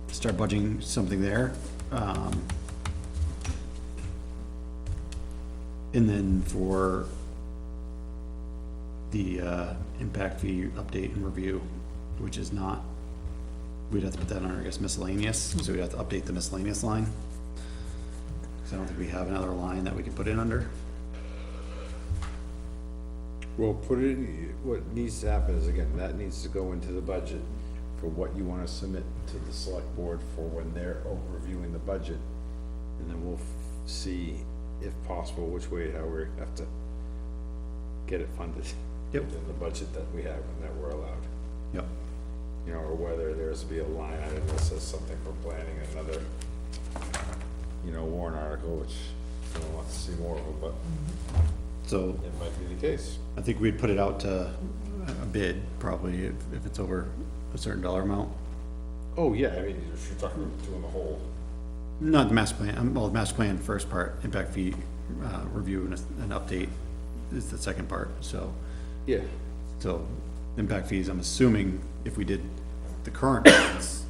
start budgeting something there. And then for the impact fee update and review, which is not, we'd have to put that on, I guess, miscellaneous, so we'd have to update the miscellaneous line. Cause I don't think we have another line that we can put in under. Well, put it, what needs to happen is, again, that needs to go into the budget for what you wanna submit to the select board for when they're reviewing the budget. And then we'll see, if possible, which way, how we have to get it funded. Yep. Within the budget that we have and that we're allowed. Yep. Or whether there's to be a line item that says something for planning, another, warrant article, which no one wants to see more of them, but So it might be the case. I think we'd put it out to a bid, probably, if it's over a certain dollar amount. Oh, yeah, I mean, if you're talking about doing the whole. Not the master plan, well, the master plan, first part, impact fee, review and an update is the second part, so. Yeah. So, impact fees, I'm assuming if we did the current ones,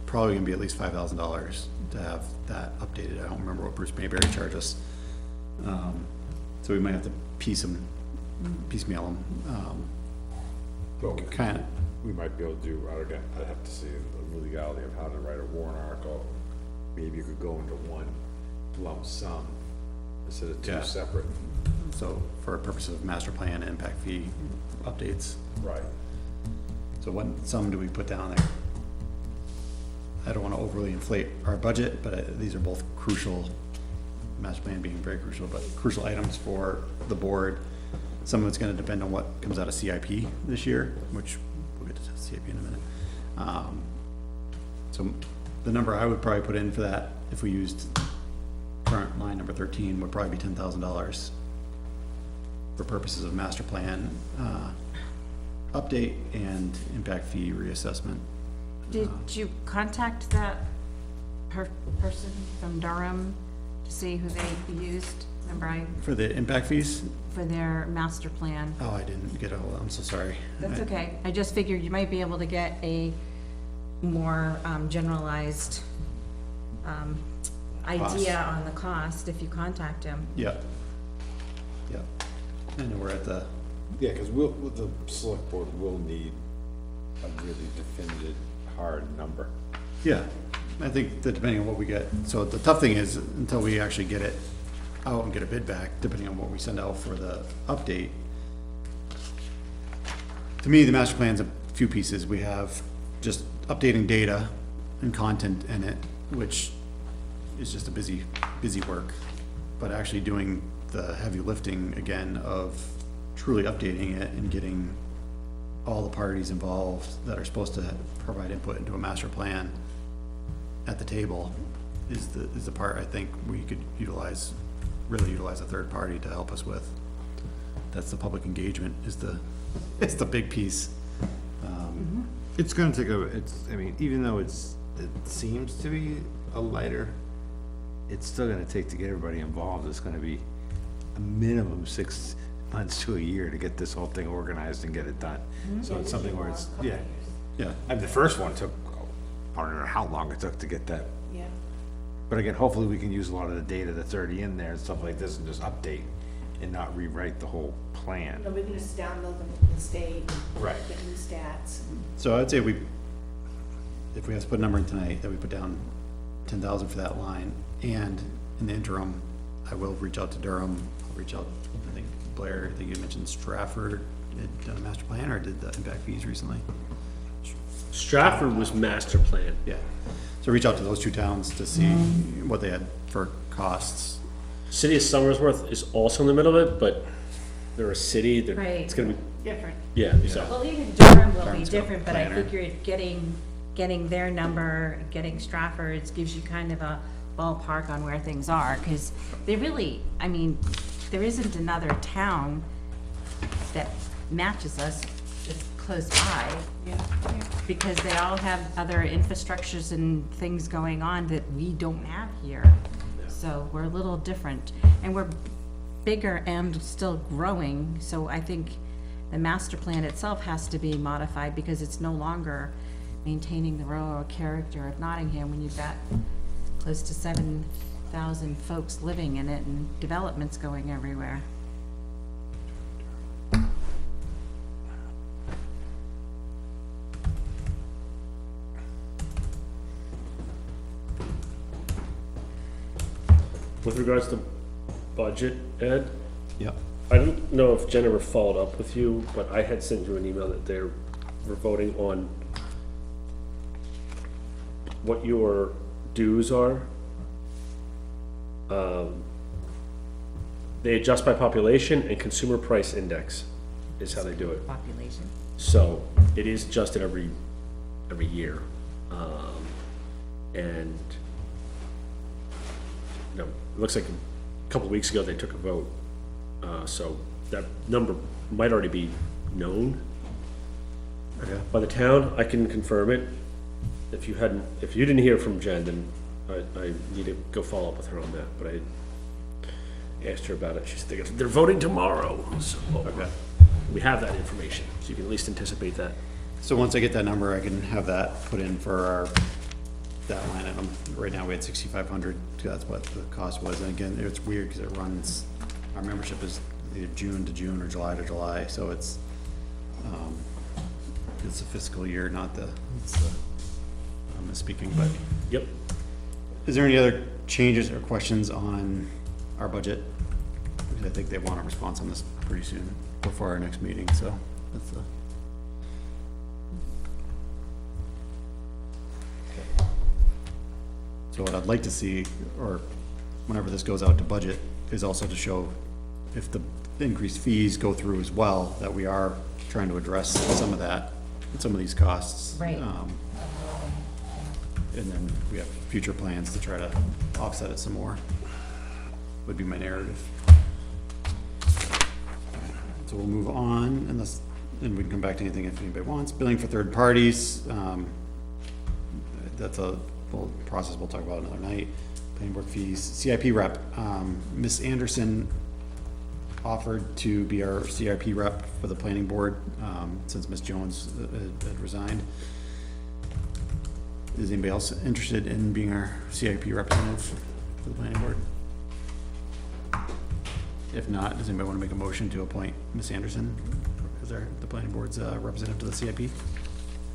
probably gonna be at least $5,000 to have that updated. I don't remember what Bruce Mayberry charged us. So we might have to piecemeal them, Well, kinda, we might be able to do, again, I'd have to see the legality of how to write a warrant article. Maybe you could go into one lump sum instead of two Yeah. separate. so for purposes of master plan, impact fee updates. Right. So what sum do we put down there? I don't wanna overly inflate our budget, but these are both crucial, master plan being very crucial, but crucial items for the board Some of it's gonna depend on what comes out of CIP this year, which we'll get to CIP in a minute. So the number I would probably put in for that, if we used current line number 13, would probably be $10,000 for purposes of master plan, update and impact fee reassessment. Did you contact that person from Durham to see who they used? Remember For the impact fees? for their master plan? Oh, I didn't get a hold, I'm so sorry. That's okay. I just figured you might be able to get a more generalized idea on the cost if you contact him. Yeah. Yeah. I know we're at the, Yeah, cause the select board will need a really definitive, hard number. yeah, I think that depending on what we get, so the tough thing is, until we actually get it out and get a bid back, depending on what we send out for the update. To me, the master plan's a few pieces. We have just updating data and content in it, which is just a busy work. But actually doing the heavy lifting again of truly updating it and getting all the parties involved that are supposed to provide input into a master plan at the table is the part I think we could really utilize a third party to help us with. That's the public engagement is the big piece. It's gonna take I mean, even though it seems to be a lighter, it's still gonna take to get everybody involved. It's gonna be a minimum 6 months to a year to get this whole thing organized and get it done. So it's something where it's, yeah. Yeah, I mean, the first one took, I don't know how long it took to get that. Yeah. But again, hopefully we can use a lot of the data that's already in there and stuff like this and just update and not rewrite the whole plan. And we can just download them from the state. Right. Get new stats. so I'd say if we have to put a number in tonight, that we put down 10,000 for that line. And in the interim, I will reach out to Durham, I'll reach out, I think Blair, I think you mentioned Stratford had done a master plan or did the impact fees recently? Stratford was master plan. Yeah, so reach out to those two towns to see what they had for costs. City of Somersworth is also in the middle of it, but they're a city, Right. it's gonna be, Different. yeah, so. Well, even Durham will be Durham's got a different, but I planner. figure getting their number, getting Stratford's gives you kind of a ballpark on where things are, because they really, I mean, there isn't another town that matches us that's close by, Yeah. because they all have other infrastructures and things going on that we don't have here. So we're a little different, and we're bigger and still growing, so I think the master plan itself has to be modified because it's no longer maintaining the rural character of Nottingham when you've got close to 7,000 folks living in it and developments going everywhere. With regards to budget, Ed, Yep. I don't know if Jennifer followed up with you, but I had sent you an email that we're voting on what your dues are. They adjust by population and consumer price index is how they do it. Population. So it is adjusted every year. And, you know, it looks like a couple of weeks ago they took a vote. So that number might already be known by the town. I can confirm it. If you didn't hear from Jen, then I need to go follow up with her on that, but I asked her about it. She's thinking, they're voting tomorrow, so. Okay. We have that information, so you can at least anticipate that. So once I get that number, I can have that put in for that line item. Right now, we had 6,500, that's what the cost was, and again, it's weird, because it runs, our membership is either June to June or July to July, so it's a fiscal year, not the, I'm misspeaking, but. Yep. Is there any other changes or questions on our budget? Because I think they want a response on this pretty soon, before our next meeting, so that's the. So what I'd like to see, or whenever this goes out to budget, is also to show if the increased fees go through as well, that we are trying to address some of that, some of these costs. Right. And then we have future plans to try to offset it some more, would be my narrative. So we'll move on, unless, and we can come back to anything if anybody wants. Billing for third parties, that's a whole process we'll talk about another night. Planning board fees, CIP rep, Ms. Anderson offered to be our CIP rep for the planning board, since Ms. Jones had resigned. Is anybody else interested in being our CIP representative for the planning board? If not, does anybody want to make a motion to appoint Ms. Anderson as the planning board's representative to the CIP?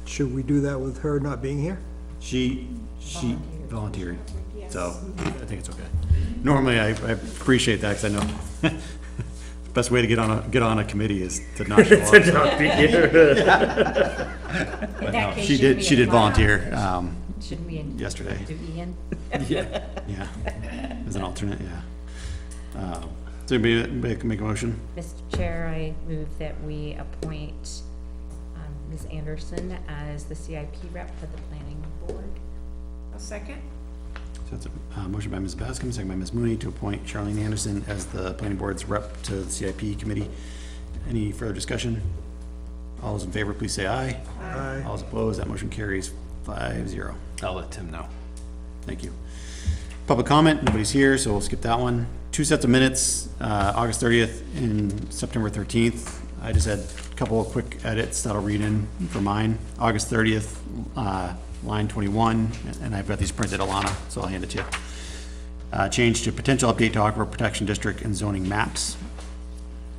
Should we do that with her not being here? She volunteered, so I think it's okay. Normally, I appreciate that, because I know the best way to get on a committee is to not show up. To not be here. In that case, She shouldn't did, we she did apply? volunteer, Shouldn't we yesterday. do Ian? Yeah, as an alternate, yeah. So anybody make a motion? Mr. Chair, I move that we appoint Ms. Anderson as the CIP rep for the planning board. A second? So that's a motion by Ms. Bascom, second by Ms. Mooney to appoint Charlene Anderson as the planning board's rep to the CIP committee. Any further discussion? All those in favor, please say aye. Aye. All those opposed, that motion carries 5-0. I'll let Tim know. Thank you. Public comment, nobody's here, so we'll skip that one. Two sets of minutes, August 30th and September 13th. I just had a couple of quick edits that I'll read in for mine. August 30th, line 21, and I've got these printed, Alana, so I'll hand it to you. Change to potential update to Aquifer Protection District and zoning maps.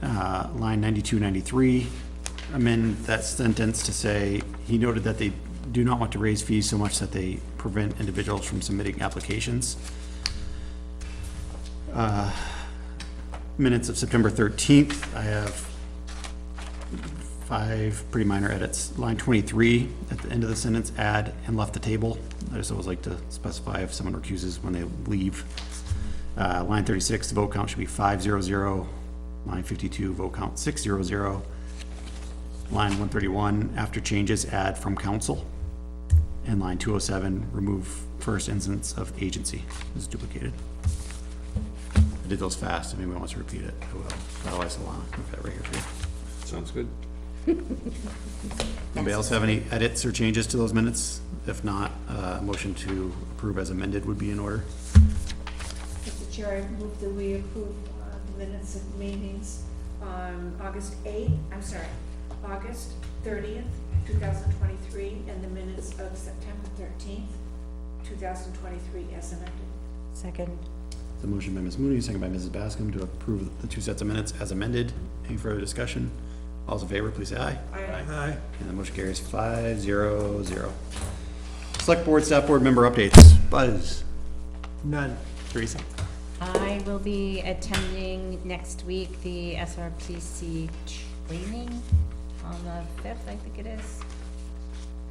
Line 92, 93, amend that sentence to say, he noted that they do not want to raise fees so much that they prevent individuals from submitting applications. Minutes of September 13th, I have 5 pretty minor edits. Line 23, at the end of the sentence, add and left the table. I just always like to specify if someone recuses when they leave. Line 36, the vote count should be 500. Line 52, vote count 600. Line 131, after changes, add from council. And line 207, remove first instance of agency. This is duplicated. I did those fast. If anyone wants to repeat it, I will. Otherwise, Alana, I've got it right here for you. Sounds good. Anybody else have any edits or changes to those minutes? If not, a motion to approve as amended would be in order. Mr. Chair, I move that we approve the minutes of meetings on August 30th, 2023, and the minutes of September 13th, 2023 as amended. Second. The motion by Ms. Mooney, second by Mrs. Bascom to approve the 2 sets of minutes as amended. Any further discussion? All those in favor, please say aye. Aye. And the motion carries 5-0-0. Select board, staff board member updates. Buzz. None. Teresa. I will be attending next week the SRPC training on the 5th, I think it is.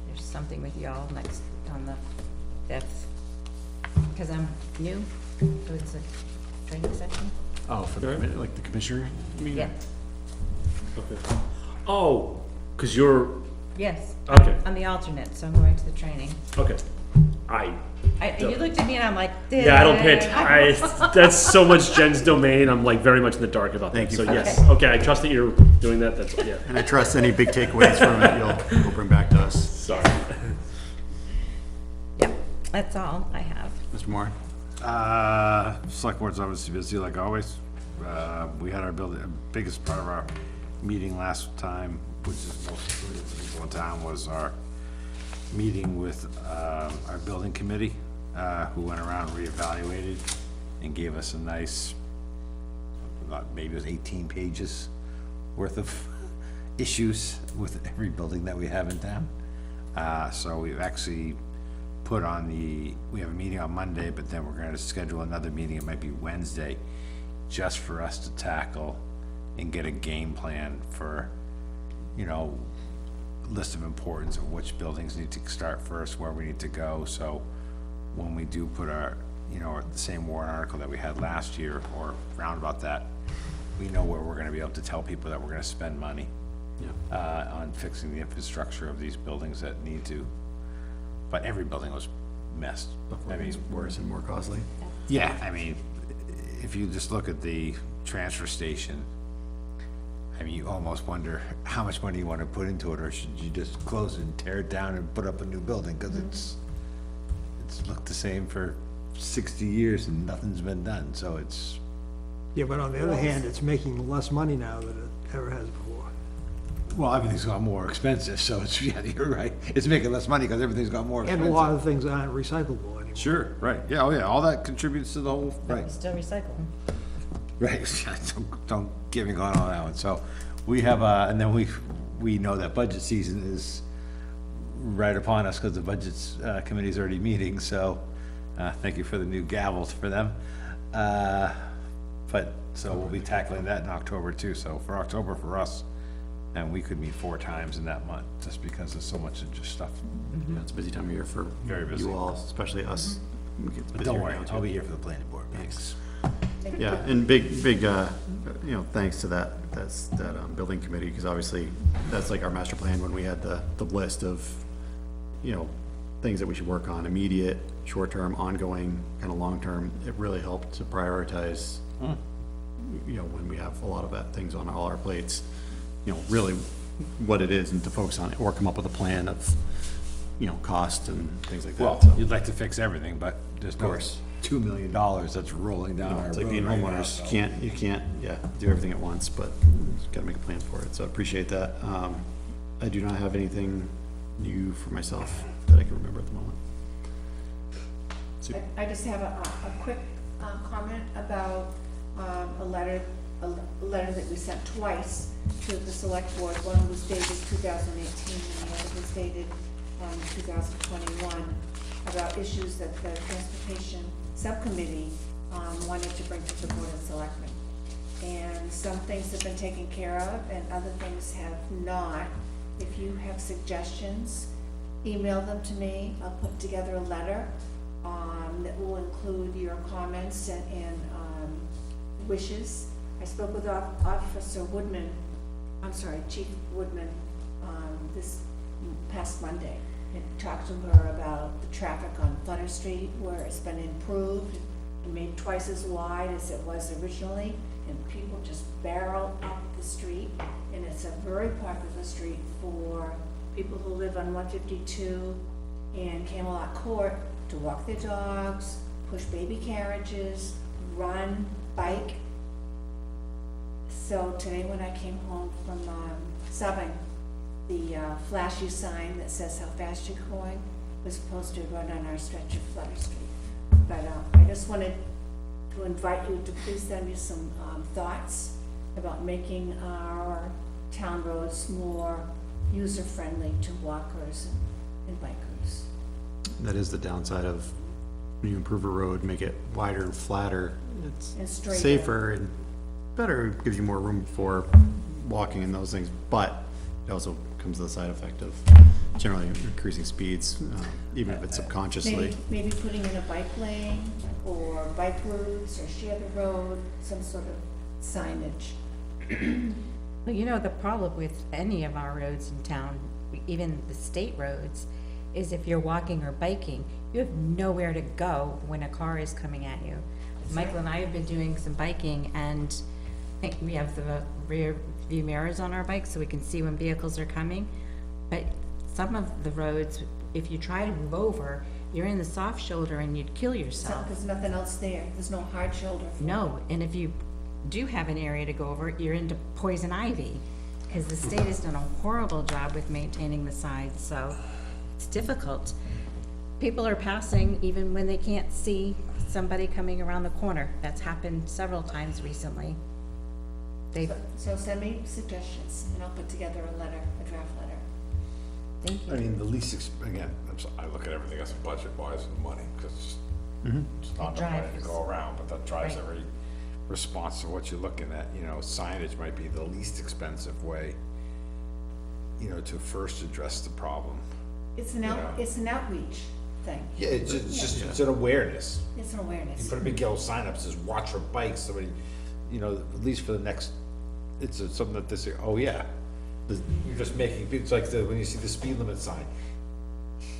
There's something with y'all next, on the 5th. Because I'm new, so it's a training session. Oh, for the, like the commissioner? you mean? Yeah, Okay. Oh, because you're, yes. okay, I'm the alternate, so I'm going to the training. okay. You looked at me and I'm like, Yeah, I don't pay that's so much Jen's domain. I'm like very much in the dark about Thank that. you So for yes, okay, I trust that you're doing that. That's, yeah, And I trust any big takeaways from it you'll bring back to us. sorry. Yep, that's all I have. Mr. Moore? Select board's obviously busy like always. We had our biggest part of our meeting last time, which is most of the people in town, was our meeting with, our building committee, who went around, reevaluated, and gave us a nice, maybe it was 18 pages worth of issues with every building that we have in town. So we've actually put on we have a meeting on Monday, but then we're gonna schedule another meeting, it might be Wednesday, just for us to tackle and get a game plan for, list of importance of which buildings need to start first, where we need to go, so when we do put our, the same warrant article that we had last year, or round about that, we know where we're gonna be able to tell people that we're gonna spend money on fixing the infrastructure of these buildings that need to, but every building was messed. I mean, Worse and more costly. yeah, I mean, if you just look at the transfer station, I mean, you almost wonder how much money you wanna put into it, or should you just close it and tear it down and put up a new building, cause it's looked the same for 60 years and nothing's been done, so it's, Yeah, but on the other hand, it's making less money now than it ever has before. well, everything's got more expensive, so it's, yeah, you're right. It's making less money because everything's got more And expensive. a lot of things aren't recyclable anymore. Sure, right, yeah, oh yeah, all that contributes to the whole, right. We still recycle them. Right, don't get me going on that one, so, we have, and then we know that budget season is right upon us, because the budgets, committee's already meeting, so, thank you for the new gavels for them. But, so we'll be tackling that in October too, so for October for us, and we could meet 4 times in that month, just because there's so much of just stuff. Yeah, it's a busy time of year for Very busy. you all, especially us. It gets But busier don't worry, now, too. I'll be here for the planning board. Thanks. Yeah, and big, you know, thanks to that building committee, because obviously, that's like our master plan when we had the list of, you know, things that we should work on, immediate, short-term, ongoing, kind of long-term. It really helped to prioritize, you know, when we have a lot of things on all our plates, you know, really what it is and to focus on it, or come up with a plan of, you know, cost and things like that. Well, So, you'd like to fix everything, but there's no course. $2 million that's rolling down our road. It's like being right now, homeowners, so. you can't, yeah, do everything at once, but gotta make a plan for it, so I appreciate that. I do not have anything new for myself that I can remember at the moment. I just have a quick comment about a letter that we sent twice to the select board. One was dated 2018 and the other was dated 2021, about issues that the transportation subcommittee wanted to bring to the board of selectmen. And some things have been taken care of and other things have not. If you have suggestions, email them to me. I'll put together a letter that will include your comments and wishes. I spoke with Officer Woodman, Chief Woodman, this past Monday, and talked to her about the traffic on Flutter Street, where it's been improved and made twice as wide as it was originally, and people just barrel up the street, and it's a very popular street for people who live on 152 and Camelot Court to walk their dogs, push baby carriages, run, bike. So today when I came home from subbing, the flashy sign that says how fast you're going was posted right on our stretch of Flutter Street. But I just wanted to invite you to please send me some thoughts about making our town roads more user-friendly to walkers and bikers. That is the downside of, when you improve a road, make it wider, flatter, And it's straighter. safer and better, gives you more room for walking and those things, but it also comes to the side effect of generally increasing speeds, even if it's subconsciously. Maybe putting in a bike lane, or bike routes, or share the road, some sort of signage. Well, you know, the problem with any of our roads in town, even the state roads, is if you're walking or biking, you have nowhere to go when a car is coming at you. Michael and I have been doing some biking, and I think we have the rear view mirrors on our bikes so we can see when vehicles are coming. But some of the roads, if you try to move over, you're in the soft shoulder and you'd kill yourself. There's nothing else there, there's no hard shoulder. No, and if you do have an area to go over, you're into poison ivy, because the state has done a horrible job with maintaining the sides, so it's difficult. People are passing even when they can't see somebody coming around the corner. That's happened several times recently. They, So send me suggestions, and I'll put together a letter, a draft letter. thank I you. mean, the least, again, I look at everything as budget wise and money, because it's not enough money to drives. go around, but that drives Right. every response to what you're looking at, you know, signage might be the least expensive way, you know, to first address the problem. It's an it's an outreach thing, Yeah, it's just, it's an awareness. it's an You awareness. put a big yellow sign up that says, watch your bikes, somebody, you know, at least for the next, it's something that this, oh yeah. You're just making, it's like when you see the speed limit sign,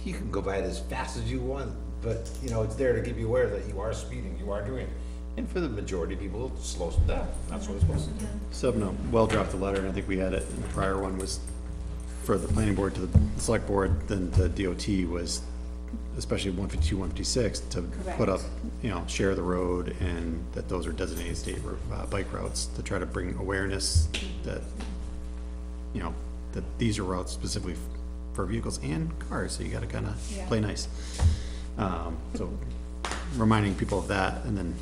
you can go by it as fast as you want, but, you know, it's there to keep you aware that you are speeding, you are doing it. And for the majority of people, it slows them down, that's what it's supposed to do. So, no, well drafted letter, and I think we had it, and the prior one was for the planning board to the select board, then the DOT was, especially 152, 156, to put up, you know, share the road, and that those are designated state bike routes, to try to bring awareness that, you know, that these are routes specifically for vehicles and cars, so you gotta kinda play nice. So reminding people of that, and then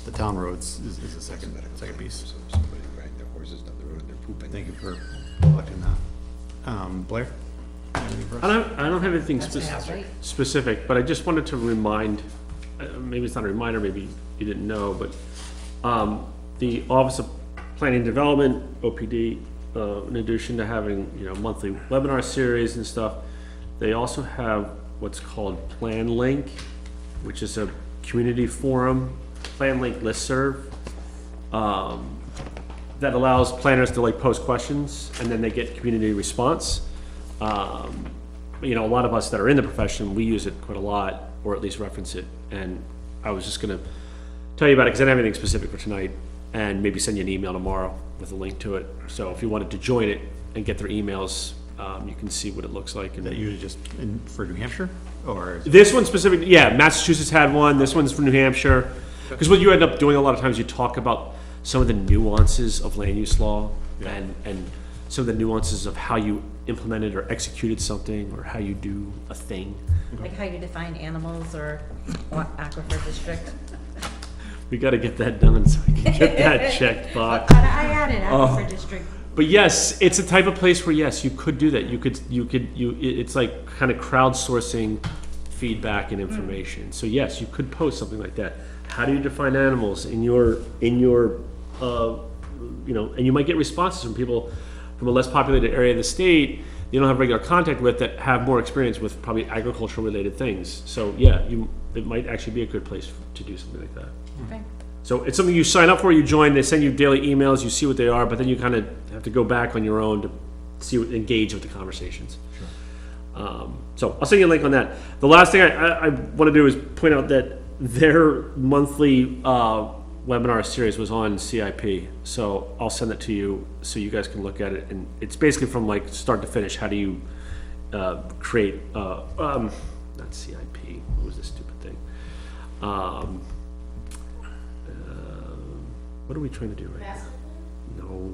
the town roads is the second piece. Somebody riding their horses down the road and they're pooping. Thank you for collecting that. Blair? You have anything for us? I don't have anything specific, but I just wanted to remind, maybe it's not a reminder, maybe you didn't know, but, the Office of Planning and Development, OPD, in addition to having, you know, monthly webinar series and stuff, they also have what's called Plan Link, which is a community forum, Plan Link listserv, that allows planners to like post questions, and then they get community response. You know, a lot of us that are in the profession, we use it quite a lot, or at least reference it, and I was just gonna tell you about it, because I don't have anything specific for tonight, and maybe send you an email tomorrow with a link to it. So if you wanted to join it and get their emails, you can see what it looks like. And Is that usually just for New Hampshire, or? this one specifically, yeah, Massachusetts had one, this one's from New Hampshire. Because what you end up doing a lot of times, you talk about some of the nuances of land use law, and some of the nuances of how you implemented or executed something, or how you do a thing. Like how you define animals or what aquifer district. We gotta get that done so we can get that checked box. I added aquifer district. But yes, it's a type of place where, yes, you could do that. It's like kind of crowdsourcing feedback and information. So yes, you could post something like that. How do you define animals in your, you know, and you might get responses from people from a less populated area of the state you don't have regular contact with, that have more experience with probably agricultural related things. So yeah, it might actually be a good place to do something like that. Okay. So it's something you sign up for, you join, they send you daily emails, you see what they are, but then you kind of have to go back on your own to see what, engage with the conversations. So I'll send you a link on that. The last thing I want to do is point out that their monthly webinar series was on CIP. So I'll send that to you so you guys can look at it. And it's basically from like start to finish. How do you create, not CIP, what was this stupid thing? What are we trying to do right now? No.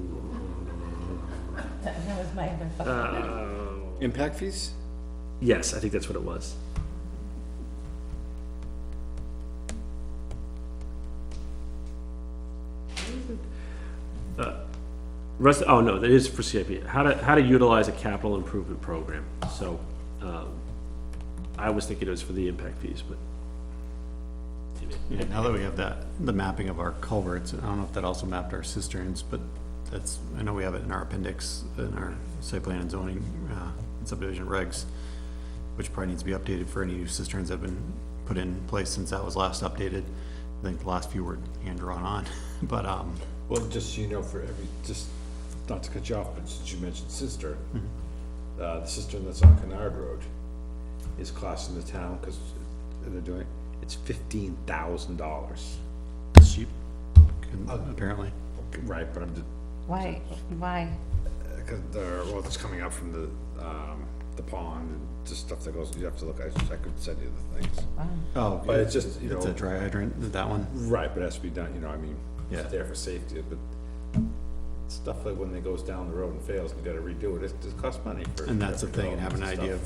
That was my other thought. Impact fees? Yes, I think that's what it was. Oh no, that is for CIP. How to utilize a capital improvement program. So, I was thinking it was for the impact fees, but. Yeah, now that we have the mapping of our culverts, I don't know if that also mapped our cisterns, but that's, I know we have it in our appendix, in our site plan and zoning, and subdivision regs, which probably needs to be updated for any new cisterns that have been put in place since that was last updated. I think the last few were hand drawn on, but, Well, just so you know, for every, just not to cut you off, but since you mentioned cistern, the cistern that's on Kennard Road is costing the town, because they're doing, it's $15,000. it's cheap, apparently. Right, but I'm just, Why? because well, it's coming up from the pond and just stuff that goes, you have to look, I could send you the things. Oh, But it's just, you it's a know, dry hydrant, that one? right, but it has to be done, you know, I mean, Yeah. it's there for safety, but stuff like when it goes down the road and fails, and you gotta redo it, it costs money for. And that's the thing, and have an idea of,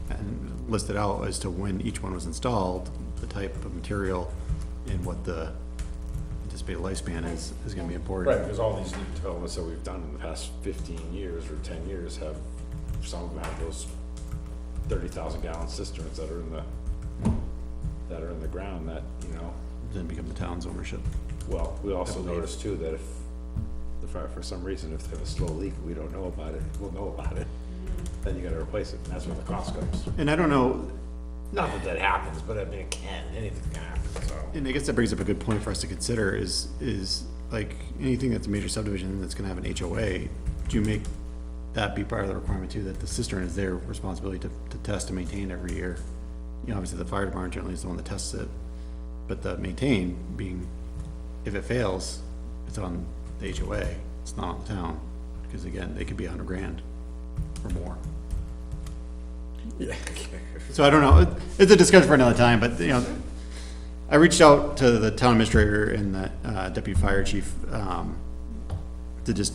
and list it out as to when each one was installed, the type of material, and what the anticipated lifespan is gonna be important. Right, because all these new developments that we've done in the past 15 years or 10 years have, some of them have those 30,000 gallon cisterns that are in the ground that, you know, Then become the town's ownership. well, we also noticed too that if for some reason, if they have a slow leak, we don't know about it, we'll know about it, then you gotta replace it, and that's where the cost goes. And I don't know, Not that that happens, but I mean, it can, anything can happen, so. and I guess that brings up a good point for us to consider is, like, anything that's a major subdivision that's gonna have an HOA, do you make that be part of the requirement too, that the cistern is their responsibility to test and maintain every year? You know, obviously, the fire department generally is the one that tests it, but the maintain being, if it fails, it's on the HOA, it's not on the town, because again, they could be $100,000 or more. Yeah. So I don't know, it's a discussion for another time, but, you know, I reached out to the town administrator and the deputy fire chief, to just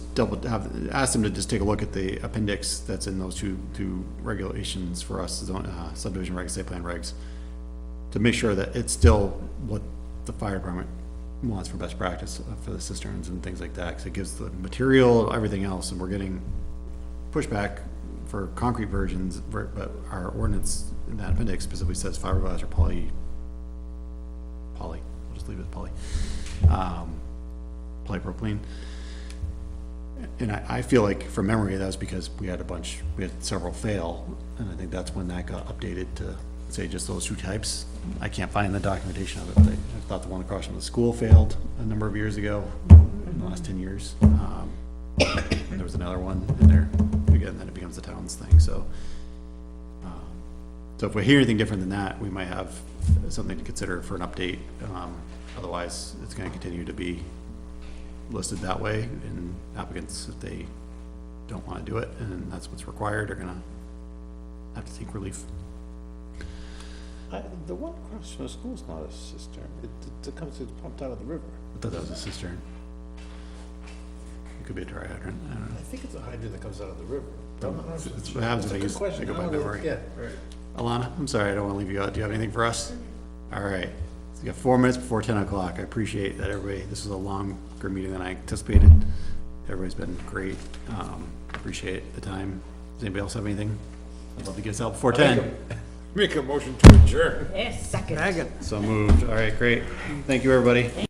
ask them to just take a look at the appendix that's in those two regulations for us, subdivision regs, site plan regs, to make sure that it's still what the fire department wants for best practice for the cisterns and things like that, because it gives the material, everything else, and we're getting pushback for concrete versions, but our ordinance in that appendix specifically says fiberglass or poly, we'll just leave it as poly, polypropylene. And I feel like, from memory, that was because we had several fail, and I think that's when that got updated to say just those two types. I can't find the documentation of it, but I thought the one across from the school failed a number of years ago, in the last 10 years. And there was another one in there, again, then it becomes the town's thing, so. So if we hear anything different than that, we might have something to consider for an update. Otherwise, it's gonna continue to be listed that way, and applicants, if they don't wanna do it, and that's what's required, are gonna have to seek relief. The one across from the school's not a cistern, it comes, it's pumped out of the river. I thought that was a cistern. It could be a dry hydrant, I don't know. I think it's a hydrant that comes out of the river. It's what happens if I go by memory. Yeah, right. Alana, I'm sorry, I don't wanna leave you out, do you have anything for us? All right, so we got 4 minutes before 10 o'clock, I appreciate that everybody, this was a longer meeting than I anticipated. Everybody's been great, appreciate the time. Does anybody else have anything? I'd love to get us out before 10. Make a motion to adjourn. Yes, second. Second. So moved, all right, great, thank you, everybody.